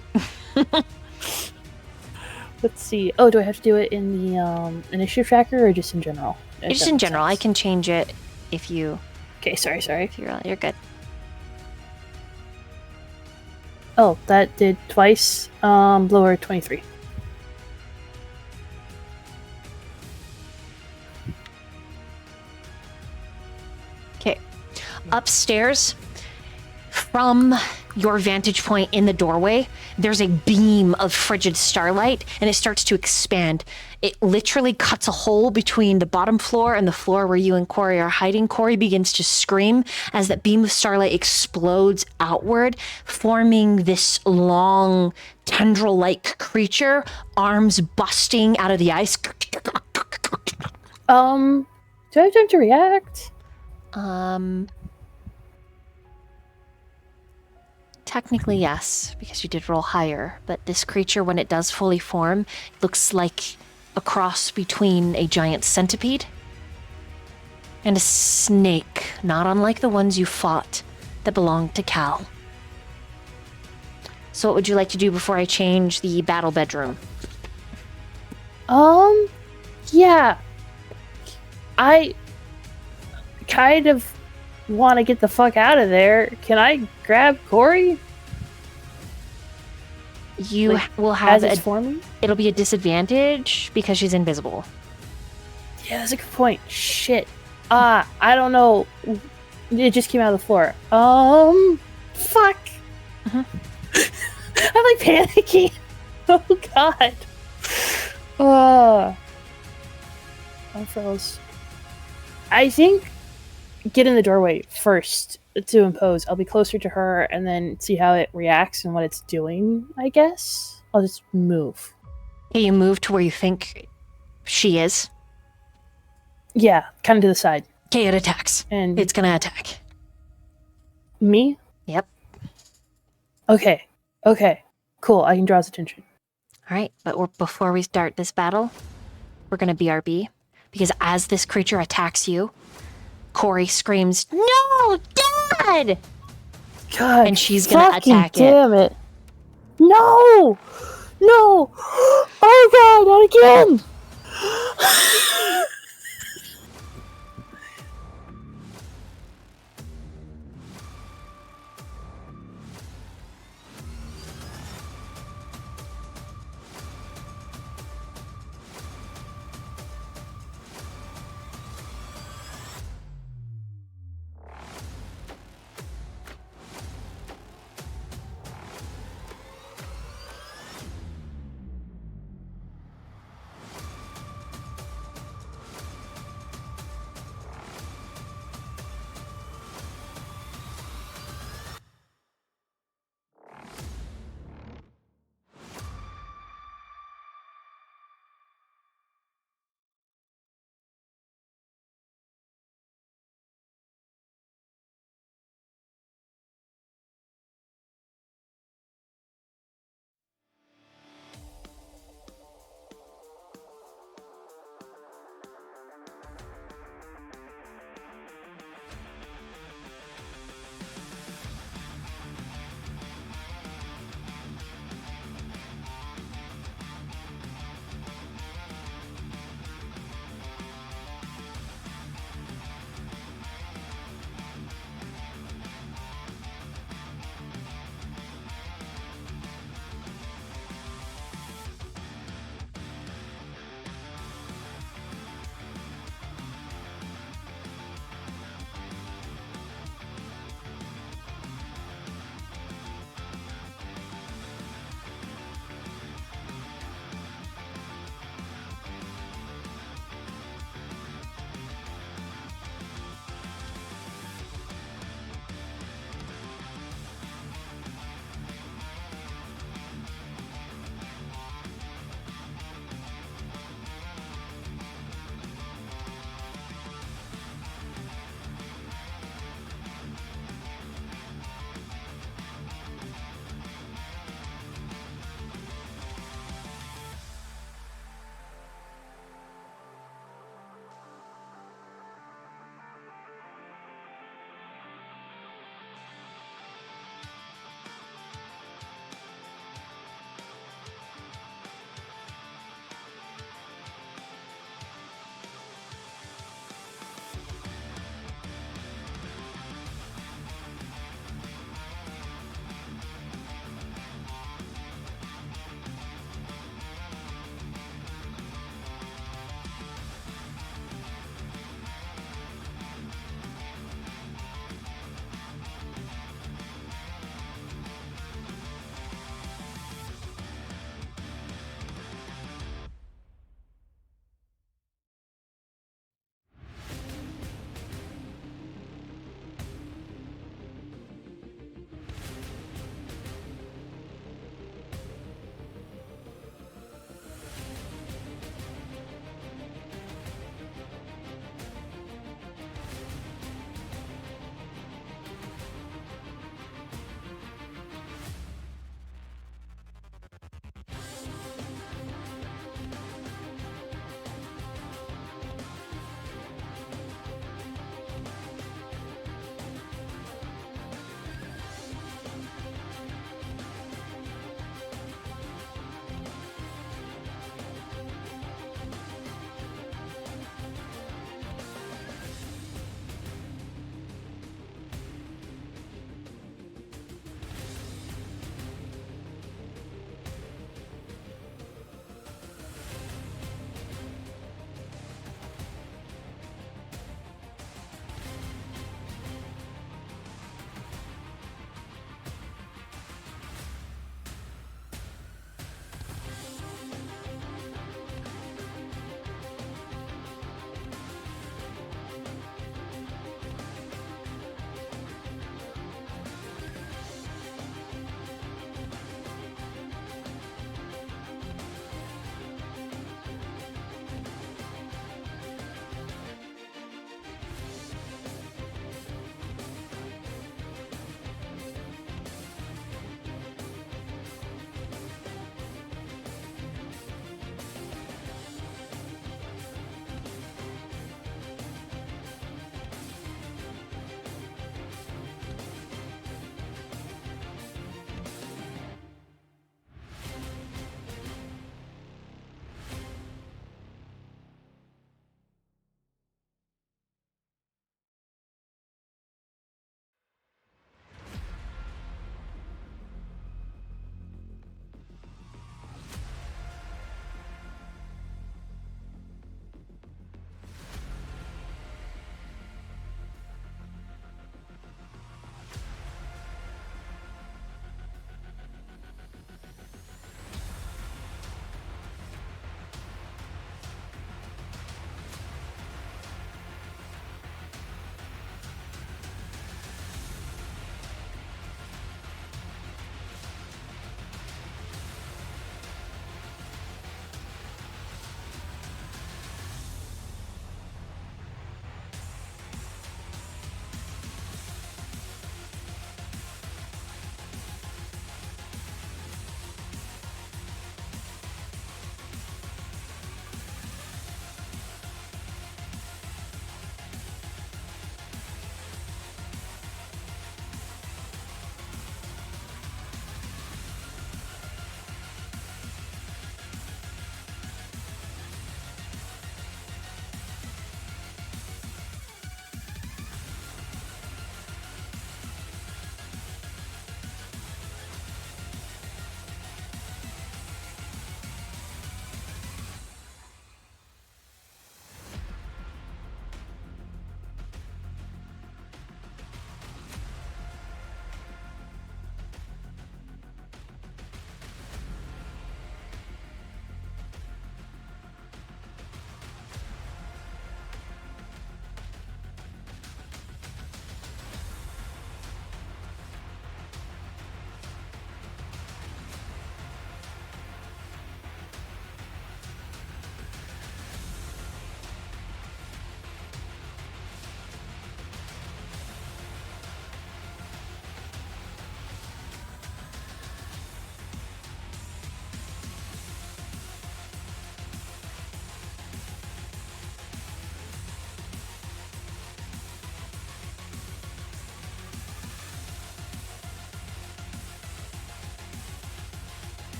Let's see. Oh, do I have to do it in the initiative tracker or just in general? Just in general, I can change it if you. Okay, sorry. If you're good. Oh, that did twice. Lower 23. Okay. Upstairs, from your vantage point in the doorway, there's a beam of frigid starlight, and it starts to expand. It literally cuts a hole between the bottom floor and the floor where you and Corey are hiding. Corey begins to scream as that beam of starlight explodes outward, forming this long tendril-like creature, arms busting out of the ice. Do I have time to react? Technically, yes, because you did roll higher. But this creature, when it does fully form, looks like a cross between a giant centipede and a snake, not unlike the ones you fought that belonged to Cal. So what would you like to do before I change the battle bedroom? Yeah. I kind of want to get the fuck out of there. Can I grab Corey? You will have as it's forming? It'll be a disadvantage because she's invisible. Yeah, that's a good point. Shit. I don't know. It just came out of the floor. Fuck. I'm like panicking. Oh god. I froze. I think get in the doorway first to impose. I'll be closer to her and then see how it reacts and what it's doing, I guess. I'll just move. Okay, you move to where you think she is. Yeah, kind of to the side. Okay, it attacks. And it's gonna attack. Me? Yep. Okay. Cool, I can draw his attention. Alright, but before we start this battle, we're gonna BRB. Because as this creature attacks you, Corey screams, "No, Dad!" God, and she's gonna attack damn it. No! Oh god, not again!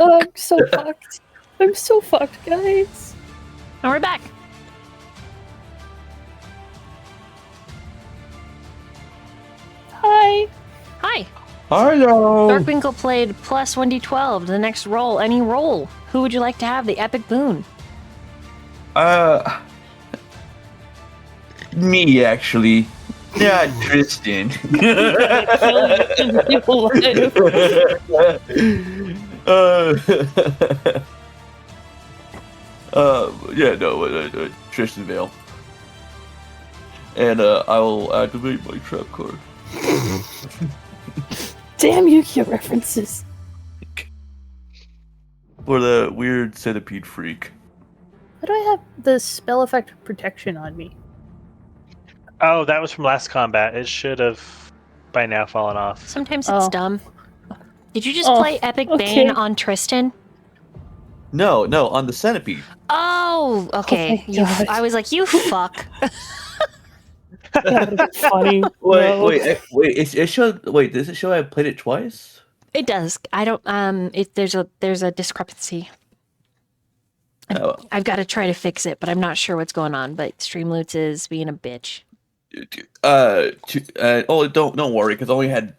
Oh, I'm so fucked. I'm so fucked, guys. And we're back. Hi. Hi. Hello. Dorkwinkle played plus 1d12. The next roll, any roll. Who would you like to have the epic boon? Me actually. Yeah, Tristan. People live. Yeah, no, Tristan Vale. And I will activate my trap card. Damn Yu-Gi-Oh references. For the weird centipede freak. Why do I have the spell effect protection on me? Oh, that was from last combat. It should have by now fallen off. Sometimes it's dumb. Did you just Oh, play Epic okay. Bane on Tristan? No, on the centipede. Oh, okay. Oh my God. I was like, you fuck. That would be funny. Wait, it showed. Wait, does it show I played it twice? It does. I don't. There's a discrepancy. I've got to try to fix it, but I'm not sure what's going on. But Streamloots is being a bitch. Don't worry, because only had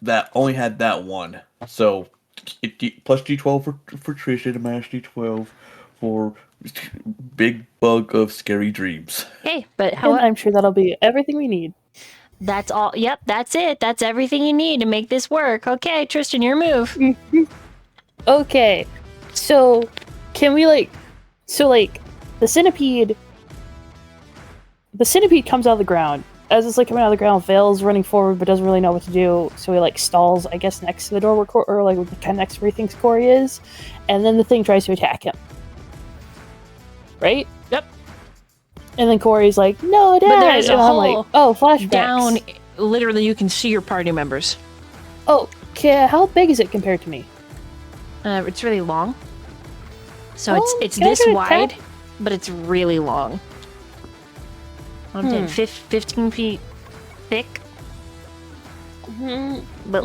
that one. So, plus D12 for Tristan and minus D12 for Big Bug of Scary Dreams. Okay, but And I'm sure that'll be everything we need. that's all. Yep, that's it. That's everything you need to make this work. Okay, Tristan, your move. Okay, so can we the centipede comes out of the ground. As it's coming out of the ground, Vale's running forward but doesn't really know what to do, so he stalls, I guess, next to the door or kind of next to where he thinks Corey is, and then the thing tries to attack him. Right? Yep. And then Corey's like, "No, Dad!" But there's a and I'm hole like, "Oh, flashbacks." Down, literally, you can see your party members. Oh, okay. How big is it compared to me? It's really long. So Oh, it's can I this get a wide, tap? but it's really long. 15 feet thick, but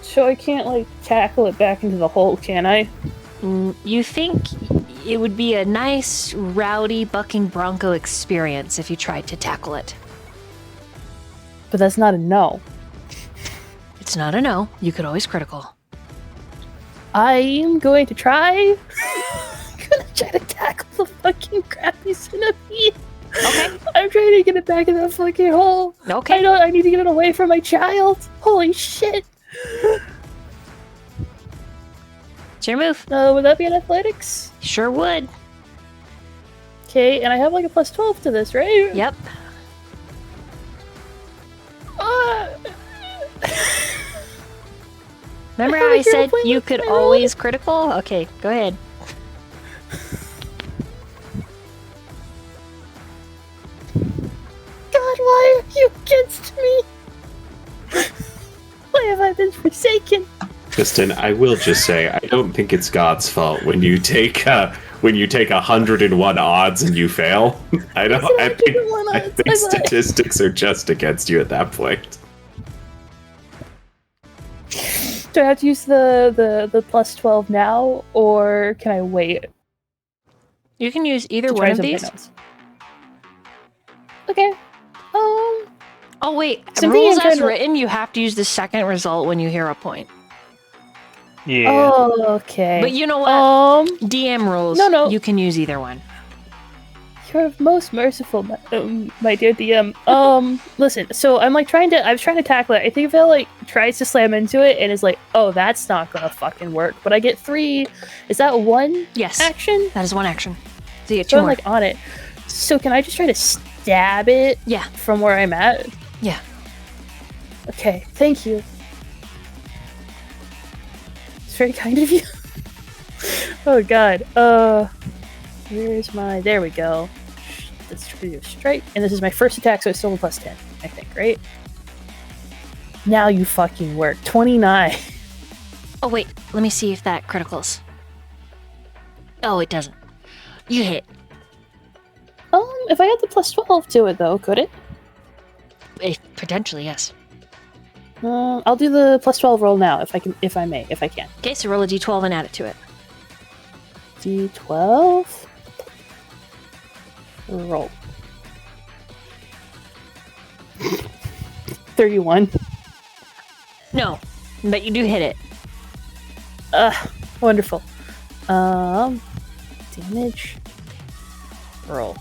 So I can't tackle it back into the hole, can I? you think it would be a nice, rowdy, bucking bronco experience if you tried to tackle it. But that's not a no. It's not a no. You could always critical. I am going to try. I'm gonna try to tackle the fucking crappy centipede. Okay. I'm trying to get it back in that fucking hole. Okay. I need to get it away from my child. Holy shit. It's your move. Would that be an athletics? Sure would. Okay, and I have a plus 12 to this, right? Yep. Remember how I said you could always critical? Okay, go ahead. God, why are you against me? Why have I been forsaken? Tristan, I will just say, I don't think it's God's fault when you take 101 odds and you fail. I think statistics are just against you at that point. Do I have to use the plus 12 now, or can I wait? You can use either to one try of something these. else? Okay. Oh wait, Something rules I'm trying as to- written, you have to use the second result when you hear a point. Yeah. Oh, okay. But you know what? DM rules. No. You can use either one. You're most merciful, my dear DM. Listen. So I was trying to tackle it. I think Vale tries to slam into it and is like, "Oh, that's not gonna fucking work." But I get 3. Is that one? Yes. Action. That is one action. So you get So 2 I'm more. on it. So can I just try to stab it? Yeah. From where I'm at. Yeah. Okay. Thank you. It's very kind of you. Oh God. Where's my? There we go. Let's try to do a strike. And this is my first attack, so it's still a plus 10, I think, right? Now you fucking work. 29. Oh wait, let me see if that criticals. Oh, it doesn't. You hit. If I had the plus 12 to it, though, could it? Potentially, yes. I'll do the plus 12 roll now, if I can. Okay, so roll a d12 and add it to it. D12. Roll. 31. No, but you do hit it. Wonderful. Damage. Roll.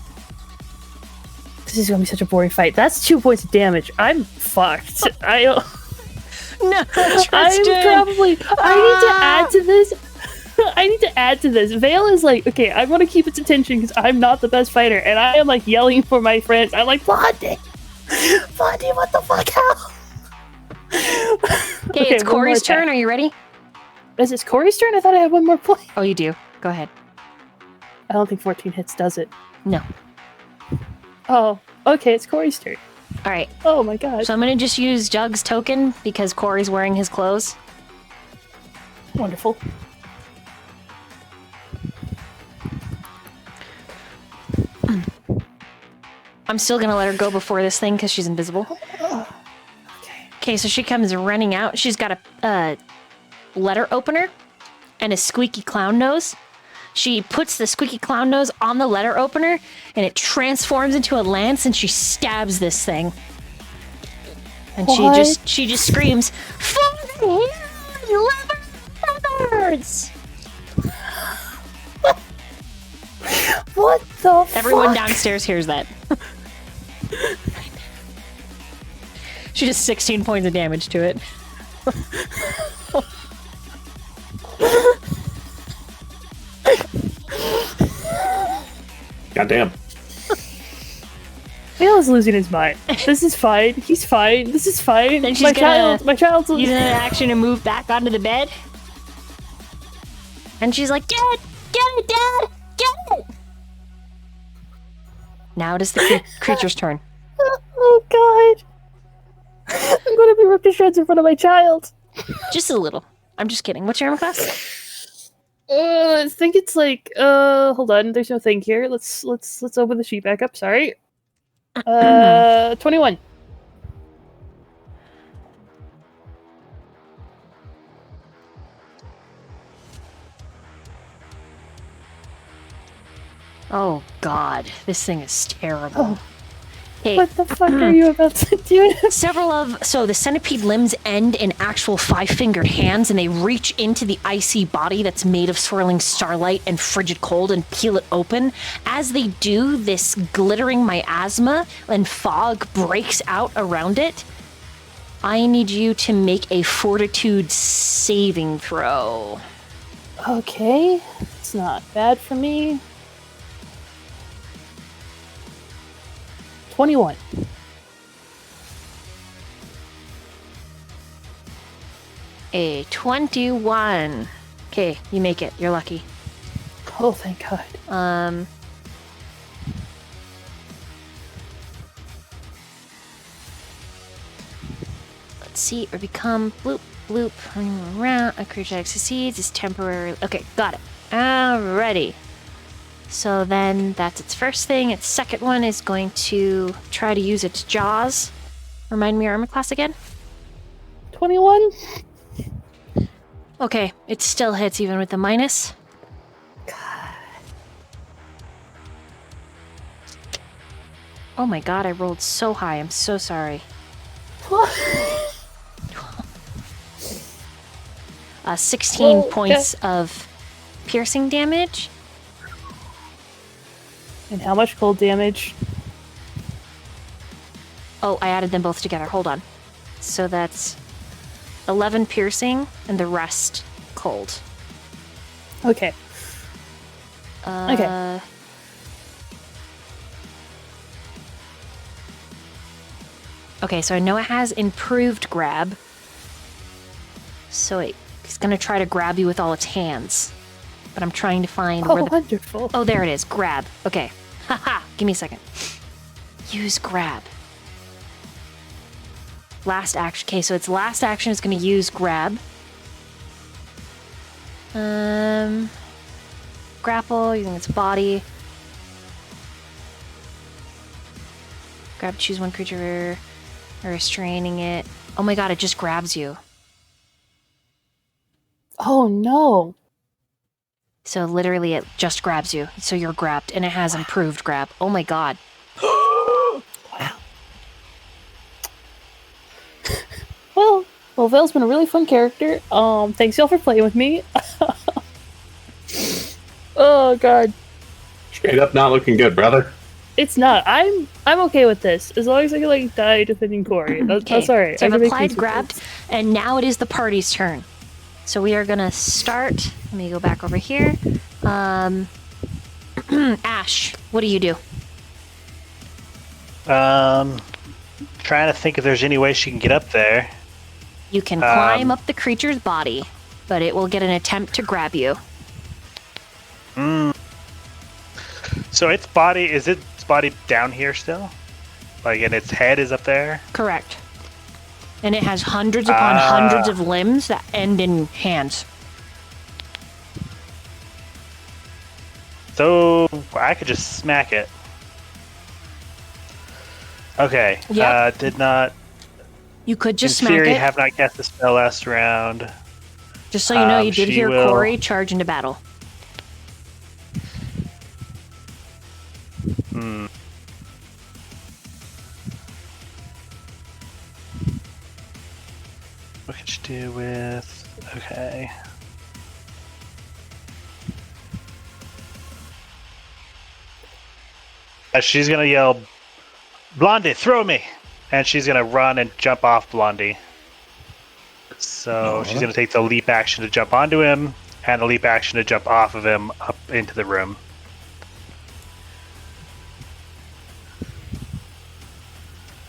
This is gonna be such a boring fight. That's 2 points of damage. I'm fucked. I don't. No, I'm probably. I need to add to this. I need to add to this. Vale is like, okay, I want to keep its attention because I'm not the best fighter, and I am like yelling for my friends. I'm like, Blondie, Blondie, what the fuck? How? Okay, it's Corey's turn. Are you ready? Is it Corey's turn? I thought I had one more point. Oh, you do. Go ahead. I don't think 14 hits does it. No. Oh, okay, it's Corey's turn. All right. Oh my god. So I'm going to just use Jug's token because Corey's wearing his clothes. Wonderful. I'm still going to let her go before this thing because she's invisible. Okay, so she comes running out. She's got a letter opener and a squeaky clown nose. She puts the squeaky clown nose on the letter opener, and it transforms into a lance, and she stabs this thing. And what? she just screams, "Father, here, feathers!" What the Everyone fuck? downstairs hears that. She does 16 points of damage to it. Goddamn. Vale is losing his mind. This is fine. He's fine. This is fine. Then she's my child's use an action to move back onto the bed. And she's like, "Get it! Get it, Dad! Get it!" Now it is the creature's turn. Oh god. I'm gonna be ripped to shreds in front of my child. Just a little. I'm just kidding. What's your armor class? I think it's like hold on, there's no thing here. Let's open the sheet back up, sorry. 21. Oh god, this thing is terrible. Oh. Hey, What the fuck are you about to do? so the centipede limbs end in actual 5-fingered hands, and they reach into the icy body that's made of swirling starlight and frigid cold and peel it open. As they do, this glittering miasma and fog breaks out around it. I need you to make a fortitude saving throw. Okay, it's not bad for me. 21. A 21. Okay, you make it. You're lucky. Oh, thank God. Let's see, or become bloop, bloop, running around. A creature that succeeds is temporary. Okay, got it. Alrighty. So then that's its first thing. Its second one is going to try to use its jaws. Remind me your armor class again? 21? Okay, it still hits even with the minus. Oh my god, I rolled so high. I'm so sorry. 16 points of piercing damage. And how much cold damage? Oh, I added them both together. Hold on. So that's 11 piercing and the rest cold. Okay. Okay. Okay, so I know it has improved grab. So it's going to try to grab you with all its hands. But I'm trying to find where the... wonderful. Oh, there it is. Grab. Okay. Haha. Give me a second. Use grab. Last action. Okay, so its last action is going to use grab. Grapple using its body. Grab, choose one creature, or restraining it. Oh my god, it just grabs you. Oh no. So literally it just grabs you. So you're grabbed, and it has improved grab. Oh my god. Well, Vale's been a really fun character. Thanks y'all for playing with me. Oh god. Straight up not looking good, brother. It's not. I'm okay with this. As long as I can die defending Corey. That's alright. So I've applied grabbed, and now it is the party's turn. So we are gonna start. Let me go back over here. Ash, what do you do? Trying to think if there's any way she can get up there. You can climb up the creature's body, but it will get an attempt to grab you. So its body down here still? Like, and its head is up there? Correct. And it has hundreds upon hundreds of limbs that end in hands. So I could just smack it. Okay. Yep. Did not. You could just in smack theory, it. have not cast the spell last round. Just so you know, you did she hear will- Corey charge into battle. What could she do with? Okay. She's gonna yell, "Blondie, throw me!" And she's gonna run and jump off Blondie. So she's gonna take the leap action to jump onto him, and the leap action to jump off of him up into the room.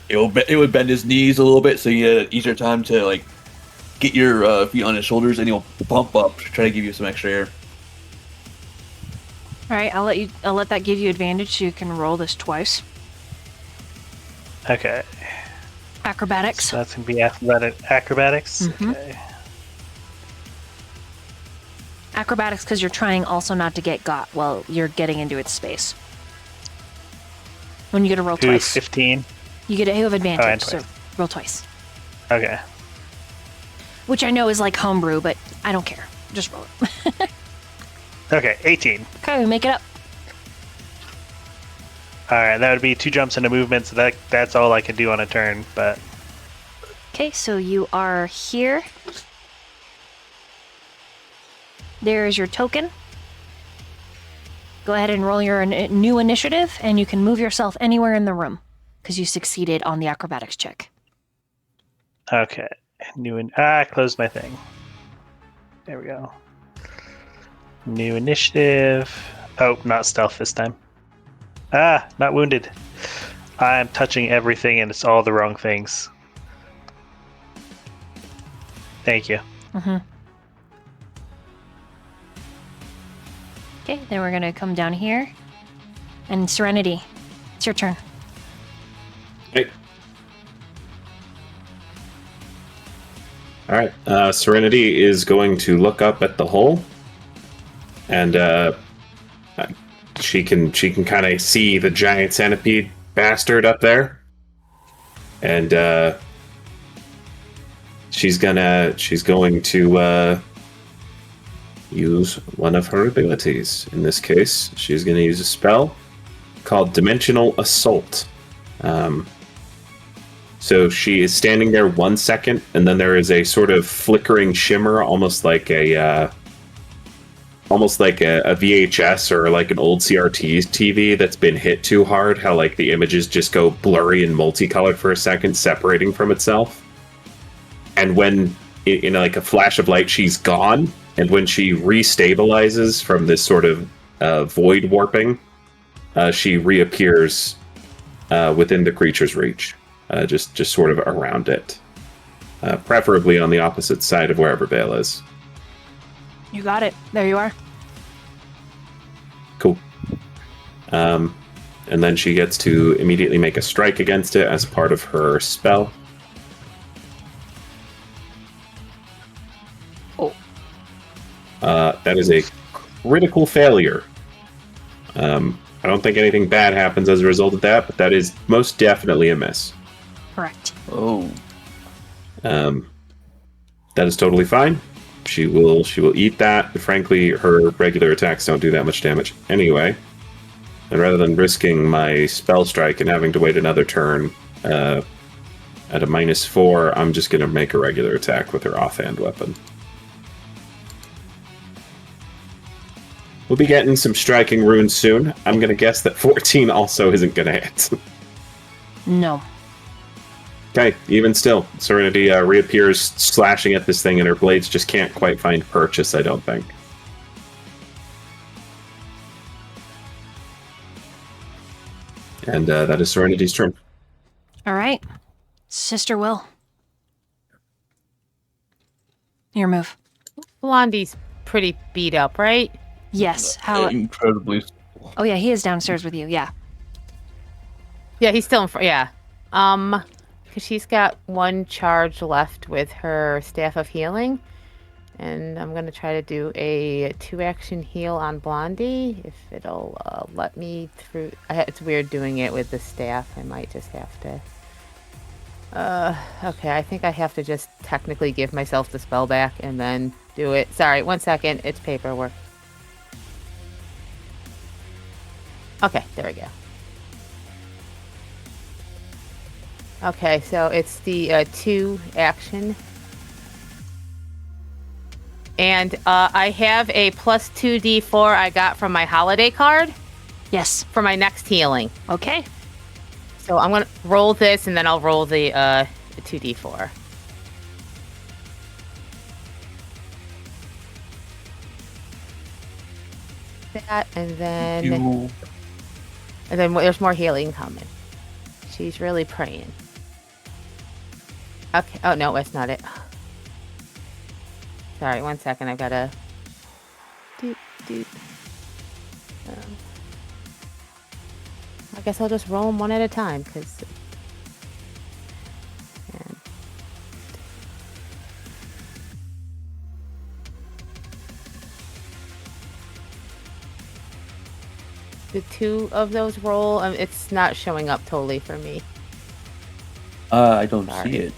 It would bend his knees a little bit, so you had easier time to like get your feet on his shoulders, and he'll bump up to try to give you some extra air. All right, I'll let that give you advantage, so you can roll this twice. Okay. Acrobatics. So that's gonna be acrobatics. Mhm. Okay. Acrobatics, because you're trying also not to get got while you're getting into its space. When you get to roll Two, twice, 15. you have advantage. and So twice. roll twice. Okay. Which I know is like homebrew, but I don't care. Just roll it. Okay, 18. Okay, we make it up. Alright, that would be 2 jumps and a movement, so that's all I can do on a turn, but Okay, so you are here. There is your token. Go ahead and roll your new initiative, and you can move yourself anywhere in the room because you succeeded on the acrobatics check. okay. I closed my thing. There we go. New initiative. Oh, not stealth this time. Not wounded. I'm touching everything and it's all the wrong things. Thank you. Okay, then we're gonna come down here. And Serenity, it's your turn. Hey. All right. Serenity is going to look up at the hole, and she can kind of see the giant centipede bastard up there, and she's going to use one of her abilities. In this case, she's going to use a spell called Dimensional Assault. So she is standing there 1 second, and then there is a sort of flickering shimmer, almost like a VHS or like an old CRT TV that's been hit too hard. How like the images just go blurry and multicolored for a second, separating from itself. And when in like a flash of light, she's gone. And when she restabilizes from this sort of void warping, she reappears within the creature's reach. Just sort of around it. Preferably on the opposite side of wherever Vale is. You got it. There you are. Cool. And then she gets to immediately make a strike against it as part of her spell. Oh. That is a critical failure. I don't think anything bad happens as a result of that, but that is most definitely a miss. Correct. Oh. That is totally fine. She will eat that. Frankly, her regular attacks don't do that much damage anyway. And rather than risking my spell strike and having to wait another turn at a -4, I'm just going to make a regular attack with her offhand weapon. We'll be getting some striking runes soon. I'm going to guess that 14 also isn't going to hit. No. Okay, even still, Serenity reappears slashing at this thing, and her blades just can't quite find purchase, I don't think. And that is Serenity's turn. All right. Sister Will. Your move. Blondie's pretty beat up, right? Yes. How? Incredibly. Oh yeah, he is downstairs with you. Yeah. Yeah, he's still in front. Yeah. Because she's got one charge left with her Staff of Healing. And I'm going to try to do a 2-action heal on Blondie, if it'll let me through. It's weird doing it with the staff. I might just have to. Okay, I think I have to just technically give myself the spell back and then do it. Sorry, 1 second. It's paperwork. Okay, there we go. Okay, so it's the 2-action. And I have a plus 2d4 I got from my holiday card. Yes. For my next healing. Okay. So I'm going to roll this, and then I'll roll the 2d4. That, and then there's more healing coming. She's really praying. Okay. Oh, no, that's not it. Sorry, 1 second. I've got to... I guess I'll just roll them one at a time, because... The 2 of those roll, it's not showing up totally for me. I don't see it.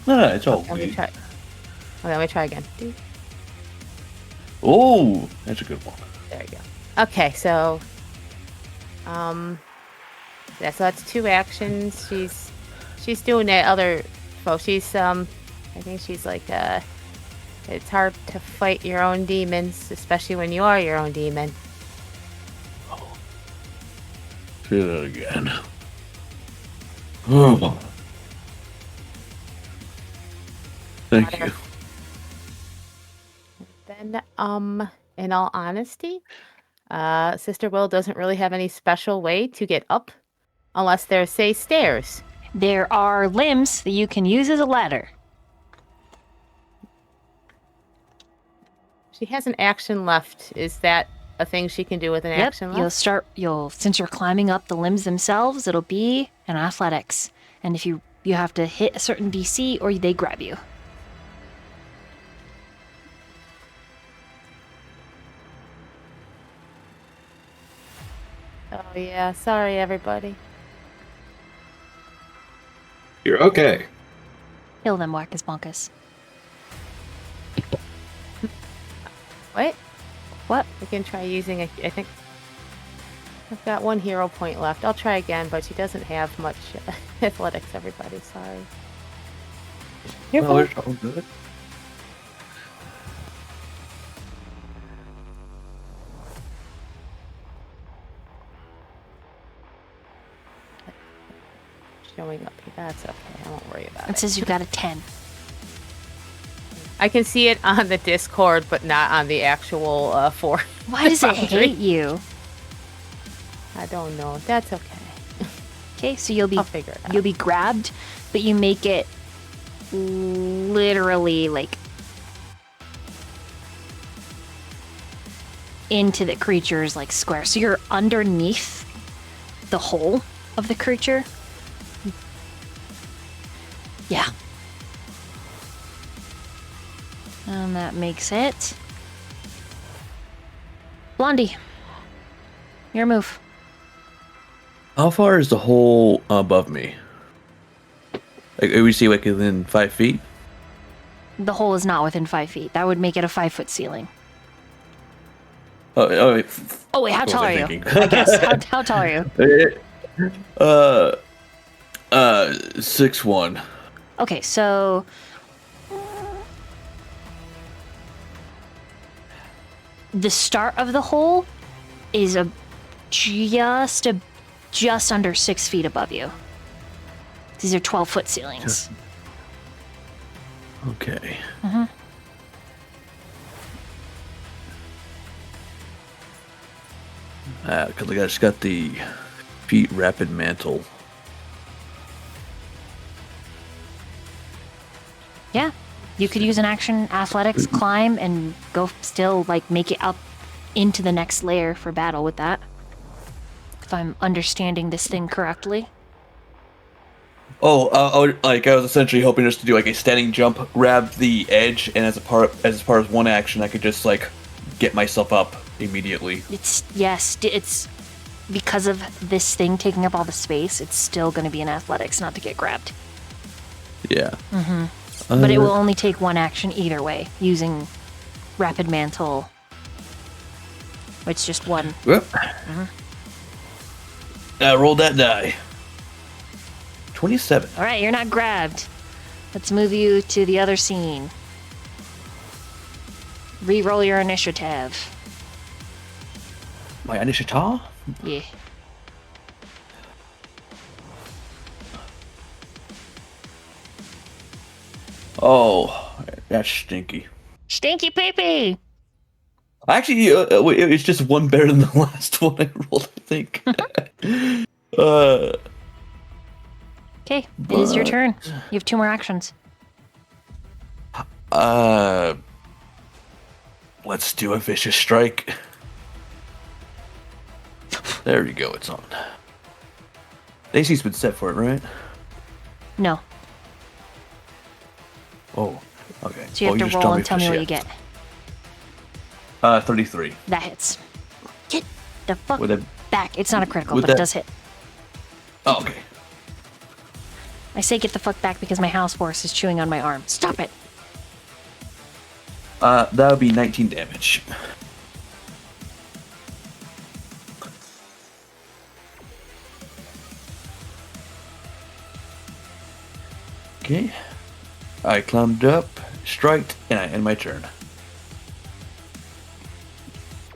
No, it's all Let me weird. try. Okay, let me try again. Oh, that's a good one. There we go. Okay, so yeah, so that's 2 actions. She's doing that other she's I think she's like it's hard to fight your own demons, especially when you are your own demon. Do that again. Oh. Thank you. Then in all honesty, Sister Will doesn't really have any special way to get up unless there's, say, stairs. There are limbs that you can use as a ladder. She has an action left. Is that a thing she can do with an action left? Since you're climbing up the limbs themselves, it'll be an athletics. And if you have to hit a certain DC or they grab you. Oh yeah, sorry everybody. You're okay. Kill them, Marcus Bonkus. What? What? We can try using I think I've got 1 hero point left. I'll try again, but she doesn't have much athletics, everybody. Sorry. You're Well, fine. it's all good. Showing up here. That's okay. I won't worry about It it. says you've got a 10. I can see it on the Discord, but not on the actual for. Why does it hate you? I don't know. That's okay. Okay, so you'll I'll figure it out. be grabbed, but you make it literally like into the creature's like square. So you're underneath the hole of the creature. Yeah. And that makes it Blondie. Your move. How far is the hole above me? Like, we see like within 5 feet? The hole is not within 5 feet. That would make it a 5-foot ceiling. Oh, wait. Oh wait, how What was tall I are you? thinking? I guess. How tall are you? 6'1". Okay, so the start of the hole is just under 6 feet above you. These are 12-foot ceilings. Okay. Mm-hmm. Because I just got the feet rapid mantle. Yeah, you could use an action athletics climb and go still like make it up into the next layer for battle with that. If I'm understanding this thing correctly. Oh, I was essentially hoping just to do like a standing jump, grab the edge, and as part of one action, I could just like get myself up immediately. It's because of this thing taking up all the space. It's still going to be an athletics not to get grabbed. Yeah. Mm-hmm. But it will only take one action either way, using rapid mantle. It's just one. Yep. I rolled that die. 27. All right, you're not grabbed. Let's move you to the other scene. Reroll your initiative. My initiative? Yeah. Oh, that's stinky. Stinky pee-pee! Actually, it's just one better than the last one I rolled, I think. Okay, it is your turn. You have 2 more actions. Let's do a vicious strike. There you go, it's on. The AC's been set for it, right? No. Oh, okay. So you have to just roll and tell me what you get. 33. That hits. Get the fuck With a- back. It's not a critical, with but it that- does hit. Oh, okay. I say get the fuck back because my house horse is chewing on my arm. Stop it. That would be 19 damage. Okay. I climbed up, striked, and I end my turn.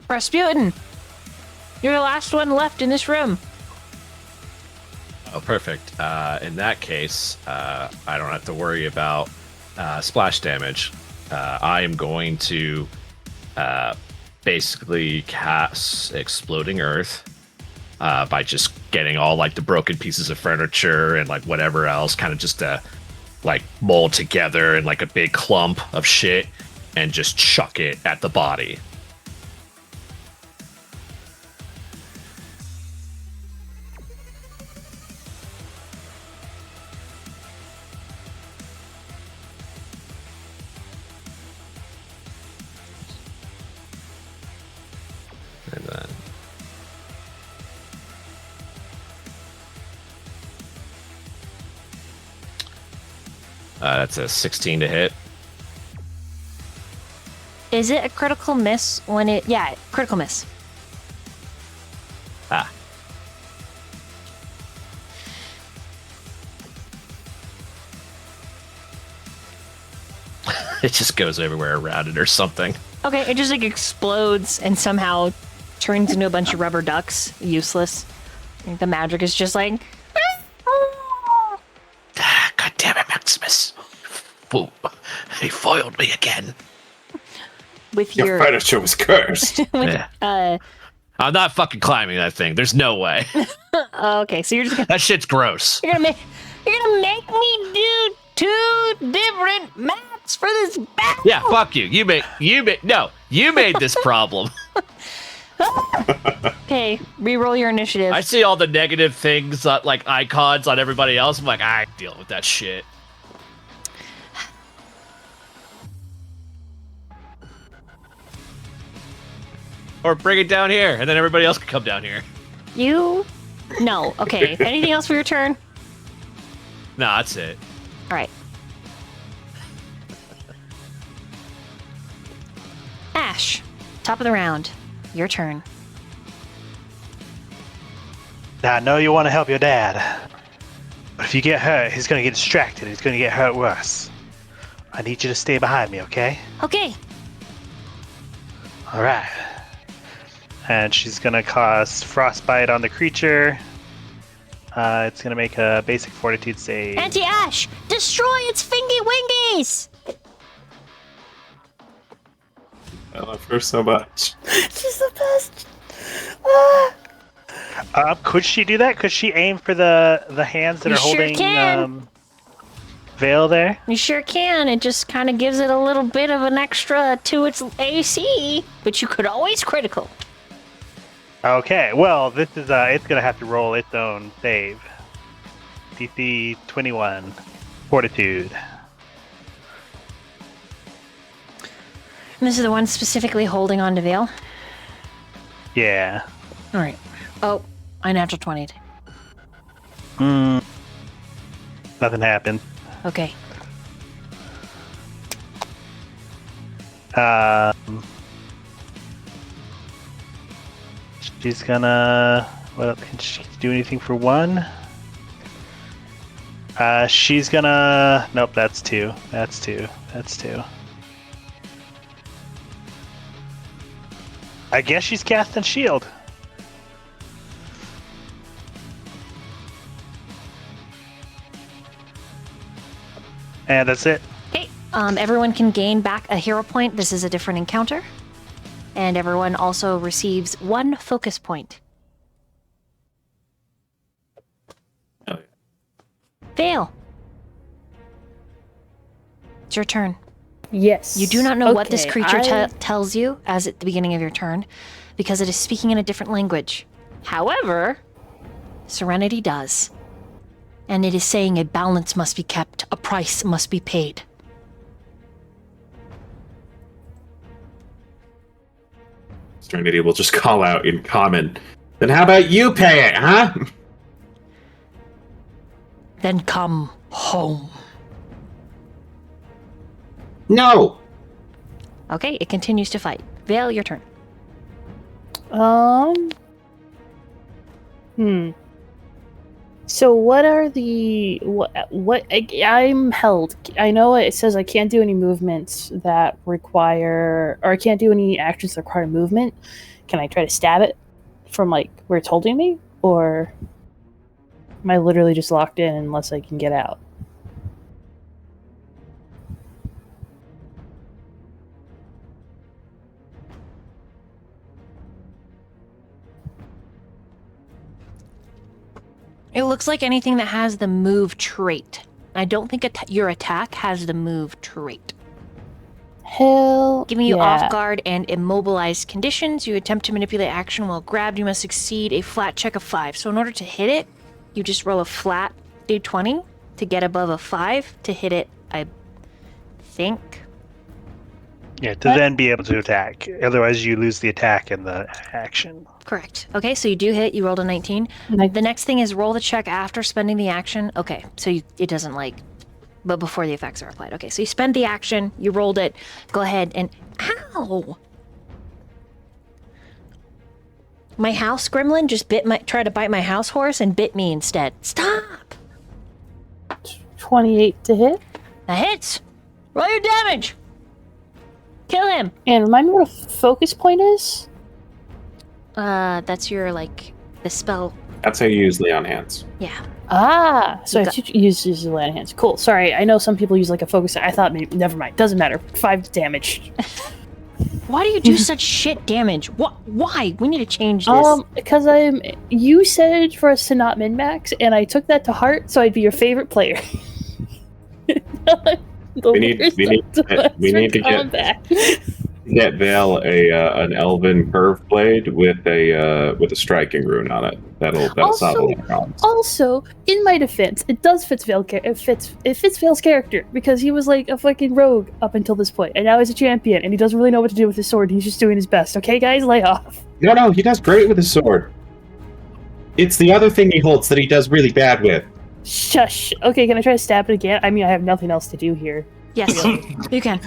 Rasputin! You're the last one left in this room. Oh, perfect. In that case, I don't have to worry about splash damage. I am going to basically cast Exploding Earth by just getting all like the broken pieces of furniture and like whatever else kind of just like mold together in like a big clump of shit and just chuck it at the body. And then that's a 16 to hit. Is it a critical miss when it... Yeah, critical miss. Ah. It just goes everywhere around it or something. Okay, it just like explodes and somehow turns into a bunch of rubber ducks. Useless. The magic is just like... God damn it, Maximus. Fool. He foiled me again. With Your furniture was cursed. Yeah. I'm not fucking climbing that thing. There's no way. Okay, so you're just gonna... That shit's gross. You're gonna make me do 2 different maps for this battle. Yeah, fuck you. You made this problem. Okay, re-roll your initiative. I see all the negative things, like icons on everybody else. I'm like, I deal with that shit. Or bring it down here, and then everybody else can come down here. You? No. Okay. Anything else for your turn? No, that's it. All right. Ash, top of the round. Your turn. Now, I know you want to help your dad, but if you get hurt, he's going to get distracted. He's going to get hurt worse. I need you to stay behind me, okay? Okay. All right. And she's going to cast Frostbite on the creature. It's going to make a basic fortitude save. Anti-Ash, destroy its fingy wingies! I love her so much. She's the best. Could she do that? Could she aim for the hands that You are sure holding can. Vale there? You sure can. It just kind of gives it a little bit of an extra to its AC, but you could always critical. Okay, well, this is it's gonna have to roll its own save. DC 21, Fortitude. And this is the one specifically holding on to Vale? Yeah. All right. Oh, I natural 20'd. Nothing happened. Okay. She's gonna. Well, can she do anything for one? She's gonna. Nope, that's two. That's two. That's two. I guess she's casting shield. And that's it. Okay. Everyone can gain back a hero point. This is a different encounter. And everyone also receives 1 focus point. Oh, yeah. Vale. It's your turn. Yes. You do not know what this Okay, creature tells you as at the beginning of your turn, because it is speaking in a different language. However, Serenity does. And it is saying a balance must be kept, a price must be paid. Serenity will just call out in common. Then how about you pay it, huh? Then come home. No! Okay, it continues to fight. Vale, your turn. So what are the I'm held. I know it says I can't do any movements that require, or I can't do any actions that require movement. Can I try to stab it from like where it's holding me, or am I literally just locked in unless I can get out? It looks like anything that has the move trait. I don't think your attack has the move trait. Hell, Giving you yeah. off guard and immobilized conditions. You attempt to manipulate action while grabbed. You must succeed a flat check of 5. So in order to hit it, you just roll a flat d20 to get above a 5 to hit it, I think. Yeah, to then be able to attack. Otherwise, you lose the attack and the action. Correct. Okay, so you do hit. You rolled a 19. The next thing is roll the check after spending the action. Okay, so it doesn't like, but before the effects are applied. Okay, so you spend the action. You rolled it. Go ahead and ow! My house gremlin just tried to bite my house horse and bit me instead. Stop! 28 to hit. That hits. Roll your damage. Kill him. And remind me what a focus point is? That's your, the spell. That's how you use Leon Hands. Yeah. Ah, so I use the land hands. Cool. Sorry, I know some people use a focus. I thought maybe, never mind. Doesn't matter. 5 damage. Why do you do such shit damage? Why? We need to change this. Because you said for us to not min-max, and I took that to heart, so I'd be your favorite player. We need to get Vale an elven curve blade with a striking rune on it. That'll solve a lot of problems. Also, in my defense, it does fit Vale's character, because he was like a fucking rogue up until this point, and now he's a champion, and he doesn't really know what to do with his sword. He's just doing his best. Okay, guys, lay off. No, he does great with his sword. It's the other thing he holds that he does really bad with. Shush. Okay, can I try to stab it again? I mean, I have nothing else to do here. Yes, you can.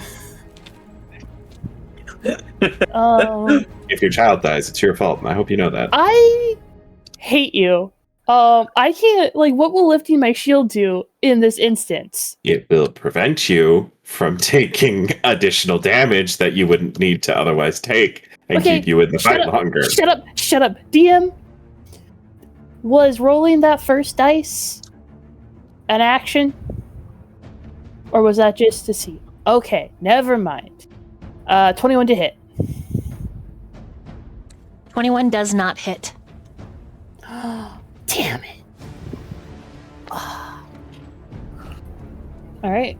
If your child dies, it's your fault, and I hope you know that. I hate you. I can't, like, what will lifting my shield do in this instance? It will prevent you from taking additional damage that you wouldn't need to otherwise take, and keep you in the fight longer. Shut up. DM, was rolling that first dice an action? Or was that just to see? Okay, never mind. 21 to hit. 21 does not hit. Damn it. Alright.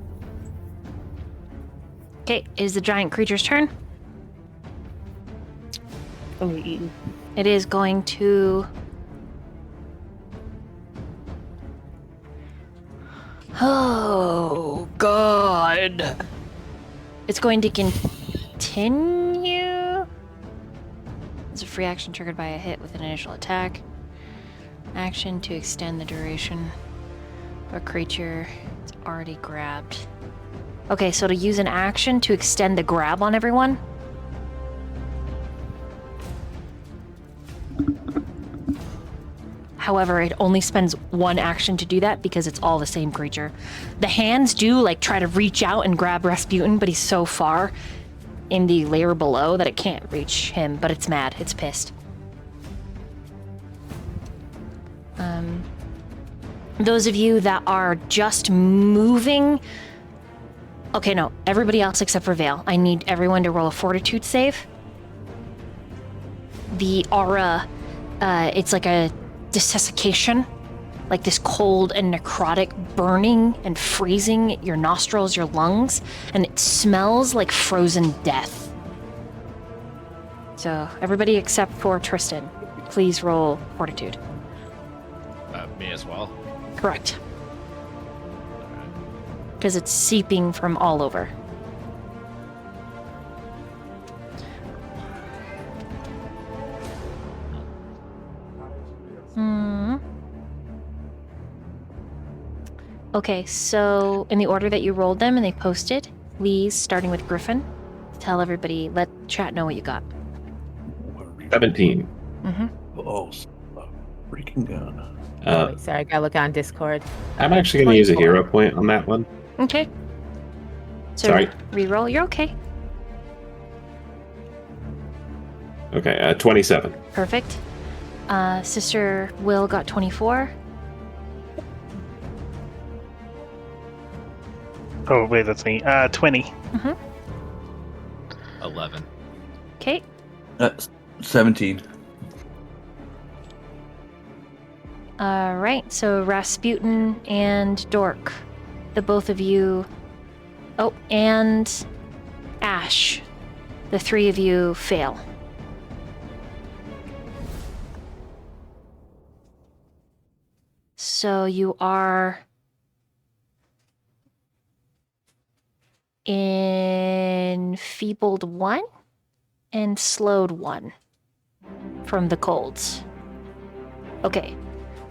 Okay, is the giant creature's turn? It is going to... Oh, God. It's going to continue. It's a free action triggered by a hit with an initial attack. Action to extend the duration of a creature it's already grabbed. Okay, so to use an action to extend the grab on everyone. However, it only spends one action to do that because it's all the same creature. The hands do like try to reach out and grab Rasputin, but he's so far in the layer below that it can't reach him, but it's mad. It's pissed. Those of you that are just moving... Okay, no. Everybody else except for Vale. I need everyone to roll a fortitude save. The aura, it's like a desiccation. Like this cold and necrotic burning and freezing your nostrils, your lungs. And it smells like frozen death. So, everybody except for Tristan, please roll fortitude. Me as well? Correct. Because it's seeping from all over. Okay, so in the order that you rolled them and they posted, please, starting with Griffin, tell everybody, let chat know what you got. 17. Oh, freaking god. Wait, sorry, I gotta look on Discord. I'm actually going to use a hero point on that one. Okay. So Sorry. Reroll, you're okay. Okay, 27. Perfect. Sister Will got 24. Oh, wait, that's me. 20. 11. Okay. 17. All right, so Rasputin and Dork, the both of you. Oh, and Ash, the three of you fail. So you are enfeebled 1 and slowed 1 from the colds. Okay.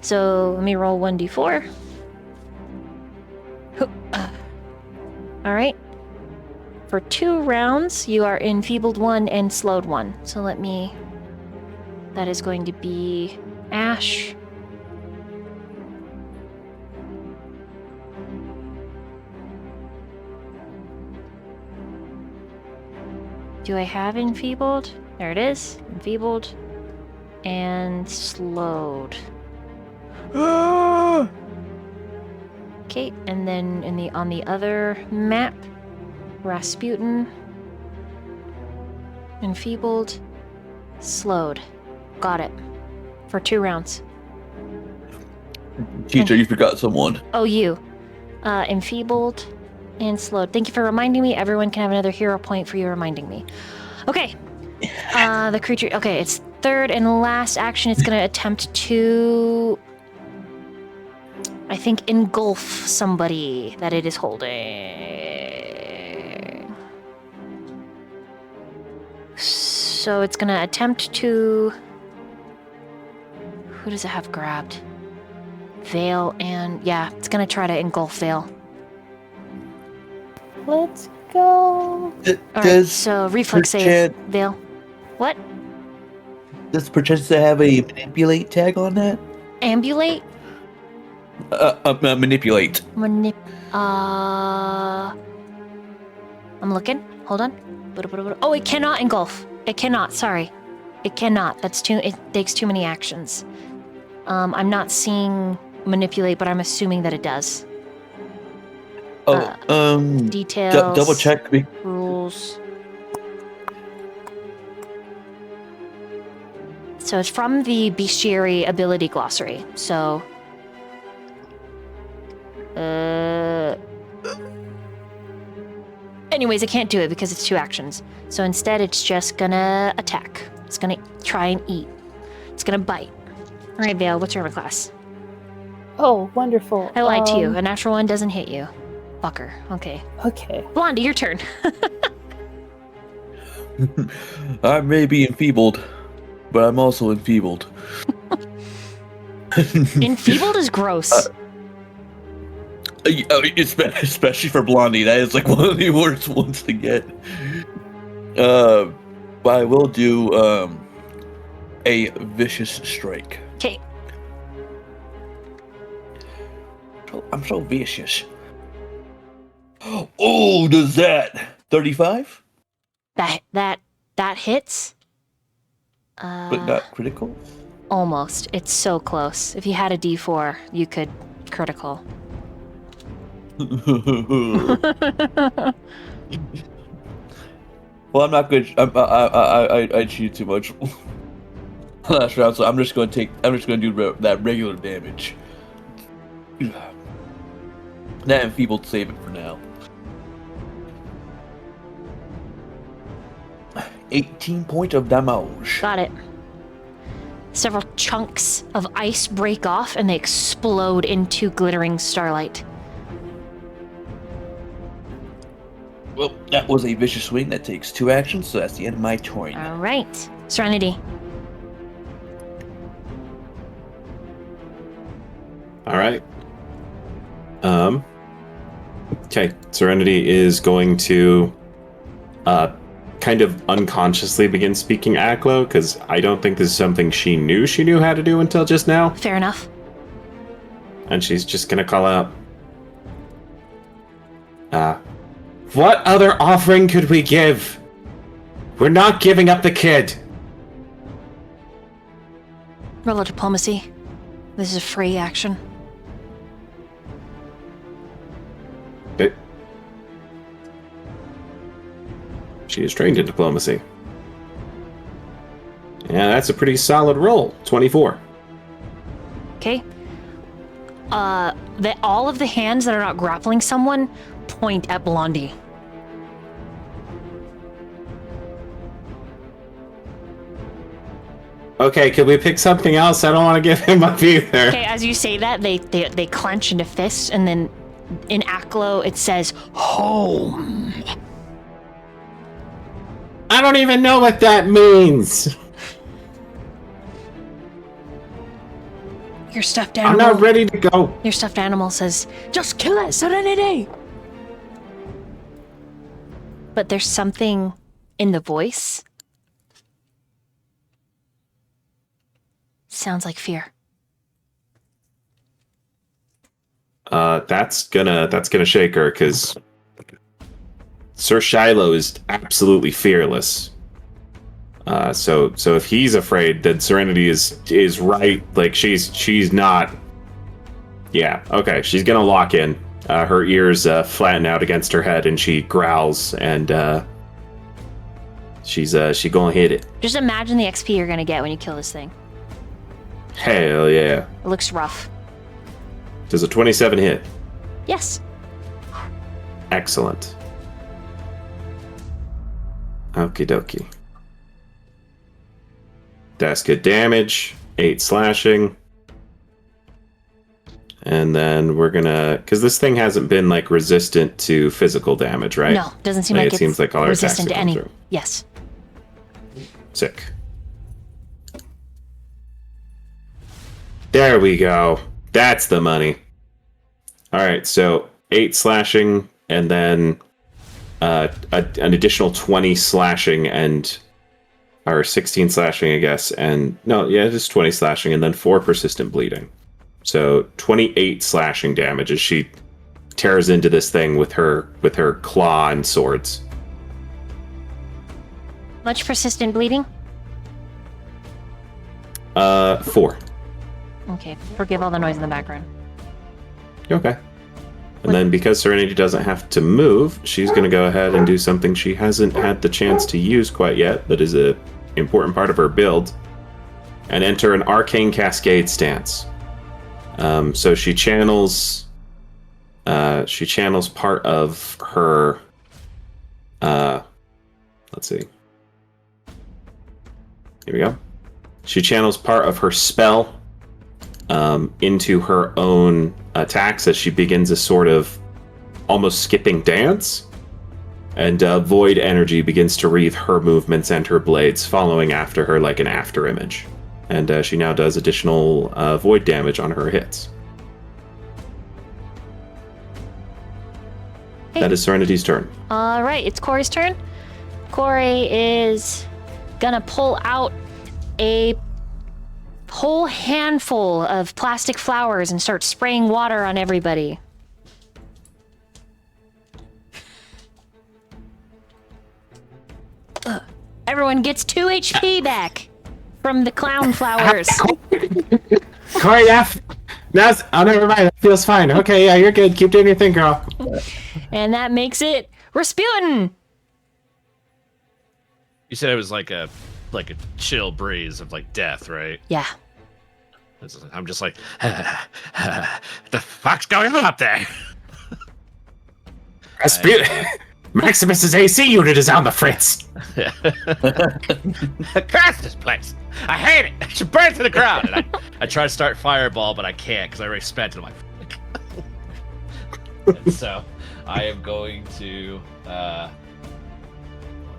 So let me roll 1d4. All right. For 2 rounds, you are enfeebled 1 and slowed 1. So let me... That is going to be Ash. Do I have enfeebled? There it is. Enfeebled and slowed. Okay, and then on the other map, Rasputin, enfeebled, slowed. Got it. For 2 rounds. Teacher, you forgot someone. Oh, you. Enfeebled and slowed. Thank you for reminding me. Everyone can have another hero point for you reminding me. Okay. The creature... Okay, it's third and last action. It's going to attempt to... I think engulf somebody that it is holding. So it's gonna attempt to... Who does it have grabbed? Vale and... Yeah, it's gonna try to engulf Vale. Let's go. Alright, so reflex save, Vale. What? Does perchance have a manipulate tag on that? Ambulate? Manipulate. I'm looking. Hold on. Oh, it cannot engulf. It cannot. Sorry, it cannot. It takes too many actions. I'm not seeing manipulate, but I'm assuming that it does. Details. Double check me. Rules. So it's from the bestiary ability glossary. So, anyways, it can't do it because it's 2 actions. So instead, it's just gonna attack. It's gonna try and eat. It's gonna bite. All right, Vale, what's your armor class? Oh, wonderful. I lied to you. A natural 1 doesn't hit you. Fucker. Okay. Okay. Blondie, your turn. I may be enfeebled, but I'm also enfeebled. Enfeebled is gross. Especially for Blondie, that is like one of the worst ones to get. But I will do a vicious strike. Okay. I'm so vicious. Oh, does that 35? That hits. But not critical. Almost. It's so close. If you had a D4, you could critical. Well, I'm not good. I cheated too much last round, so I'm just going to do that regular damage. That enfeebled save it for now. 18 points of damage. Got it. Several chunks of ice break off and they explode into glittering starlight. Well, that was a vicious swing that takes 2 actions, so that's the end of my turn. All right. Serenity. All right. Okay. Serenity is going to kind of unconsciously begin speaking ℙ𝕒𝕒𝕚, because I don't think this is something she knew how to do until just now. Fair enough. And she's just gonna call out, what other offering could we give? We're not giving up the kid. Roll a diplomacy. This is a free action. Okay. She is trained in diplomacy. Yeah, that's a pretty solid roll. 24. Okay. All of the hands that are not grappling someone point at Blondie. Okay, could we pick something else? I don't want to give him up either. Okay, as you say that, they clench into fists, and then in ℙ𝕒𝕒𝕚 it says, home. I don't even know what that means. Your stuffed animal. I'm not ready to go. Your stuffed animal says, just kill it, Serenity! But there's something in the voice. Sounds like fear. That's gonna shake her, because Sir Shiloh is absolutely fearless. So if he's afraid, then Serenity is right. Like she's not. Yeah. Okay. She's gonna lock in. Her ears flatten out against her head, and she growls, and she's gonna hit it. Just imagine the XP you're gonna get when you kill this thing. Hell yeah. It looks rough. Does a 27 hit? Yes. Excellent. Okie dokie. That's good damage. 8 slashing. And then we're gonna, because this thing hasn't been like resistant to physical damage, right? No, doesn't seem like it seems like all our resistant to attacks any. come through. Yes. Sick. There we go. That's the money. All right, so 8 slashing, and then an additional 20 slashing or 16 slashing, I guess, and no, yeah, just 20 slashing, and then 4 persistent bleeding. So 28 slashing damage as she tears into this thing with her claw and swords. Much persistent bleeding? 4. Okay, forgive all the noise in the background. Okay. And then because Serenity doesn't have to move, she's going to go ahead and do something she hasn't had the chance to use quite yet, that is an important part of her build, and enter an Arcane Cascade stance. So she channels part of her, let's see. Here we go. She channels part of her spell into her own attacks as she begins a sort of almost skipping dance. And void energy begins to wreathe her movements and her blades, following after her like an after image. And she now does additional void damage on her hits. Hey. That is Serenity's turn. All right, it's Corey's turn. Corey is gonna pull out a whole handful of plastic flowers and start spraying water on everybody. Everyone gets 2 HP back from the clown flowers. Corey, that's oh, never mind. That feels fine. Okay, yeah, you're good. Keep doing your thing, girl. And that makes it Rasputin. You said it was like a chill breeze of like death, right? Yeah. I'm just like, the fuck's going on up there? Rasputin. Maximus's AC unit is on the fritz. Curse this place! I hate it! It should burn to the ground! And I try to start Fireball, but I can't because I already spent it on my And so, I am going to, what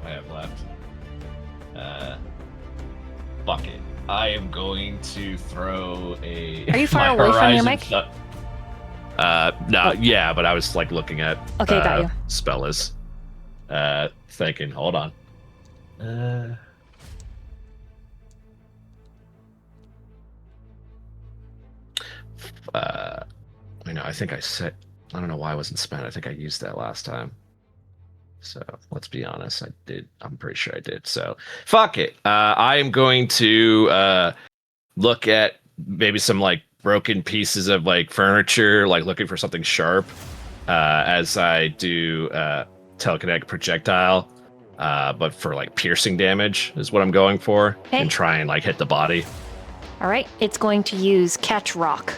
do I have left? Fuck it. I am going to throw a... Are you far away from your mic? No, yeah, but I was like looking at Okay, got you. spell is. Thinking, hold on. I think I said, I don't know why I wasn't spent. I think I used that last time. So let's be honest, I did. I'm pretty sure I did. So fuck it. I am going to look at maybe some like broken pieces of like furniture, like looking for something sharp as I do telekinetic projectile, but for like piercing damage is what I'm going for, Okay. and try and like hit the body. All right, it's going to use Catch Rock.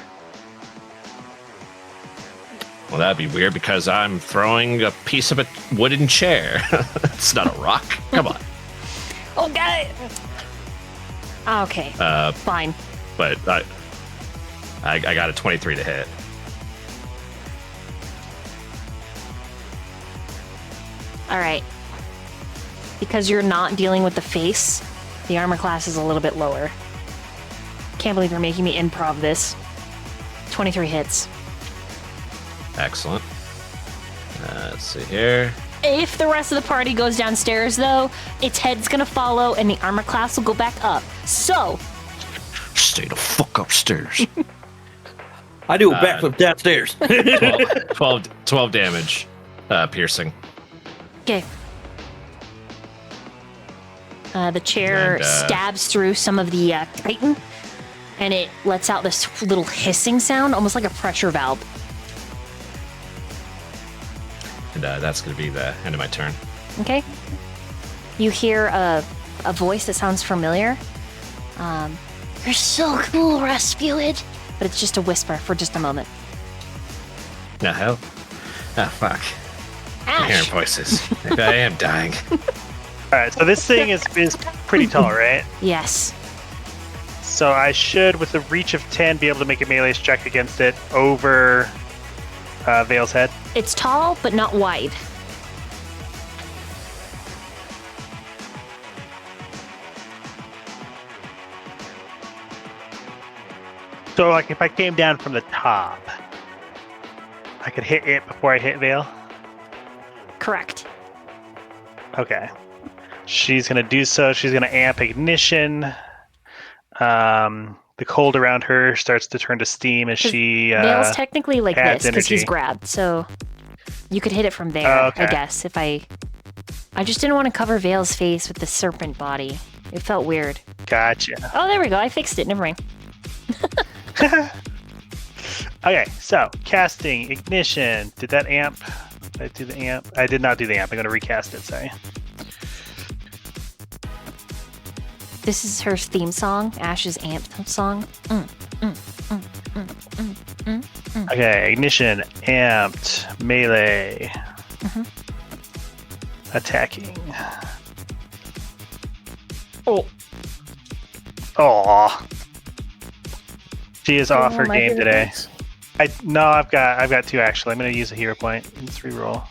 Well, that'd be weird because I'm throwing a piece of a wooden chair. It's not a rock. Come on. Okay. Okay. Fine. But I got a 23 to hit. All right. Because you're not dealing with the face, the armor class is a little bit lower. Can't believe you're making me improv this. 23 hits. Excellent. Let's see here. If the rest of the party goes downstairs, though, its head's gonna follow and the armor class will go back up. So... Stay the fuck upstairs. I do a backflip downstairs. 12 damage. Piercing. Okay. The chair And, stabs through some of the chitin, and it lets out this little hissing sound, almost like a pressure valve. And that's going to be the end of my turn. Okay. You hear a voice that sounds familiar. You're so cool, Rasputin. But it's just a whisper for just a moment. No, hell. Ah, fuck. I'm hearing Ash! voices. Maybe I am dying. All right, so this thing is pretty tall, right? Yes. So I should, with a reach of 10, be able to make a melee check against it over Vale's head. It's tall, but not wide. So, like, if I came down from the top, I could hit it before I hit Vale? Correct. Okay. She's going to do so. She's going to amp ignition. The cold around her starts to turn to steam as she Vale's technically like adds this because he's energy. grabbed, so you could hit it from there, Oh, okay. I guess. If I just didn't want to cover Vale's face with the serpent body. It felt weird. Gotcha. Oh, there we go. I fixed it. Never mind. Okay, so casting ignition. Did that amp? Did I do the amp? I did not do the amp. I'm going to recast it. Sorry. This is her theme song, Ash's amp song. Okay, ignition, amped, melee, attacking. Oh, she is off her my game hero today. points. I've got 2 actually. I'm gonna use a hero point. Let's reroll.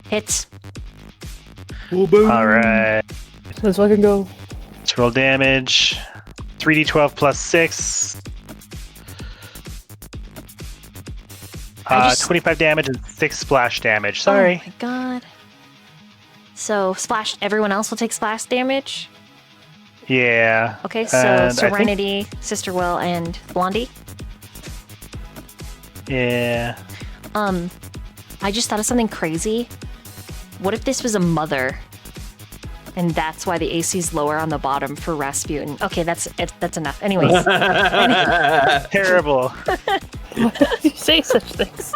Hits. All right, Let's fucking go. let's roll damage. 3d12 plus 6. I just- 25 damage and 6 splash damage. Sorry. Oh my god. So splash. Everyone else will take splash damage. Yeah. Okay, so And I think- Serenity, Sister Will, and Blondie. Yeah. I just thought of something crazy. What if this was a mother? And that's why the AC is lower on the bottom for Rasputin. Okay, that's enough. Anyways, Terrible. You say such things.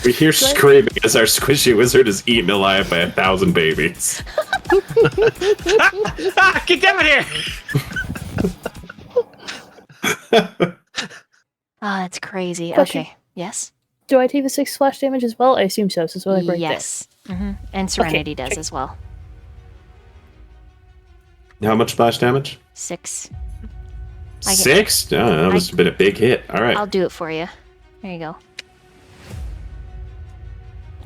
We hear screaming as our squishy wizard is eaten alive by 1,000 babies. Get them in here! that's crazy. Question. Okay, yes, Do I take the 6 splash damage as well? I assume so, since we're like right yes, and Serenity does check. as well. How much splash damage? 6. 6? Oh, that must have been a big hit. All right. I'll do it for you. There you go.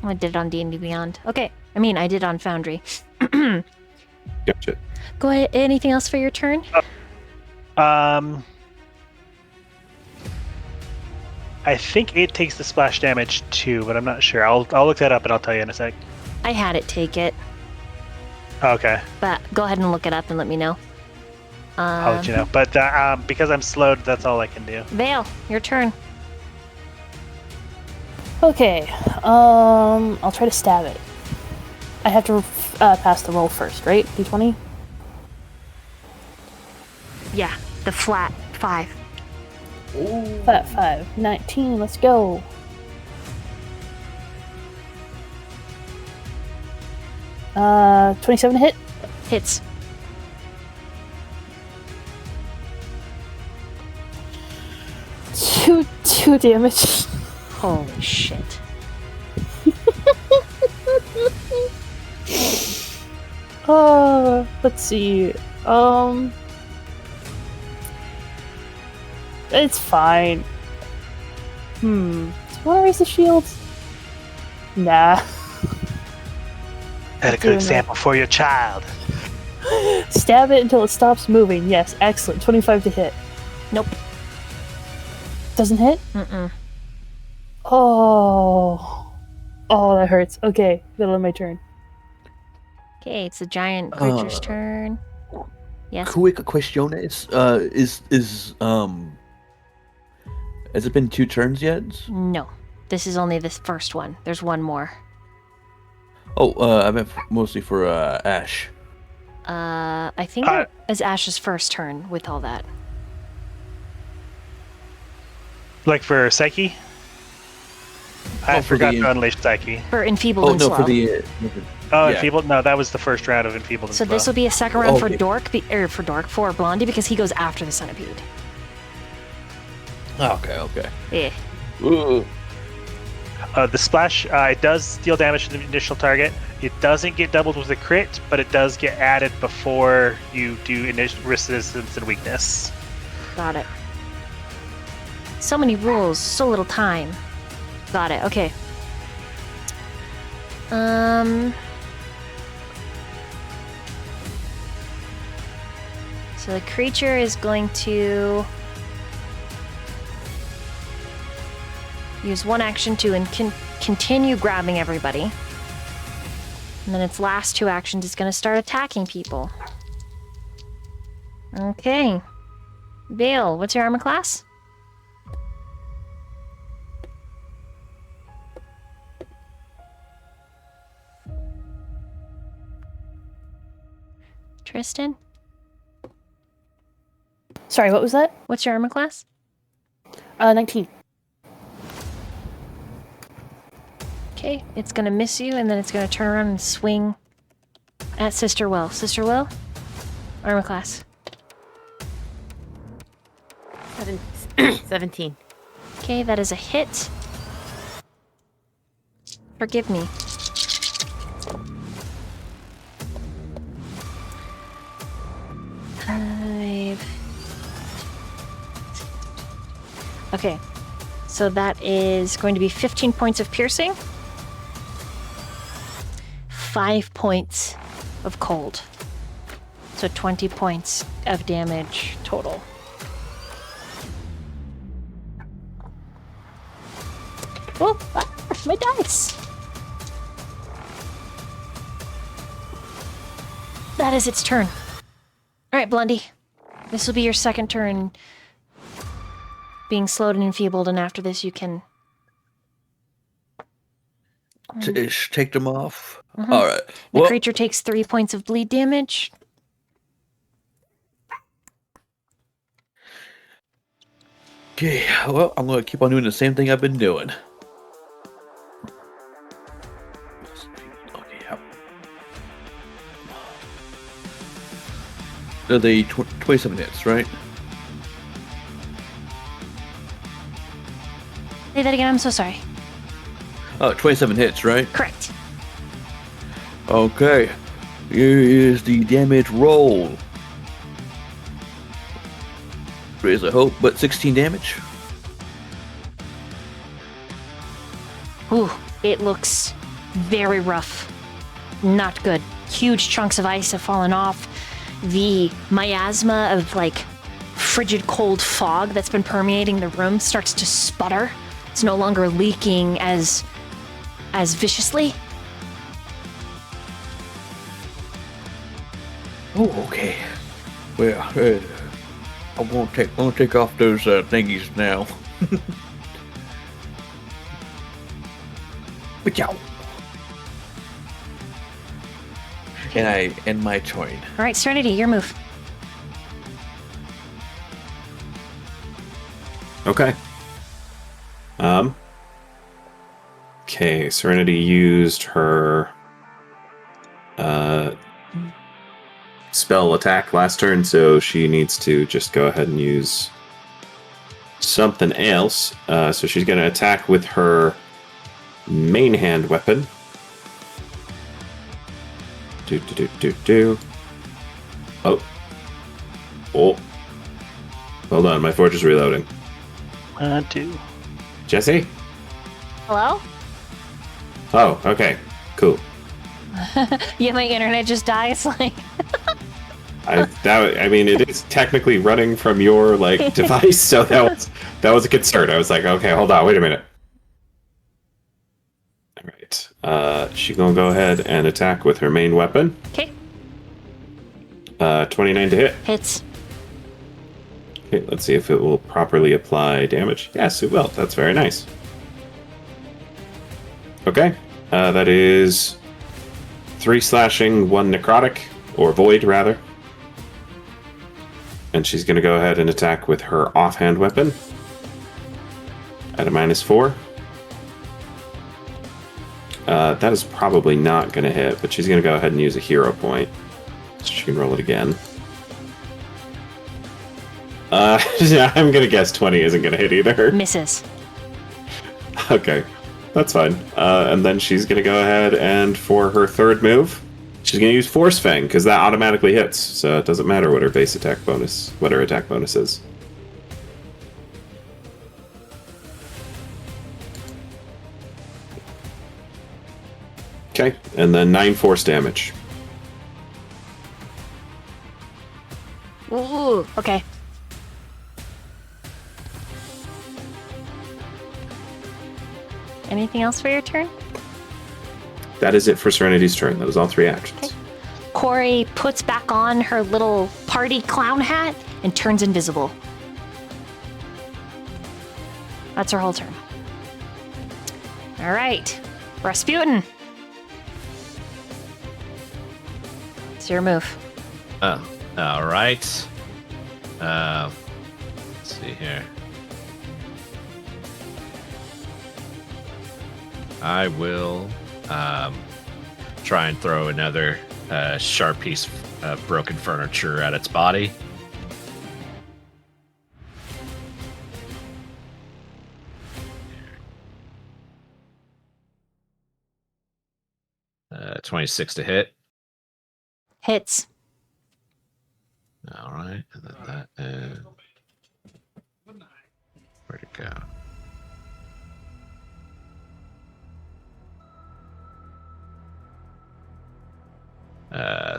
I did it on D&D Beyond. Okay, I mean I did on Foundry. Gotcha. Go ahead. Anything else for your turn? I think it takes the splash damage too, but I'm not sure. I'll look that up and I'll tell you in a sec. I had it take it, Okay, but go ahead and look it up and let me know. I'll let you know. But because I'm slowed, that's all I can do. Vale, your turn. Okay. I'll try to stab it. I have to pass the roll first, right? D20? Yeah, the flat 5. Flat 5. 19, let's go. Uh, 27 to hit. Hits. Two damage. Holy shit. Let's see. It's fine. Do you want to raise the shields? Nah. Set a good example for your child. Stab it until it stops moving. Yes, excellent. 25 to hit. Nope. Doesn't hit? Mm-mm. Oh, that hurts. Okay, middle of my turn. Okay, it's a giant creature's turn. Yes. Quick question is has it been 2 turns yet? No. This is only the first one. There's one more. Oh, I meant mostly for Ash. I think it was Ash's first turn with all that. Like for Psyche? I for forgot the- to unleash Psyche. For Enfeebled and Slow. for the Oh, Yeah. Enfeebled? No, that was the first round of Enfeebled. So and this Slow. will be a second round for Okay. Dork, for Blondie, because he goes after the centipede. Okay. Yeah. Ooh. The splash, it does deal damage to the initial target. It doesn't get doubled with a crit, but it does get added before you do initial resistance and weakness. Got it. So many rules, so little time. Got it. Okay. So the creature is going to use one action to continue grabbing everybody. And then its last 2 actions is going to start attacking people. Okay. Vale, what's your armor class? Tristan? Sorry, what was that? What's your armor class? 19. Okay, it's gonna miss you, and then it's gonna turn around and swing at Sister Will. Sister Will? Armor class. 17. Okay, that is a hit. Forgive me. Okay, so that is going to be 15 points of piercing, 5 points of cold, so 20 points of damage total. Oh, my dice! That is its turn. All right, Blondie, this will be your second turn being slowed and enfeebled, and after this you can... Take them off? Mm-hmm. All right. The creature takes 3 points of bleed damage. Okay, well, I'm going to keep on doing the same thing I've been doing. Okay, how... So they 27 hits, right? Say that again, I'm so sorry. Oh, 27 hits, right? Correct. Okay. Here is the damage roll. Raise a hope, but 16 damage. Ooh, it looks very rough. Not good. Huge chunks of ice have fallen off. The miasma of, like, frigid cold fog that's been permeating the room starts to sputter. It's no longer leaking as viciously. Oh, okay. Well, I'm gonna take off those thingies now. Ciao. And I end my turn. All right, Serenity, your move. Okay. Okay, Serenity used her spell attack last turn, so she needs to just go ahead and use something else. So she's going to attack with her main hand weapon. Oh. Hold on, my forge is reloading. 2. Jesse? Hello? Oh, okay. Cool. Yeah, my internet just dies. Like, I mean, it is technically running from your device, so that was a concern. I was like, okay, hold on, wait a minute. All right, she's gonna go ahead and attack with her main weapon. okay, 29 to hit. hits. Okay, let's see if it will properly apply damage. Yes, it will. That's very nice. Okay, that is 3 slashing, 1 necrotic, or void rather. And she's going to go ahead and attack with her offhand weapon at a -4. That is probably not going to hit, but she's going to go ahead and use a hero point. So she can roll it again. Yeah, I'm going to guess 20 isn't going to hit either. Misses. Okay, that's fine. And then she's going to go ahead and for her third move, she's going to use Force Fang, because that automatically hits, so it doesn't matter what her base attack bonus, what her attack bonus is. Okay, and then 9 force damage. Ooh, okay. Anything else for your turn? That is it for Serenity's turn. That was all 3 actions. Okay. Corey puts back on her little party clown hat and turns invisible. That's her whole turn. All right, Rasputin. It's your move. Oh, all right. Let's see here. I will try and throw another sharp piece of broken furniture at its body. 26 to hit. Hits. All right, and then that is... Where'd it go?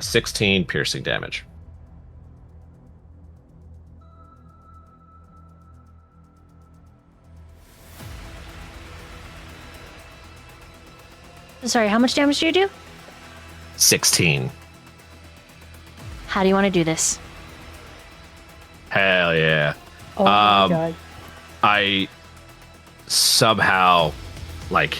16 piercing damage. Sorry, how much damage do you do? 16. How do you want to do this? Hell yeah. Oh my god. I somehow, like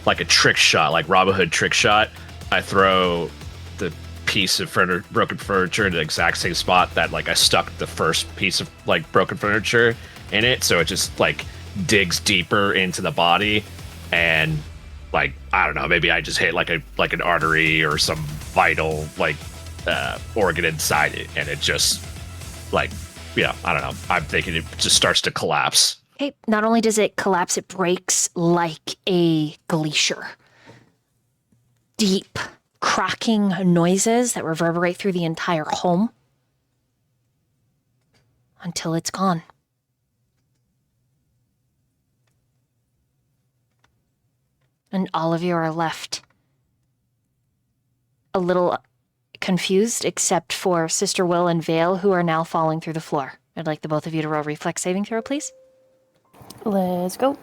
a trick shot, like Robin Hood trick shot, I throw the piece of broken furniture in the exact same spot that like I stuck the first piece of like broken furniture in it, so it just like digs deeper into the body, and like I don't know, maybe I just hit like an artery or some vital like organ inside it, and it just like, yeah, I don't know. I'm thinking it just starts to collapse. Okay, not only does it collapse, it breaks like a glacier. Deep, cracking noises that reverberate through the entire home until it's gone. And all of you are left a little confused, except for Sister Will and Vale, who are now falling through the floor. I'd like the both of you to roll reflex saving throw, please. Let's go.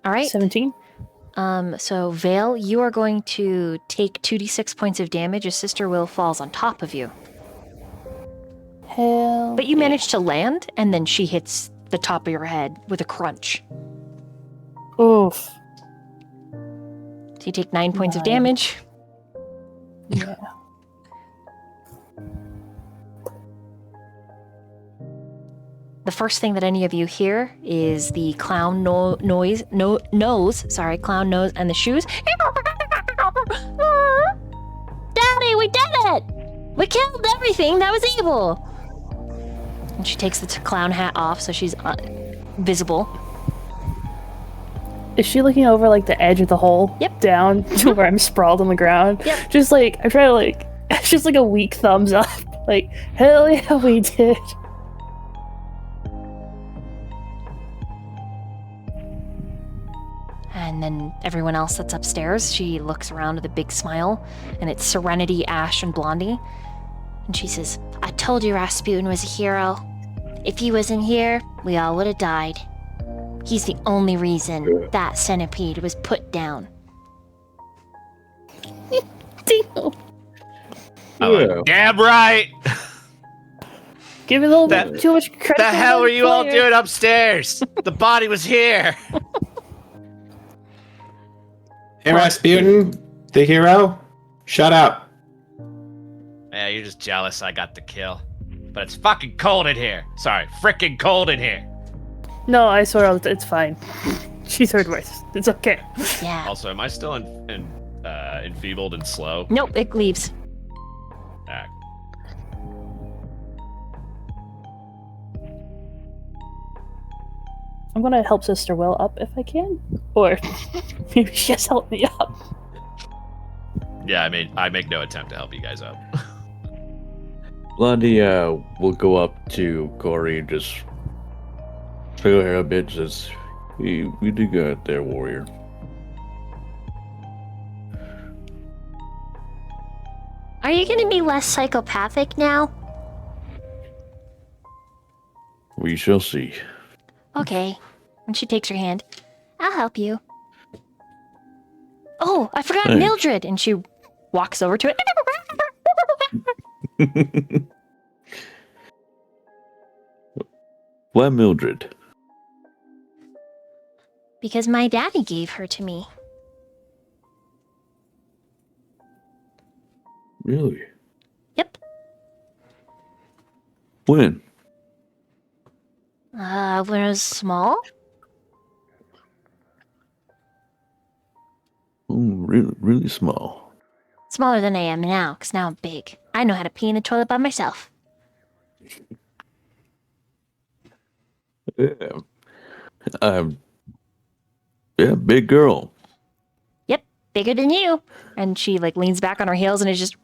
All right. 17. So Vale, you are going to take 2d6 points of damage as Sister Will falls on top of you. Hell. But you manage to land, and then she hits the top of your head with a crunch. Oof. So you take 9 points of damage. Yeah. The first thing that any of you hear is the clown nose, and the shoes. Daddy, we did it! We killed everything that was evil! And she takes the clown hat off, so she's visible. Is she looking over like the edge of the hole? Yep. Down to where I'm sprawled on the ground? Yep. Just like, I try to like, it's just like a weak thumbs up. Like, hell yeah, we did. And then everyone else that's upstairs, she looks around with a big smile, and it's Serenity, Ash, and Blondie. And she says, I told you Rasputin was a hero. If he wasn't here, we all would have died. He's the only reason that centipede was put down. Damn. Damn right! Give me a little bit too much credit. The hell were you all doing upstairs? The body was here. Hey, Rasputin, the hero, shut up. Yeah, you're just jealous I got the kill. But it's fucking cold in here. Sorry, freaking cold in here. No, I swear it's fine. She's heard worse. It's okay. Yeah. Also, am I still enfeebled and slow? Nope, it leaves. Ah. I'm gonna help Sister Will up if I can. Or maybe she just help me up. Yeah, I make no attempt to help you guys up. Blondie will go up to Corey and just shake her a bit, says, "We did good there, warrior." Are you gonna be less psychopathic now? We shall see. Okay. And she takes her hand. I'll help you. Oh, I forgot Thanks. Mildred! And she walks over to it. Why Mildred? Because my daddy gave her to me. Really? Yep. When? When I was small? Oh, really, really small. Smaller than I am now, because now I'm big. I know how to pee in the toilet by myself. Yeah. Yeah, big girl. Yep, bigger than you. And she like leans back on her heels and is just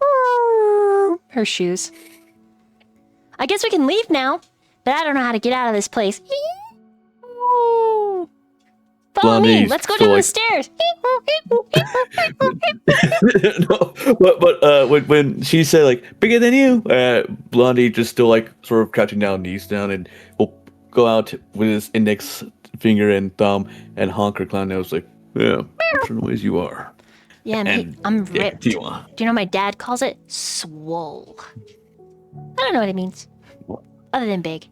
her shoes. I guess we can leave now, but I don't know how to get out of this place. Follow me. Blondie's Let's go still down like- the stairs. No, but when she said like bigger than you, Blondie just still like sort of crouching down, knees down, and will go out with his index finger and thumb and honk her clown nose like, yeah, sure noise you are. Yeah, And I'm yeah, ripped. do Do you want? you know my dad calls it? Swole. I don't know what it means. Other than big.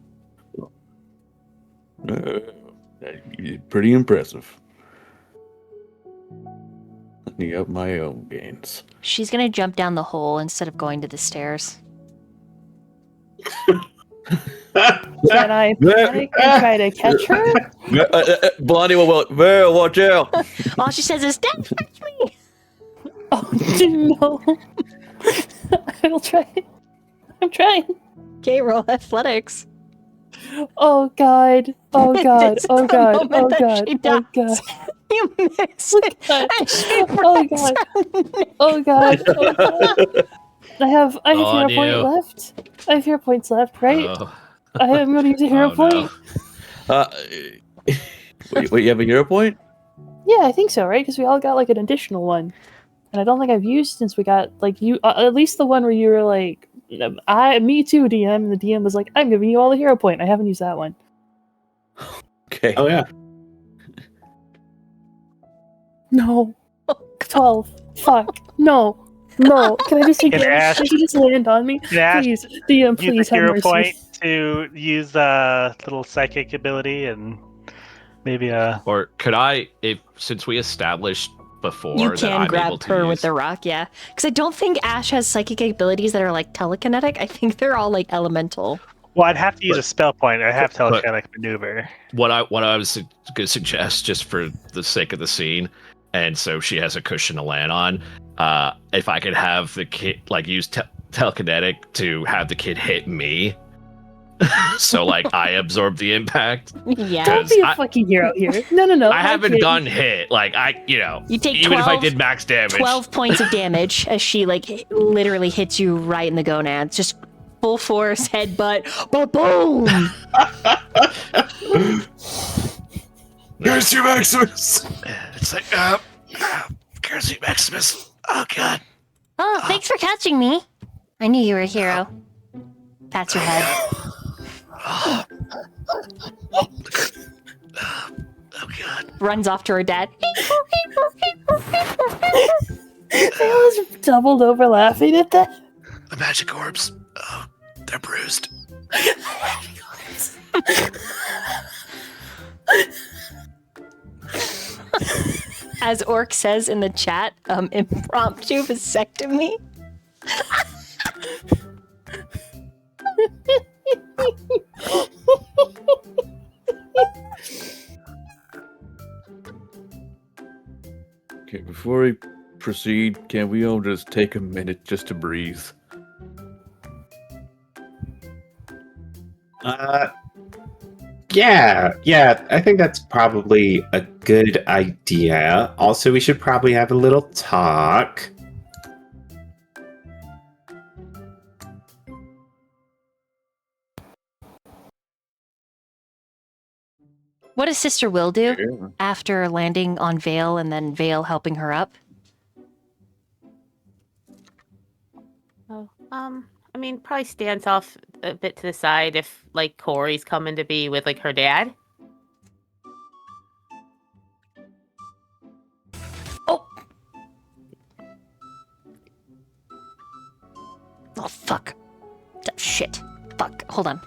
Pretty impressive. Cleaning up my own gains. She's gonna jump down the hole instead of going to the stairs. Can I panic and try to catch her? Blondie will watch out. All she says is, "Dad, catch me!" Oh no! I'll try. I'm trying. Okay, roll athletics. Oh god! Oh god! This is Oh the god! moment Oh that god! she Oh dies. god! You miss. God. And she Oh breaks god! her neck. Oh god! Oh god! I have On hero point you. left. I have hero points left, right? Oh. I'm gonna use a hero Oh, point. no. Wait, you have a hero point? Yeah, I think so, right? Because we all got like an additional one, and I don't think I've used since we got like you at least the one where you were like, me too, DM, and the DM was like, I'm giving you all a hero point. I haven't used that one. Okay. Oh yeah. No, 12. Fuck. No. No. Can I just take Can damage? Ash- Can you just land on me? Can Ash Please, DM, Use please the have hero mercy. point to use the little psychic ability and maybe Or could I, since we established before You that can I'm able grab to her use, with the rock, yeah. Because I don't think Ash has psychic abilities that are like telekinetic. I think they're all like elemental. well, I'd have to use But- a spell point. I have but- telekinetic maneuver. what I was going to suggest, just for the sake of the scene, and so she has a cushion to land on. If I could have the kid like use telekinetic to have the kid hit me, so like I absorb the impact. Yeah. Don't be a I- fucking hero here. No. I haven't can't. gotten hit. Like You take even if I 12 did max damage. 12 points of damage as she like literally hits you right in the gonads. Just full force headbutt. Boom! Here's your Maximus. It's like Curse Maximus. Oh god. Oh, thanks for catching me. I knew you were a hero. Pats your head. Oh god. Runs off to her dad. I was doubled over laughing at that. The magic orbs. Oh, they're bruised. As Orc says in the chat, impromptu vasectomy. Okay, before we proceed, can we all just take a minute just to breathe? Yeah, I think that's probably a good idea. Also, we should probably have a little talk. What does Sister Will do after landing on Vale and then Vale helping her up? I mean, probably stands off a bit to the side if, like, Corey's coming to be with, like, her dad. Oh! Oh, fuck. Shit. Fuck. Hold on.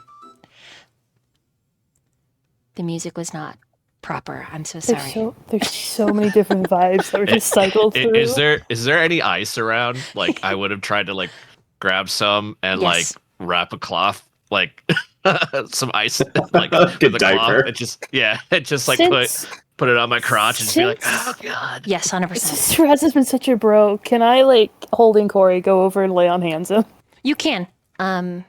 The music was not proper. I'm so sorry. There's so many different vibes that were just cycled through. Is there any ice around? Like, I would have tried to, like, grab some and, like, wrap a cloth, like, some ice, like, with a diaper. Cloth. And just like, put it on my crotch and just be like, oh, God. Yes, 100%. Since Raz has been such a bro, can I, like, holding Corey, go over and lay on hands him? You can. I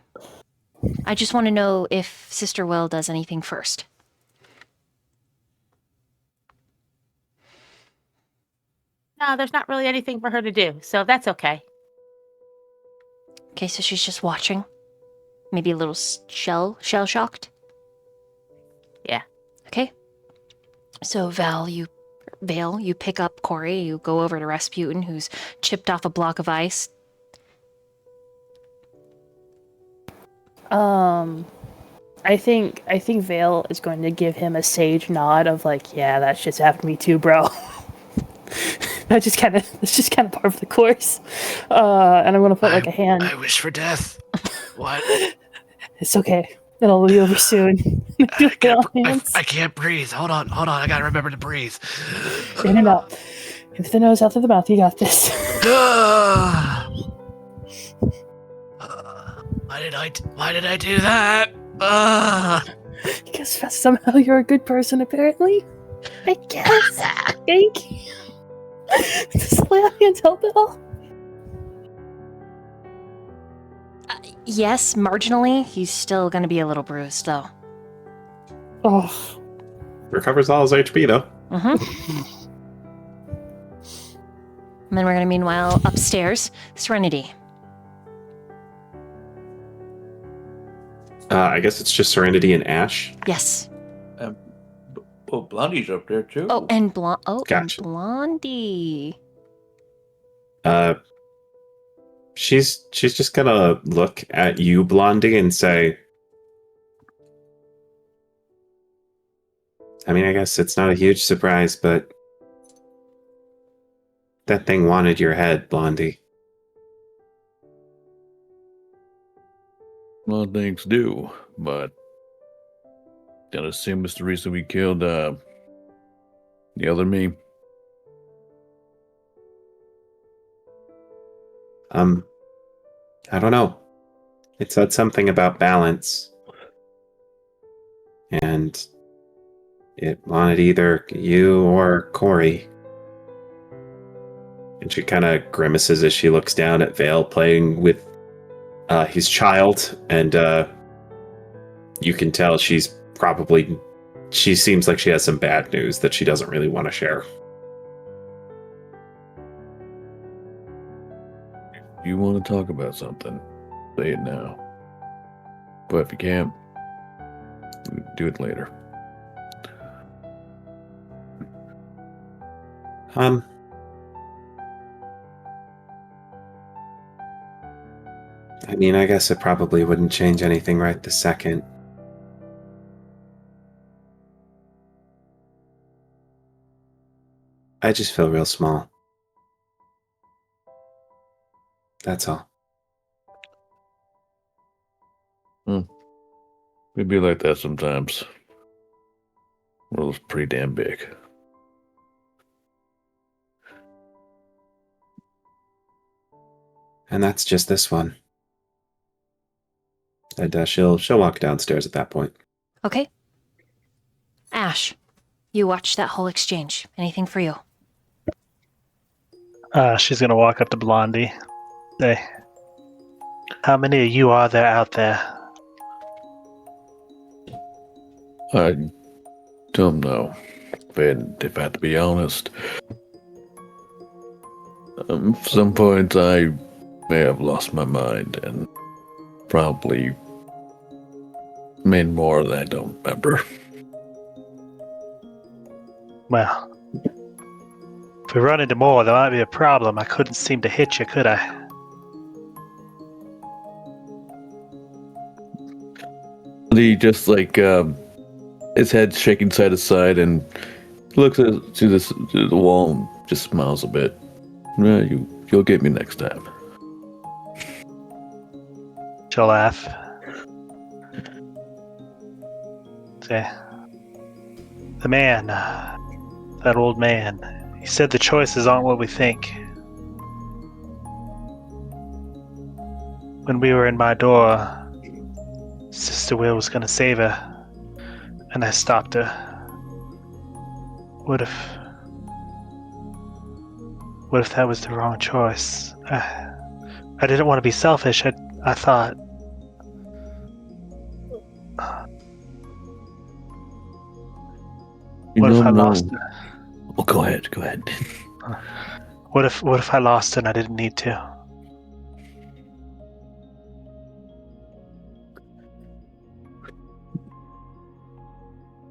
just want to know if Sister Will does anything first. No, there's not really anything for her to do, so that's okay. Okay, so she's just watching. Maybe a little shell-shocked? Yeah. Okay. So Vale, you pick up Corey, you go over to Rasputin, who's chipped off a block of ice. I think Vale is going to give him a sage nod of like, yeah, that shit's happened to me too, bro. That's just kind of par for the course. And I'm gonna put like a hand. I wish for death. What? It's okay. It'll be over soon. I can't breathe. Hold on. I gotta remember to breathe. In and out. In the nose, out through the mouth. You got this. Why did I do that? Because somehow you're a good person, apparently. I guess. Thank you. Does lay on hands help at all? Yes, marginally. He's still going to be a little bruised, though. Oh. Recovers all his HP, though. Mm-hmm. And then we're going to, meanwhile, upstairs. Serenity. I guess it's just Serenity and Ash. Yes. Blondie's up there, too. Oh, and Gotcha. And Blondie. She's just gonna look at you, Blondie, and say, I mean, I guess it's not a huge surprise, but that thing wanted your head, Blondie. Well, things do, but that assume it's the reason we killed the other me. I don't know. It said something about balance. And it wanted either you or Corey. And she kind of grimaces as she looks down at Vale playing with his child. And you can tell she seems like she has some bad news that she doesn't really want to share. If you want to talk about something, say it now. But if you can't, do it later. I mean, I guess it probably wouldn't change anything right this second. I just feel real small. That's all. We'd be like that sometimes. World's pretty damn big. And that's just this one. And she'll walk downstairs at that point. Okay. Ash, you watched that whole exchange. Anything for you? She's gonna walk up to Blondie. Say, how many of you are there out there? I don't know. If I have to be honest. Some points I may have lost my mind and probably made more than I don't remember. Well, if we run into more, there might be a problem. I couldn't seem to hit you, could I? He just like his head shaking side to side and looks to the wall and just smiles a bit. You'll get me next time. She'll laugh. Say, the man, that old man, he said the choices aren't what we think. When we were in my door, Sister Will was gonna save her, and I stopped her. What if that was the wrong choice? I didn't want to be selfish. I thought. What if I lost her? Oh, go ahead. What if I lost her and I didn't need to?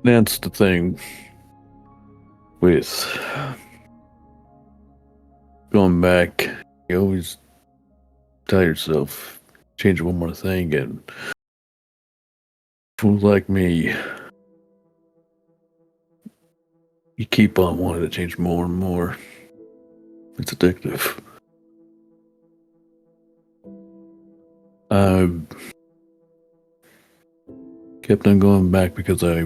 That's the thing with going back. You always tell yourself, change one more thing, and fools like me, you keep on wanting to change more and more. It's addictive. I kept on going back because I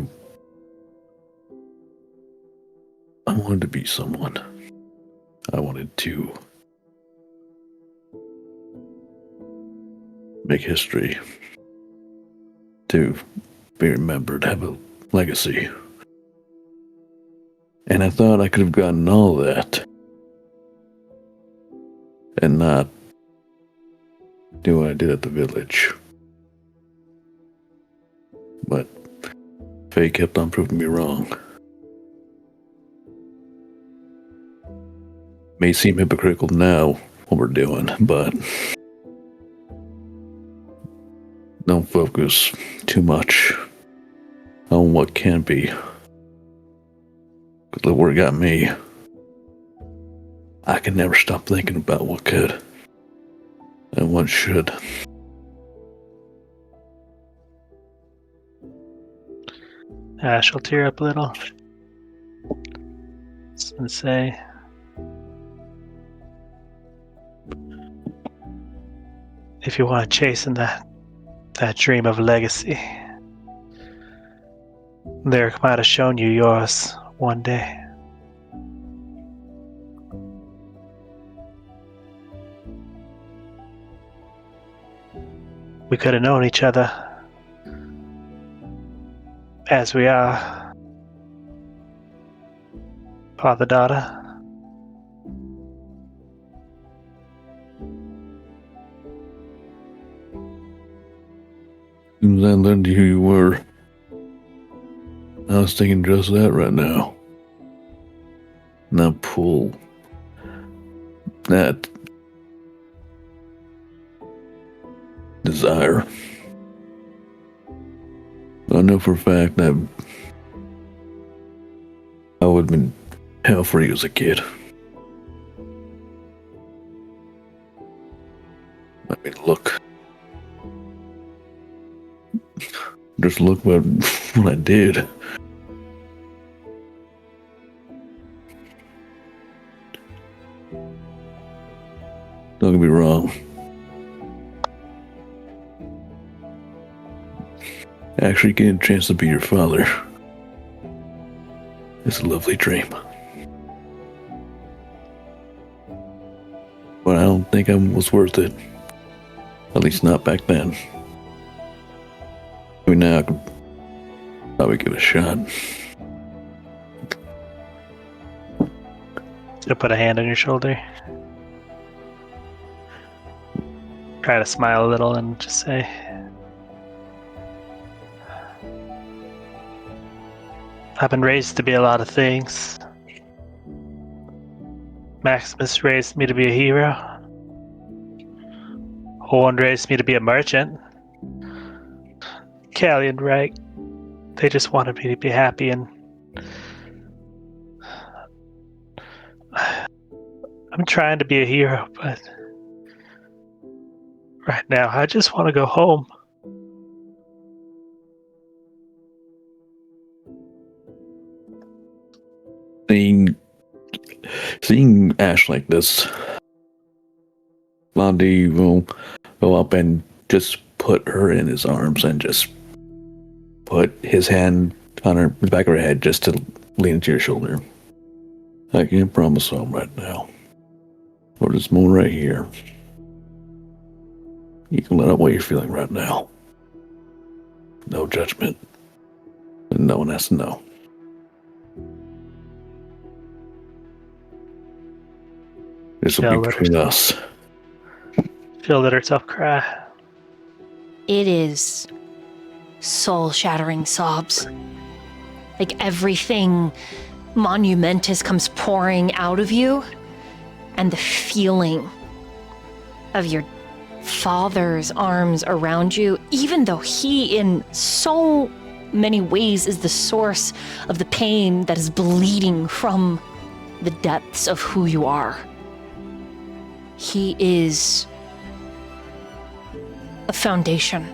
wanted to be someone. I wanted to make history, to be remembered, have a legacy. And I thought I could have gotten all that and not do what I did at the village. But fate kept on proving me wrong. May seem hypocritical now, what we're doing, but don't focus too much on what can be. Because look where it got me. I can never stop thinking about what could and what should. She'll tear up a little. And say, if you want to chase in that dream of legacy, Derek might have shown you yours one day. We could have known each other as we are, father-daughter. As soon as I learned who you were, I was thinking just that right now. Now pull that desire. I know for a fact that I would have been hell for you as a kid. I mean, look. Just look what I did. Don't get me wrong. Actually getting a chance to be your father is a lovely dream. But I don't think it was worth it. At least not back then. I mean, now I could probably give it a shot. She'll put a hand on your shoulder. Try to smile a little and just say, I've been raised to be a lot of things. Maximus raised me to be a hero. Horn raised me to be a merchant. Callie and Reg, they just wanted me to be happy, and I'm trying to be a hero, but right now I just want to go home. Seeing Ash like this, Blondie will go up and just put her in his arms and just put his hand on the back of her head just to lean into your shoulder. I can't promise home right now. For this moment right here, you can let out what you're feeling right now. No judgment. And no one has to know. This will be between us. She'll let herself cry. It is soul-shattering sobs. Like everything monumentous comes pouring out of you, and the feeling of your father's arms around you, even though he in so many ways is the source of the pain that is bleeding from the depths of who you are. He is a foundation.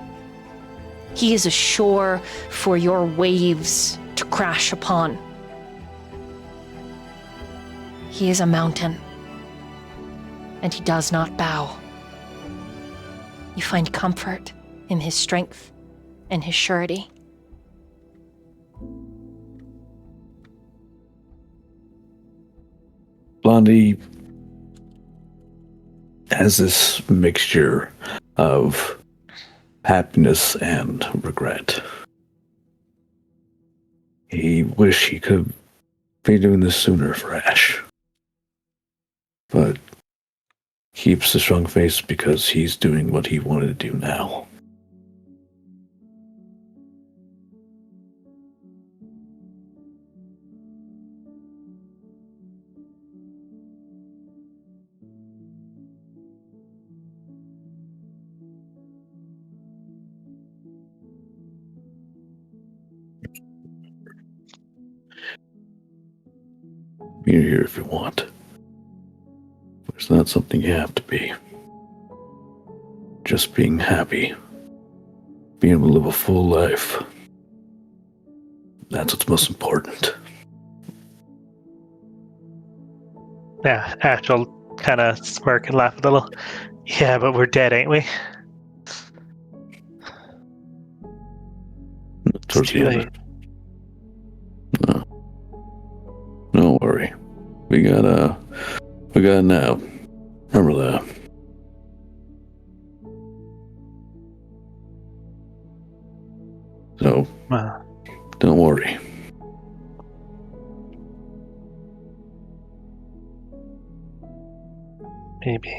He is a shore for your waves to crash upon. He is a mountain, and he does not bow. You find comfort in his strength and his surety. Blondie has this mixture of happiness and regret. He wished he could be doing this sooner for Ash. But keeps a strong face because he's doing what he wanted to do now. You're here if you want. It's not something you have to be. Just being happy. Being able to live a full life. That's what's most important. Yeah, Ash will kind of smirk and laugh a little. Yeah, but we're dead, ain't we? Towards the end. No. Don't worry. We got now. Remember that. So, don't worry. Maybe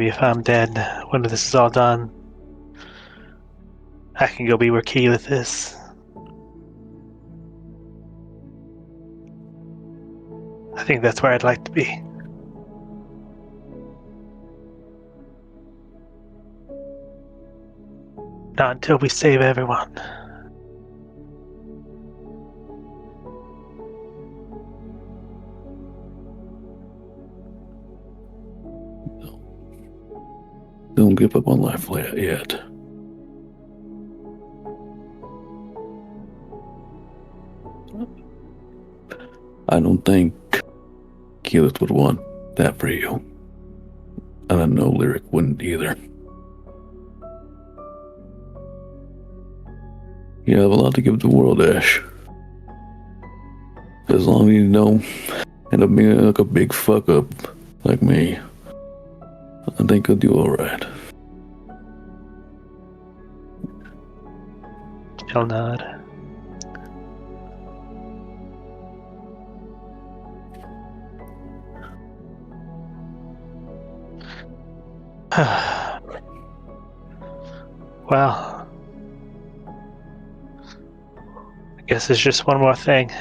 if I'm dead when this is all done, I can go be where Keyleth is. I think that's where I'd like to be. Not until we save everyone. Don't give up on life yet. I don't think Keyleth would want that for you. And I know Lyric wouldn't either. You have a lot to give the world, Ash. As long as you don't end up being like a big fuck up like me, I think you'll do alright. She'll nod. Well, I guess it's just one more thing.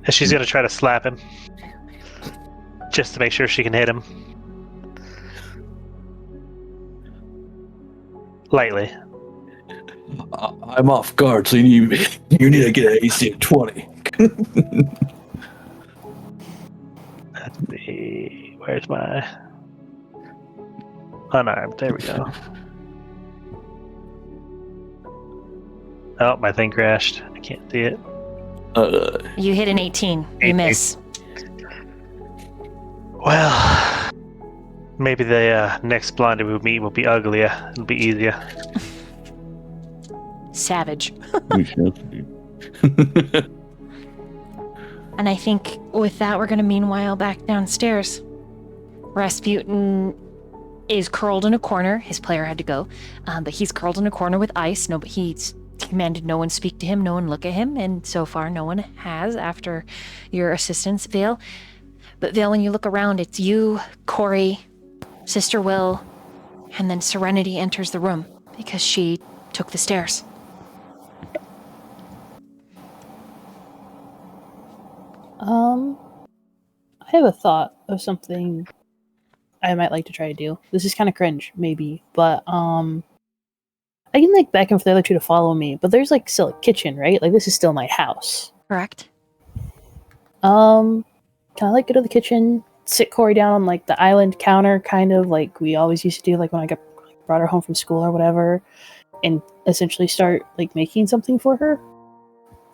And she's gonna try to slap him. Just to make sure she can hit him. Lightly. I'm off guard, so you need to get an AC of 20. Let's see. Where's my unarmed? There we go. Oh, my thing crashed. I can't see it. You hit an 18. You 18. miss. Well, maybe the next Blondie we meet will be uglier. It'll be easier. Savage. We shall see. And I think with that, we're going to meanwhile back downstairs. Rasputin is curled in a corner. His player had to go, but he's curled in a corner with ice. No, but he's commanded no one speak to him, no one look at him, and so far no one has after your assistance, Vale. But Vale, when you look around, it's you, Corey, Sister Will, and then Serenity enters the room because she took the stairs. I have a thought of something I might like to try to do. This is kind of cringe, maybe, but I can like beckon for the other two to follow me. But there's like still a kitchen, right? Like this is still my house. Correct. Can I like go to the kitchen, sit Corey down on like the island counter, kind of like we always used to do, like when I brought her home from school or whatever, and essentially start like making something for her,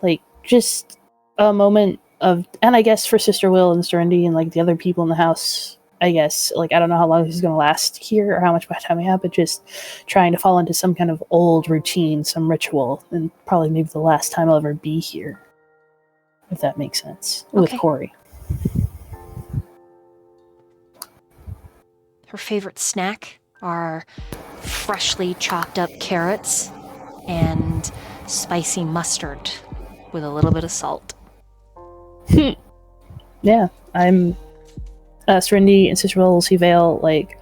like just a moment of, and I guess for Sister Will and Serenity and like the other people in the house, I guess, like I don't know how long this is going to last here or how much time we have, but just trying to fall into some kind of old routine, some ritual, and probably maybe the last time I'll ever be here, if that makes sense, with Corey. Her favorite snack are freshly chopped up carrots and spicy mustard with a little bit of salt. Yeah, I'm Serenity and Sister Will see Vale like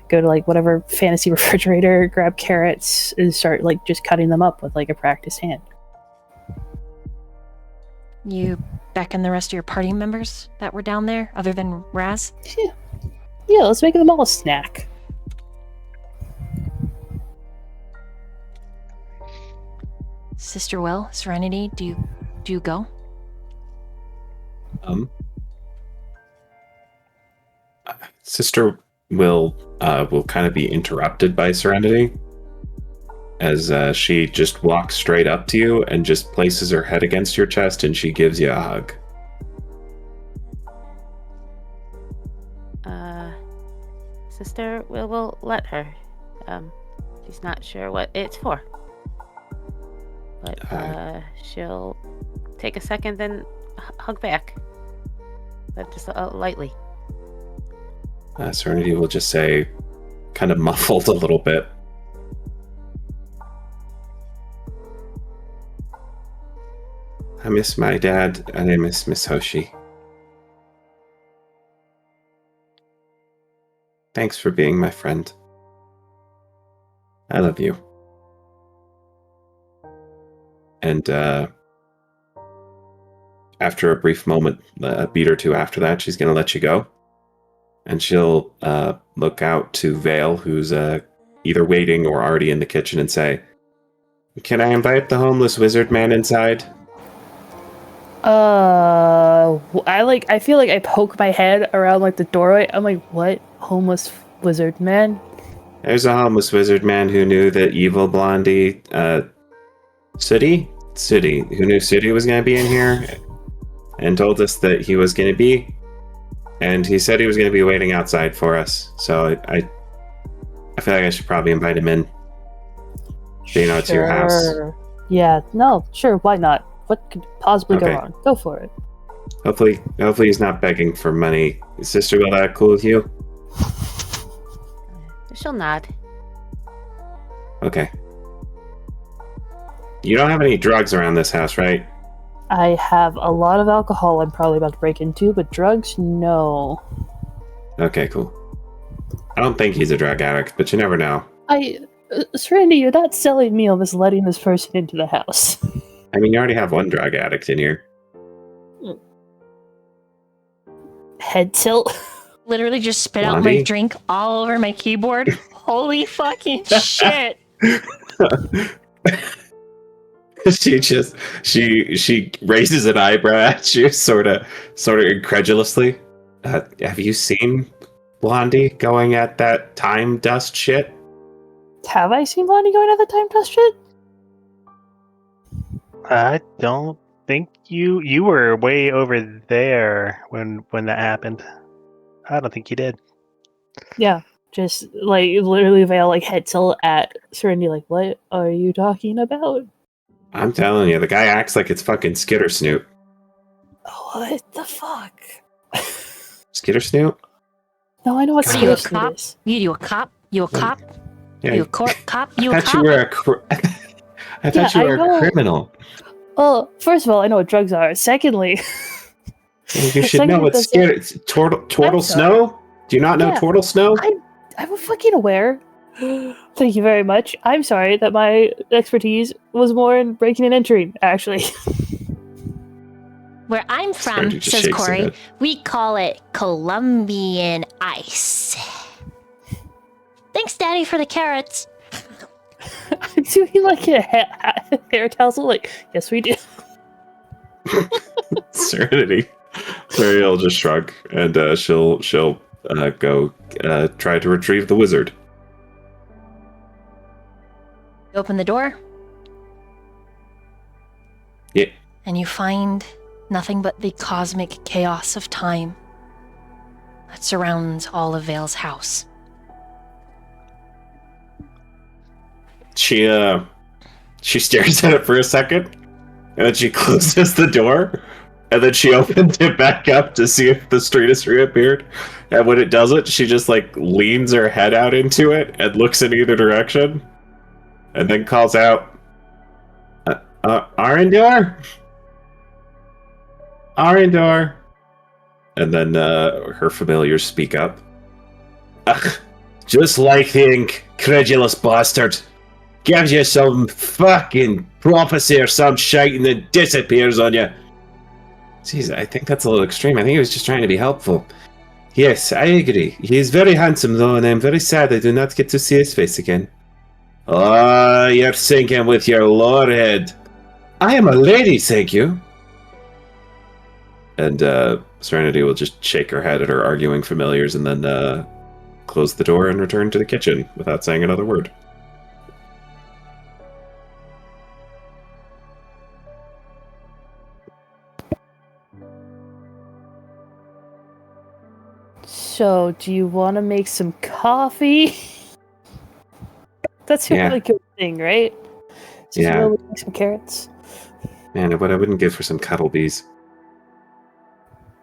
go to like whatever fantasy refrigerator, grab carrots, and start like just cutting them up with like a practiced hand. You beckon the rest of your party members that were down there, other than Raz? Yeah, let's make them all a snack. Sister Will, Serenity, do you go? Sister will kind of be interrupted by Serenity as she just walks straight up to you and just places her head against your chest and she gives you a hug. Sister will let her. She's not sure what it's for. But she'll take a second, then hug back. But just lightly. Serenity will just say, kind of muffled a little bit, I miss my dad, and I miss Miss Hoshi. Thanks for being my friend. I love you. And after a brief moment, a beat or two after that, she's going to let you go. And she'll look out to Vale, who's either waiting or already in the kitchen, and say, "Can I invite the homeless wizard man inside?" I feel like I poke my head around like the doorway. I'm like, what? Homeless wizard man? There's a homeless wizard man who knew that evil Blondie, Sooty, who knew Sooty was going to be in here, and told us that he was going to be, and he said he was going to be waiting outside for us. So I feel like I should probably invite him in. You know, it's your house. Yeah, no, sure, why not? What could possibly go wrong? Go for it. Hopefully he's not begging for money. Is Sister Will that cool with you? She'll nod. Okay. You don't have any drugs around this house, right? I have a lot of alcohol I'm probably about to break into, but drugs, no. Okay, cool. I don't think he's a drug addict, but you never know. Serenity, you're not selling me on this letting this person into the house. I mean, you already have one drug addict in here. Head tilt. Literally just spit Blondie? out my drink all over my keyboard. Holy fucking shit. She raises an eyebrow at you, sort of incredulously. Have you seen Blondie going at that time dust shit? Have I seen Blondie going at the time dust shit? I don't think you were way over there when that happened. I don't think you did. Yeah, just like literally Vale like head tilt at Serenity, like, what are you talking about? I'm telling you, the guy acts like it's fucking Skitter Snoot. What the fuck? Skitter Snoot? No, I know what What are you, a Skitter cop? is. You a cop? You a cop? Yeah, You a cop? You a I thought you cop? were I thought you I were know. a criminal. Well, first of all, I know what drugs are. Secondly, You should know what Skitter... Turtle Snow? Do you not know Yeah. Turtle Snow? I'm fucking aware. Thank you very much. I'm sorry that my expertise was more in breaking and entering, actually. Where I'm Scaredy from, just says shakes her Corey, head. we call it Colombian ice. Thanks, Daddy, for the carrots. I'm doing like a hair tassel. Like, yes, we do. Serenity. Serenity will just shrug, and she'll go try to retrieve the wizard. You open the door. Yeah. And you find nothing but the cosmic chaos of time that surrounds all of Vale's house. She stares at it for a second, and then she closes the door, and then she opens it back up to see if the street has reappeared. And when it doesn't, she just like leans her head out into it and looks in either direction, and then calls out, "Arendor? Arendor!" And then her familiars speak up. "Ugh, just like the incredulous bastard. Gives you some fucking prophecy or some shite and then disappears on you." Jeez, I think that's a little extreme. I think he was just trying to be helpful. Yes, I agree. He is very handsome though, and I'm very sad I do not get to see his face again. Oh, you're thinking with your lore head. I am a lady, thank you. And Serenity will just shake her head at her arguing familiars and then close the door and return to the kitchen without saying another word. So, do you want to make some coffee? That's a Yeah. really good thing, right? So Yeah. you want to make some carrots? Man, what I wouldn't give for some cuddlebees.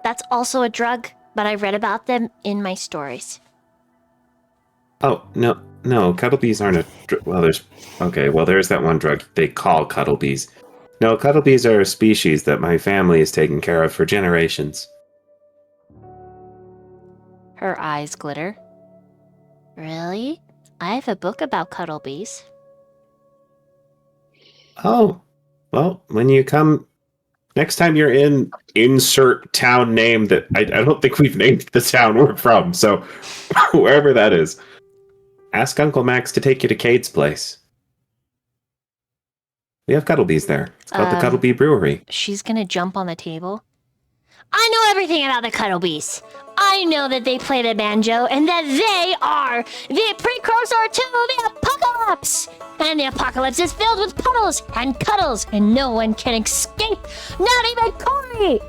That's also a drug, but I read about them in my stories. Oh, no, cuddlebees aren't there's that one drug they call cuddlebees. No, cuddlebees are a species that my family has taken care of for generations. Her eyes glitter. Really? I have a book about cuddlebees. Oh, well, when you come... Next time you're in insert town name that... I don't think we've named the town we're from, so wherever that is. Ask Uncle Max to take you to Cade's place. We have cuddlebees there. It's called the Cuttlebee Brewery. She's gonna jump on the table. I know everything about the cuddlebees. I know that they play the banjo and that they are the precursor to the apocalypse. And the apocalypse is filled with puddles and cuddles, and no one can escape. Not even Corey.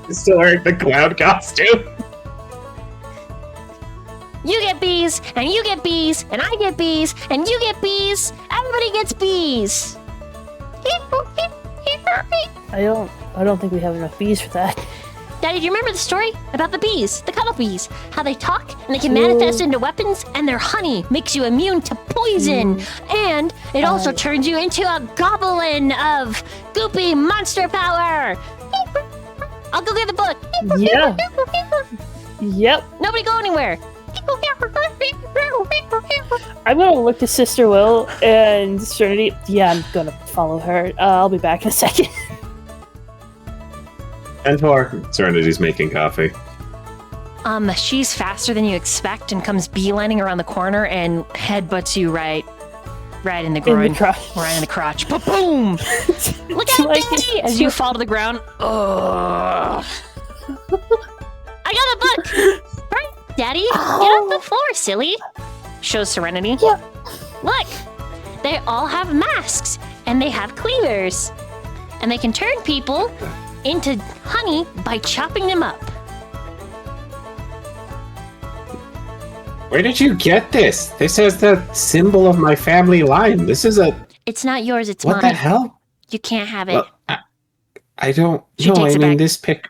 Still wearing the clown costume. You get bees, and you get bees, and I get bees, and you get bees. Everybody gets bees. I don't think we have enough bees for that. Daddy, do you remember the story about the bees, the cuddle bees? How they talk and they can manifest into weapons, and their honey makes you immune to poison, and it also turns you into a goblin of goopy monster power. I'll go get the book. Yeah. Yep. Nobody go anywhere. I'm gonna look to Sister Will and Serenity. Yeah, I'm gonna follow her. I'll be back in a second. And Serenity's making coffee. She's faster than you expect and comes beelining around the corner and headbutts you right in the groin. In the crotch. Right in the crotch. Boom! Look out, Like Daddy! it. As you fall to the ground. Ugh. I got a book! Right, Daddy? Get off the floor, silly. Shows Serenity. Yeah. Look! They all have masks, and they have cleavers. And they can turn people into honey by chopping them up. Where did you get this? This is the symbol of my family line. This is a... It's not yours, it's mine. What the hell? You can't have it. Well, I don't... She No, takes I it mean back. this pic...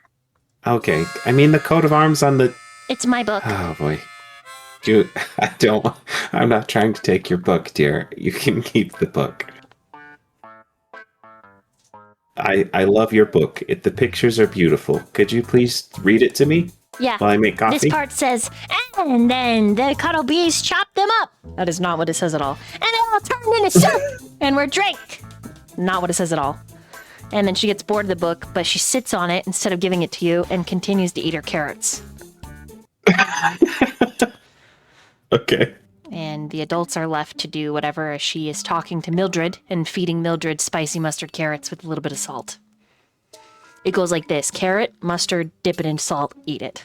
Okay, I mean the coat of arms on the... It's my book. Oh, boy. I'm not trying to take your book, dear. You can keep the book. I love your book. The pictures are beautiful. Could you please read it to me? Yeah. While I make coffee? This part says, and then the cuddle bees chop them up. That is not what it says at all. And they all turned into soup and were drank. Not what it says at all. And then she gets bored of the book, but she sits on it instead of giving it to you and continues to eat her carrots. Okay. And the adults are left to do whatever as she is talking to Mildred and feeding Mildred spicy mustard carrots with a little bit of salt. It goes like this: carrot, mustard, dip it in salt, eat it.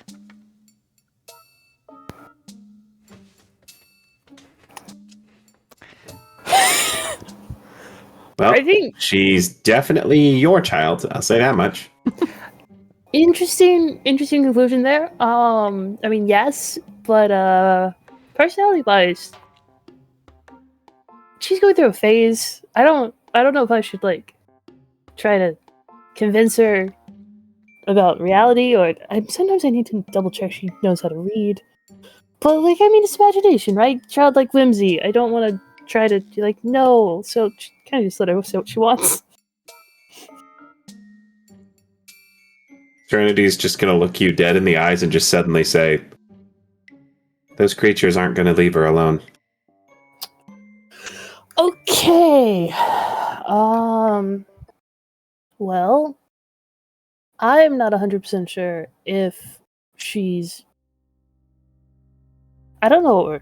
Well, I think- she's definitely your child. I'll say that much. Interesting conclusion there. I mean, yes, but personality-wise, she's going through a phase. I don't know if I should try to convince her about reality, or sometimes I need to double check she knows how to read. But I mean, it's imagination, right? Childlike whimsy. I don't want to try to be like, no. So kind of just let her say what she wants. Trinity's just gonna look you dead in the eyes and just suddenly say, "Those creatures aren't gonna leave her alone." Okay. Well, I'm not 100% sure if she's... I don't know.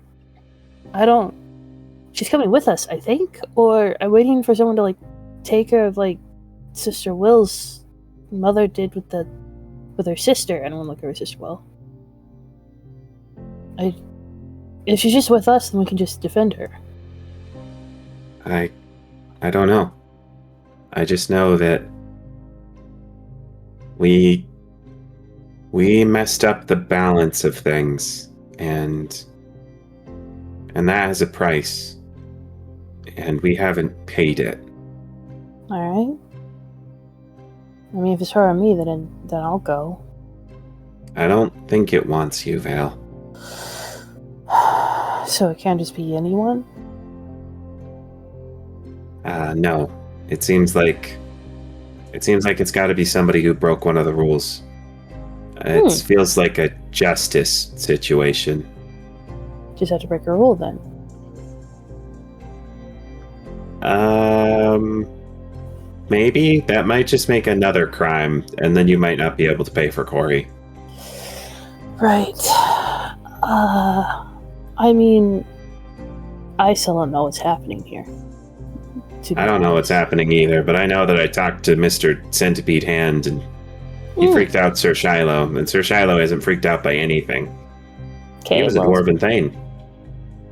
She's coming with us, I think? Or I'm waiting for someone to, take her of, Sister Will's mother did with her sister. I don't want to look at her sister well. If she's just with us, then we can just defend her. I don't know. I just know that we messed up the balance of things, and that has a price, and we haven't paid it. Alright. I mean, if it's her or me, then I'll go. I don't think it wants you, Vale. So it can't just be anyone? No. It seems like it's got to be somebody who broke one of the rules. It feels like a justice situation. Just have to break a rule then. Maybe that might just make another crime, and then you might not be able to pay for Corey. Right. I mean, I still don't know what's happening here. I don't know what's happening either, but I know that I talked to Mr. Centipede Hand, and he freaked out Sir Shiloh, and Sir Shiloh isn't freaked out by anything. Okay, He was a dwarven thane.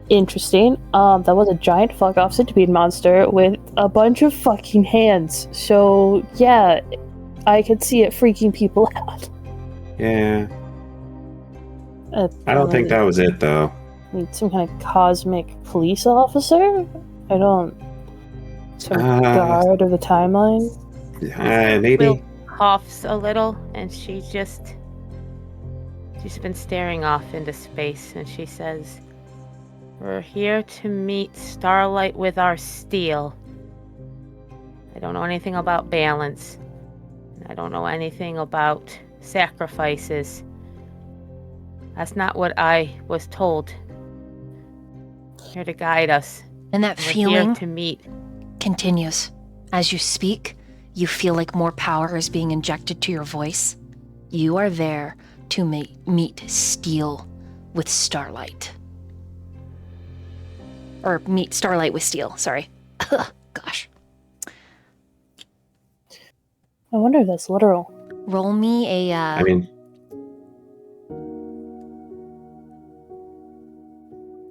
Interesting. That was a giant fuck-off centipede monster with a bunch of fucking hands. So, yeah, I could see it freaking people out. Yeah. I don't think that was it, though. I mean, some kind of cosmic police officer? I don't... Some guard of the timeline? Maybe. Will coughs a little, and she's been staring off into space, and she says, "We're here to meet Starlight with our steel. I don't know anything about balance. I don't know anything about sacrifices. That's not what I was told. Here to guide us. And that We're feeling here to meet." continues. As you speak, you feel like more power is being injected to your voice. You are there to meet Steel with Starlight. Or meet Starlight with Steel, sorry. Gosh. I wonder if that's literal. Roll me a... I mean...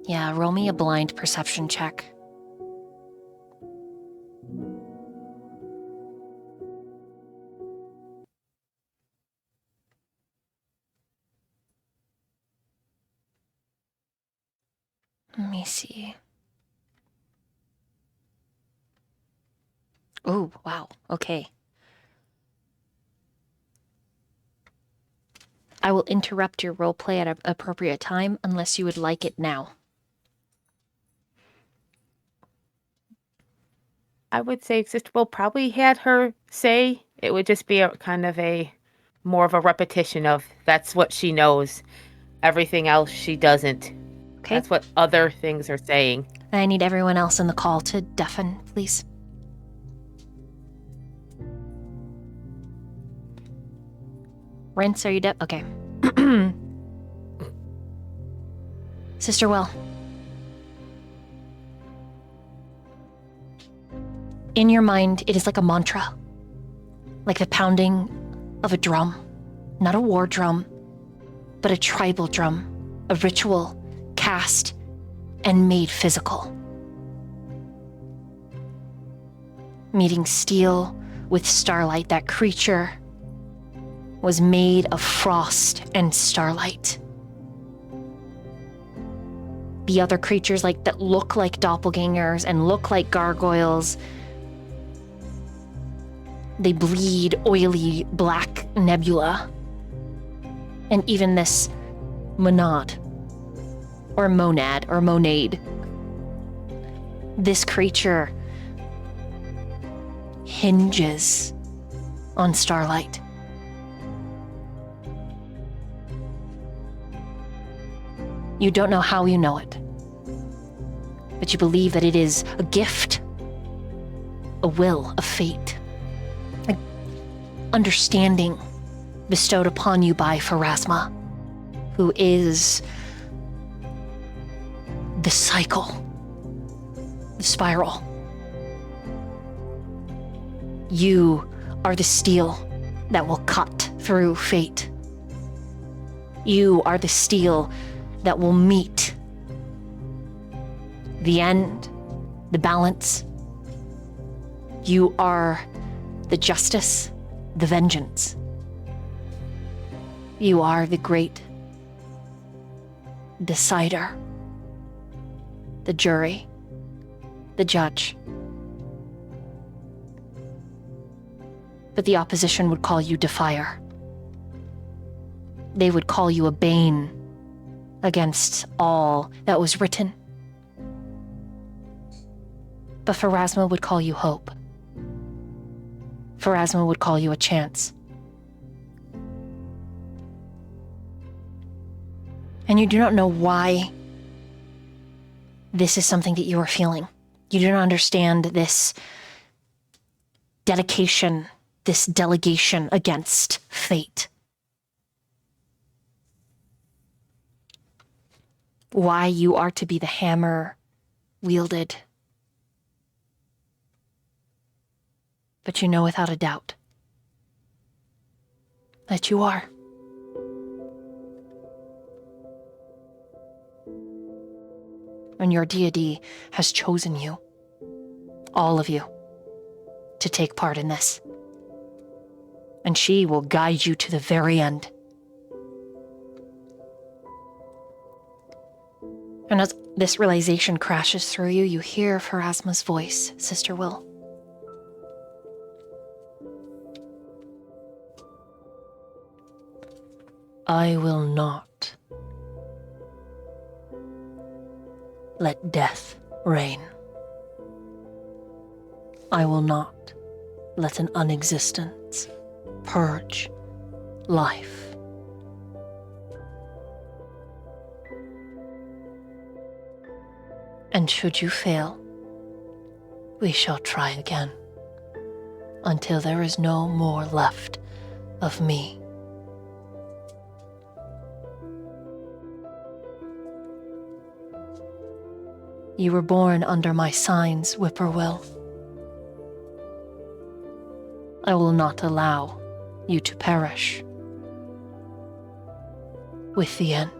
Yeah, roll me a blind perception check. Let me see. Oh, wow. Okay. I will interrupt your roleplay at an appropriate time unless you would like it now. I would say Sister probably had her say. It would just be a kind of more of a repetition of that's what she knows. Everything else she doesn't. Okay. That's what other things are saying. And I need everyone else in the call to deafen, please. Rinse, are you deaf? Okay. Sister Will. In your mind, it is like a mantra. Like the pounding of a drum. Not a war drum, but a tribal drum. A ritual cast and made physical. Meeting steel with starlight, that creature was made of frost and starlight. The other creatures that look like doppelgangers and look like gargoyles, they bleed oily black nebula. And even this monad, or monade, this creature hinges on starlight. You don't know how you know it, but you believe that it is a gift, a will, a fate, an understanding bestowed upon you by Pharasma, who is the cycle, the spiral. You are the steel that will cut through fate. You are the steel that will meet the end, the balance. You are the justice, the vengeance. You are the great decider, the jury, the judge. But the opposition would call you Defier. They would call you a bane against all that was written. But Pharasma would call you hope. Pharasma would call you a chance. And you do not know why this is something that you are feeling. You do not understand this dedication, this delegation against fate. Why you are to be the hammer wielded. But you know without a doubt that you are. And your deity has chosen you, all of you, to take part in this. And she will guide you to the very end. And as this realization crashes through you, you hear Pharasma's voice, Sister Will. I will not let death reign. I will not let an unexistence purge life. And should you fail, we shall try again, until there is no more left of me. You were born under my signs, Whippoorwill. I will not allow you to perish with the end.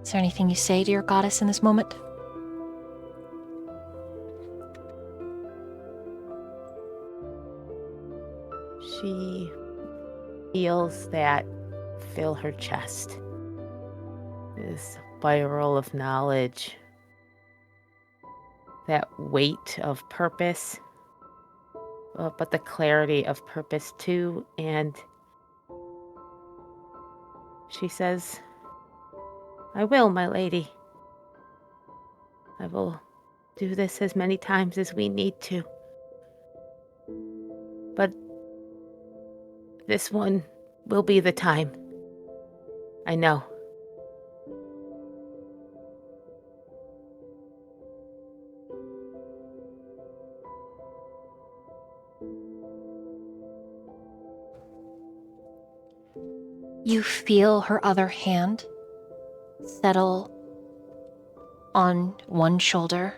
Is there anything you say to your goddess in this moment? feels that fill her chest. This spiral of knowledge. That weight of purpose. But the clarity of purpose too. And she says, I will, my lady. I will do this as many times as we need to. But this one will be the time. I know. You feel her other hand settle on one shoulder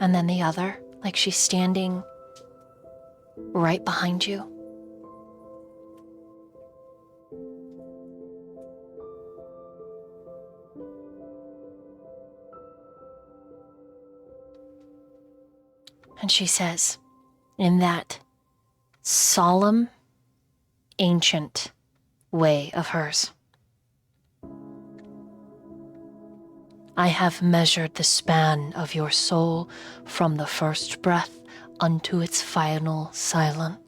and then the other, like she's standing right behind you. And she says, in that solemn, ancient way of hers, I have measured the span of your soul from the first breath unto its final silence.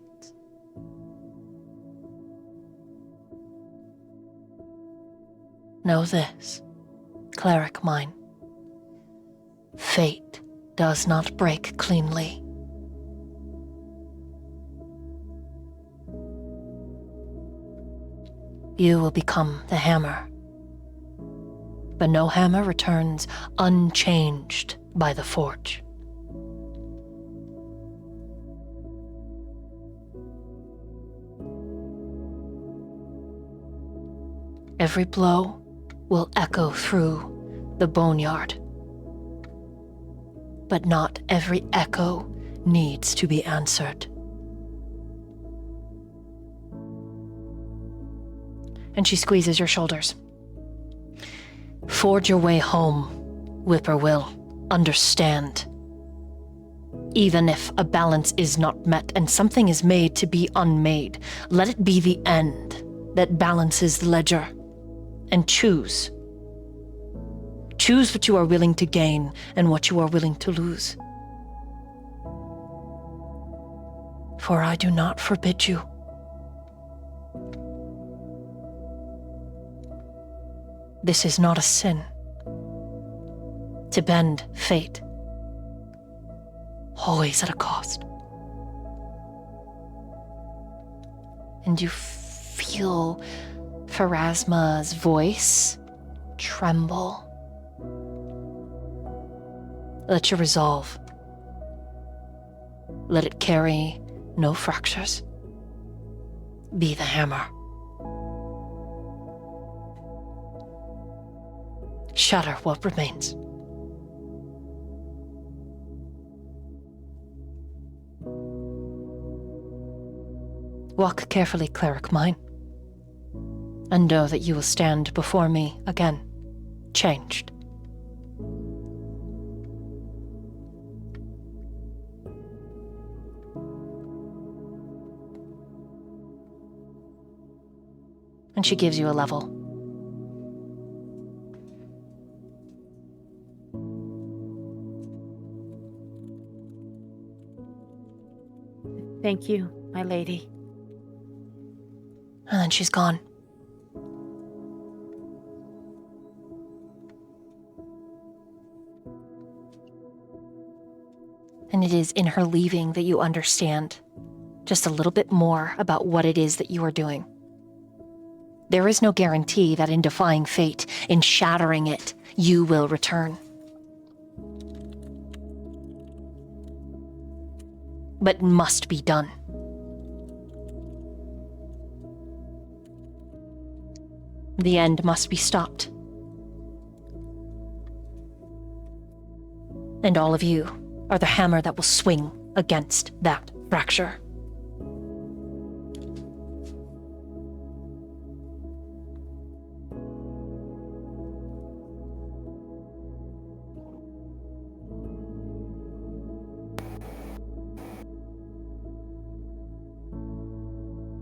Know this, cleric mine. Fate does not break cleanly. You will become the hammer. But no hammer returns unchanged by the forge. Every blow will echo through the boneyard. But not every echo needs to be answered. And she squeezes your shoulders. Forge your way home, whippoorwill. Understand. Even if a balance is not met and something is made to be unmade, let it be the end that balances the ledger. And choose. Choose what you are willing to gain and what you are willing to lose. For I do not forbid you. This is not a sin. To bend fate, always at a cost. And you feel Pharasma's voice tremble. Let your resolve. Let it carry no fractures. Be the hammer. Shatter what remains. Walk carefully, cleric mine, and know that you will stand before me again, changed. And she gives you a level. Thank you, my lady. And then she's gone. And it is in her leaving that you understand just a little bit more about what it is that you are doing. There is no guarantee that in defying fate, in shattering it, you will return. But it must be done. The end must be stopped. And all of you are the hammer that will swing against that fracture.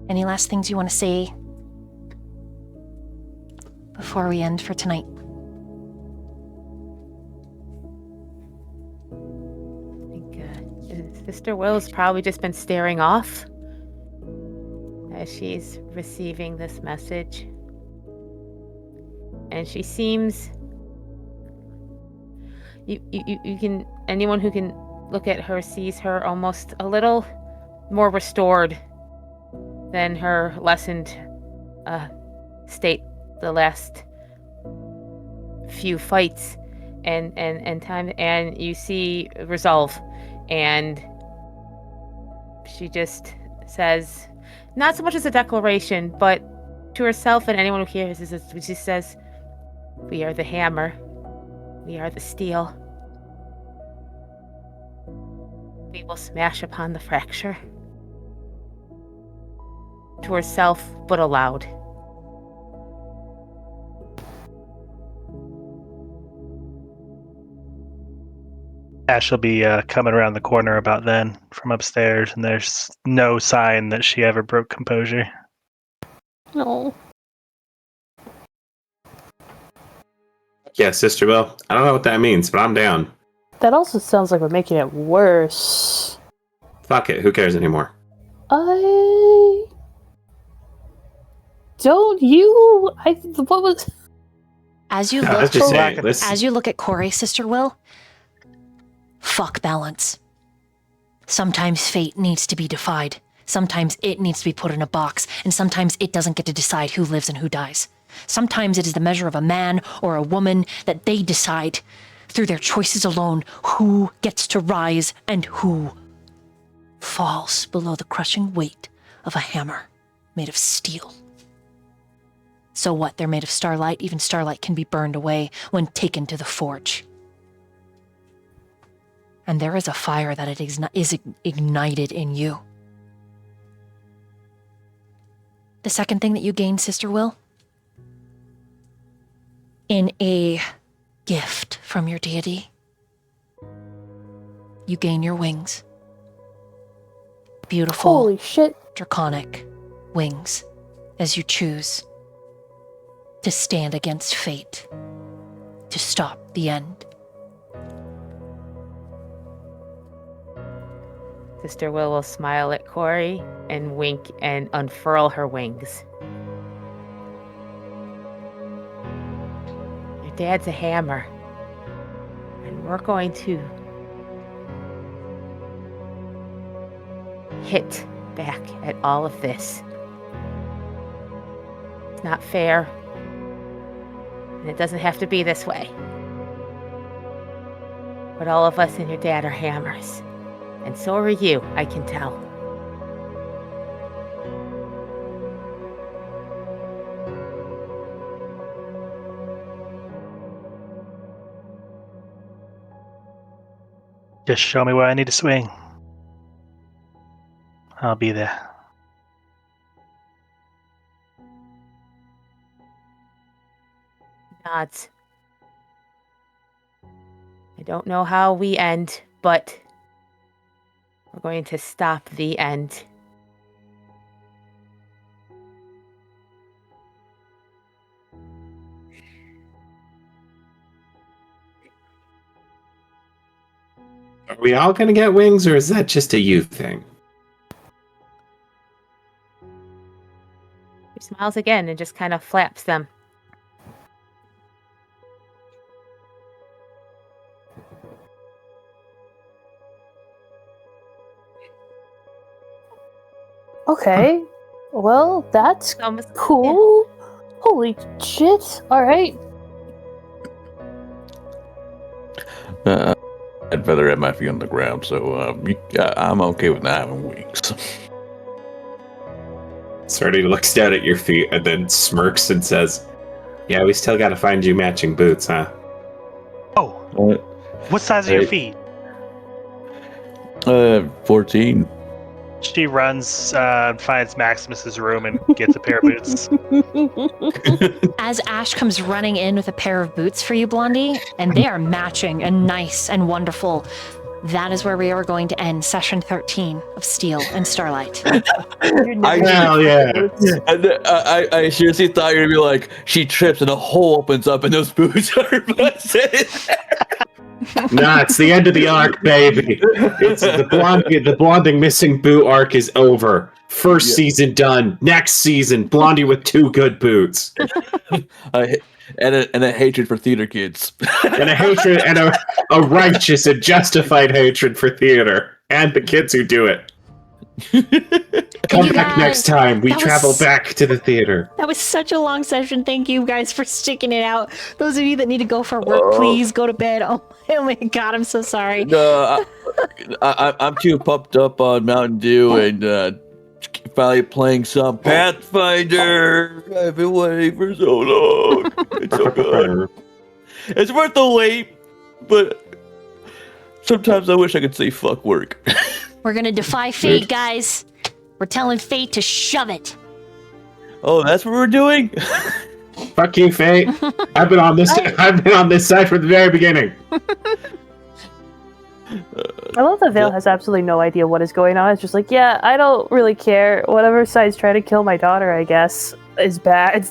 Any last things you want to say before we end for tonight? I think Sister Will's probably just been staring off as she's receiving this message. And she seems... You can... Anyone who can look at her sees her almost a little more restored than her lessened state the last few fights and time, and you see resolve, and she just says, not so much as a declaration, but to herself and anyone who hears this, she says, "We are the hammer, we are the steel. We will smash upon the fracture." To herself, but aloud. Ash will be coming around the corner about then from upstairs, and there's no sign that she ever broke composure. No. Yeah, Sister Will. I don't know what that means, but I'm down. That also sounds like we're making it worse. Fuck it. Who cares anymore? Don't you? What was... As you I was look, just saying, as you look at Corey, Sister Will, fuck balance. Sometimes fate needs to be defied. Sometimes it needs to be put in a box, and sometimes it doesn't get to decide who lives and who dies. Sometimes it is the measure of a man or a woman that they decide, through their choices alone, who gets to rise and who falls below the crushing weight of a hammer made of steel. So what? They're made of starlight. Even starlight can be burned away when taken to the forge. And there is a fire that it is ignited in you. The second thing that you gain, Sister Will, in a gift from your deity, you gain your wings. Beautiful, Holy shit. draconic wings as you choose to stand against fate, to stop the end. Sister Will smile at Corey and wink and unfurl her wings. Your dad's a hammer, and we're going to hit back at all of this. It's not fair, and it doesn't have to be this way. But all of us and your dad are hammers. And so are you, I can tell. Just show me where I need to swing. I'll be there. Nods. I don't know how we end, but we're going to stop the end. Are we all gonna get wings, or is that just a you thing? He smiles again and just kind of flaps them. Okay. Well, that's cool. Holy shit. Alright. I'd rather have my feet on the ground, so I'm okay with not having wings. Serenity looks down at your feet and then smirks and says, "Yeah, we still gotta find you matching boots, huh?" Oh, what size are your feet? 14. She runs, finds Maximus's room and gets a pair of boots. As Ash comes running in with a pair of boots for you, Blondie, and they are matching and nice and wonderful, that is where we are going to end session 13 of Steel and Starlight. Hell yeah. And I seriously thought you were gonna be like, she trips and a hole opens up and those boots are busted. Nah, it's the end of the arc, baby. It's the Blondie missing boot arc is over. First season done. Next season, Blondie with 2 good boots. And a hatred for theater kids. And a hatred and a righteous and justified hatred for theater and the kids who do it. Come back next time. We travel back to the theater. That was such a long session. Thank you guys for sticking it out. Those of you that need to go for work, please go to bed. Oh my God, I'm so sorry. No, I'm too pumped up on Mountain Dew and finally playing some Pathfinder. I've been waiting for so long. It's so good. It's worth the wait, but sometimes I wish I could say fuck work. We're gonna defy fate, guys. We're telling fate to shove it. Oh, that's what we're doing? Fuck you, fate. I've been on this side from the very beginning. I love that Vale has absolutely no idea what is going on. It's just like, yeah, I don't really care. Whatever side's trying to kill my daughter, I guess, is bad.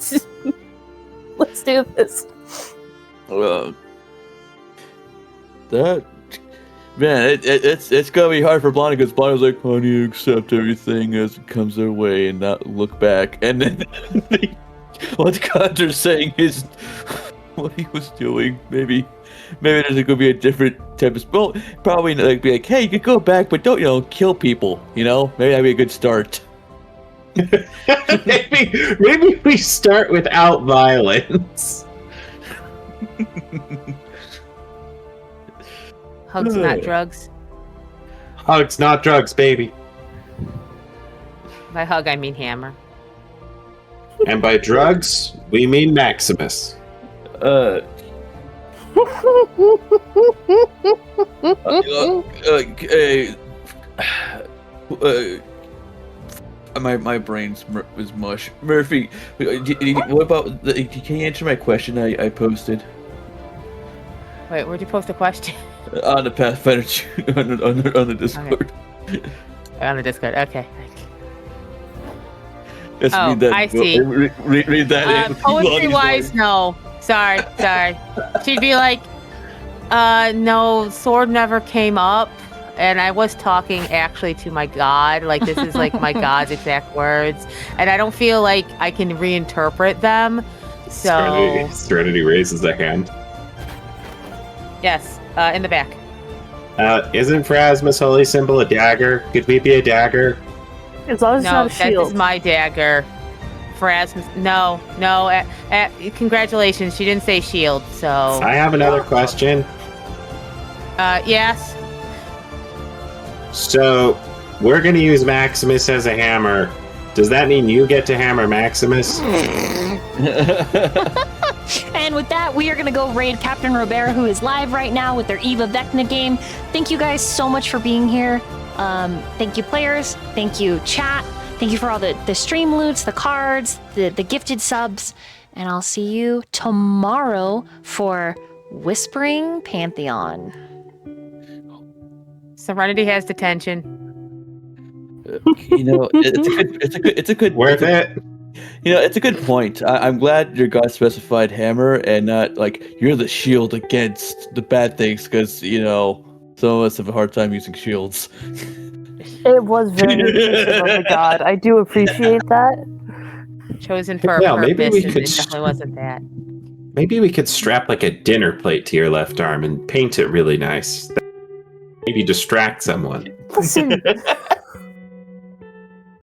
Let's do this. It's gonna be hard for Blondie because Blondie's like, honey, accept everything as it comes their way and not look back. And then what Conjur's saying is what he was doing. Maybe there's gonna be a different type of spell. Probably like be like, hey, you could go back, but don't kill people. Maybe that'd be a good start. maybe we start without violence. Hugs, not drugs. Hugs, not drugs, baby. By hug, I mean hammer. And by drugs, we mean Maximus. My brain's is mush. Murphy, what about? Can you answer my question I posted? Wait, where'd you post a question? On the Pathfinder on the Discord. Okay. On the Discord, okay. Let's read that. I see. Read that. Poetry-wise, no. Sorry. She'd be like, no, sword never came up. And I was talking actually to my god. Like, this is like my god's exact words. And I don't feel like I can reinterpret them. So... Serenity raises a hand. Yes, in the back. Isn't Phrasma's holy symbol a dagger? Could we be a dagger? As long as it's not a shield. That is my dagger. Phrasma's... No. Congratulations, she didn't say shield, so... I have another question. Yes? So, we're going to use Maximus as a hammer. Does that mean you get to hammer Maximus? And with that, we are going to go raid Captain Robert, who is live right now with their Eva Vecna game. Thank you guys so much for being here. Thank you, players. Thank you, chat. Thank you for all the stream loots, the cards, the gifted subs. And I'll see you tomorrow for Whispering Pantheon. Serenity has detention. It's a good worth it. It's a good point. I'm glad your god specified hammer and not like you're the shield against the bad things because some of us have a hard time using shields. It was very inclusive of the god. I do appreciate that. Chosen for a purpose, and it definitely wasn't that. Maybe we could strap like a dinner plate to your left arm and paint it really nice. Maybe distract someone. Listen,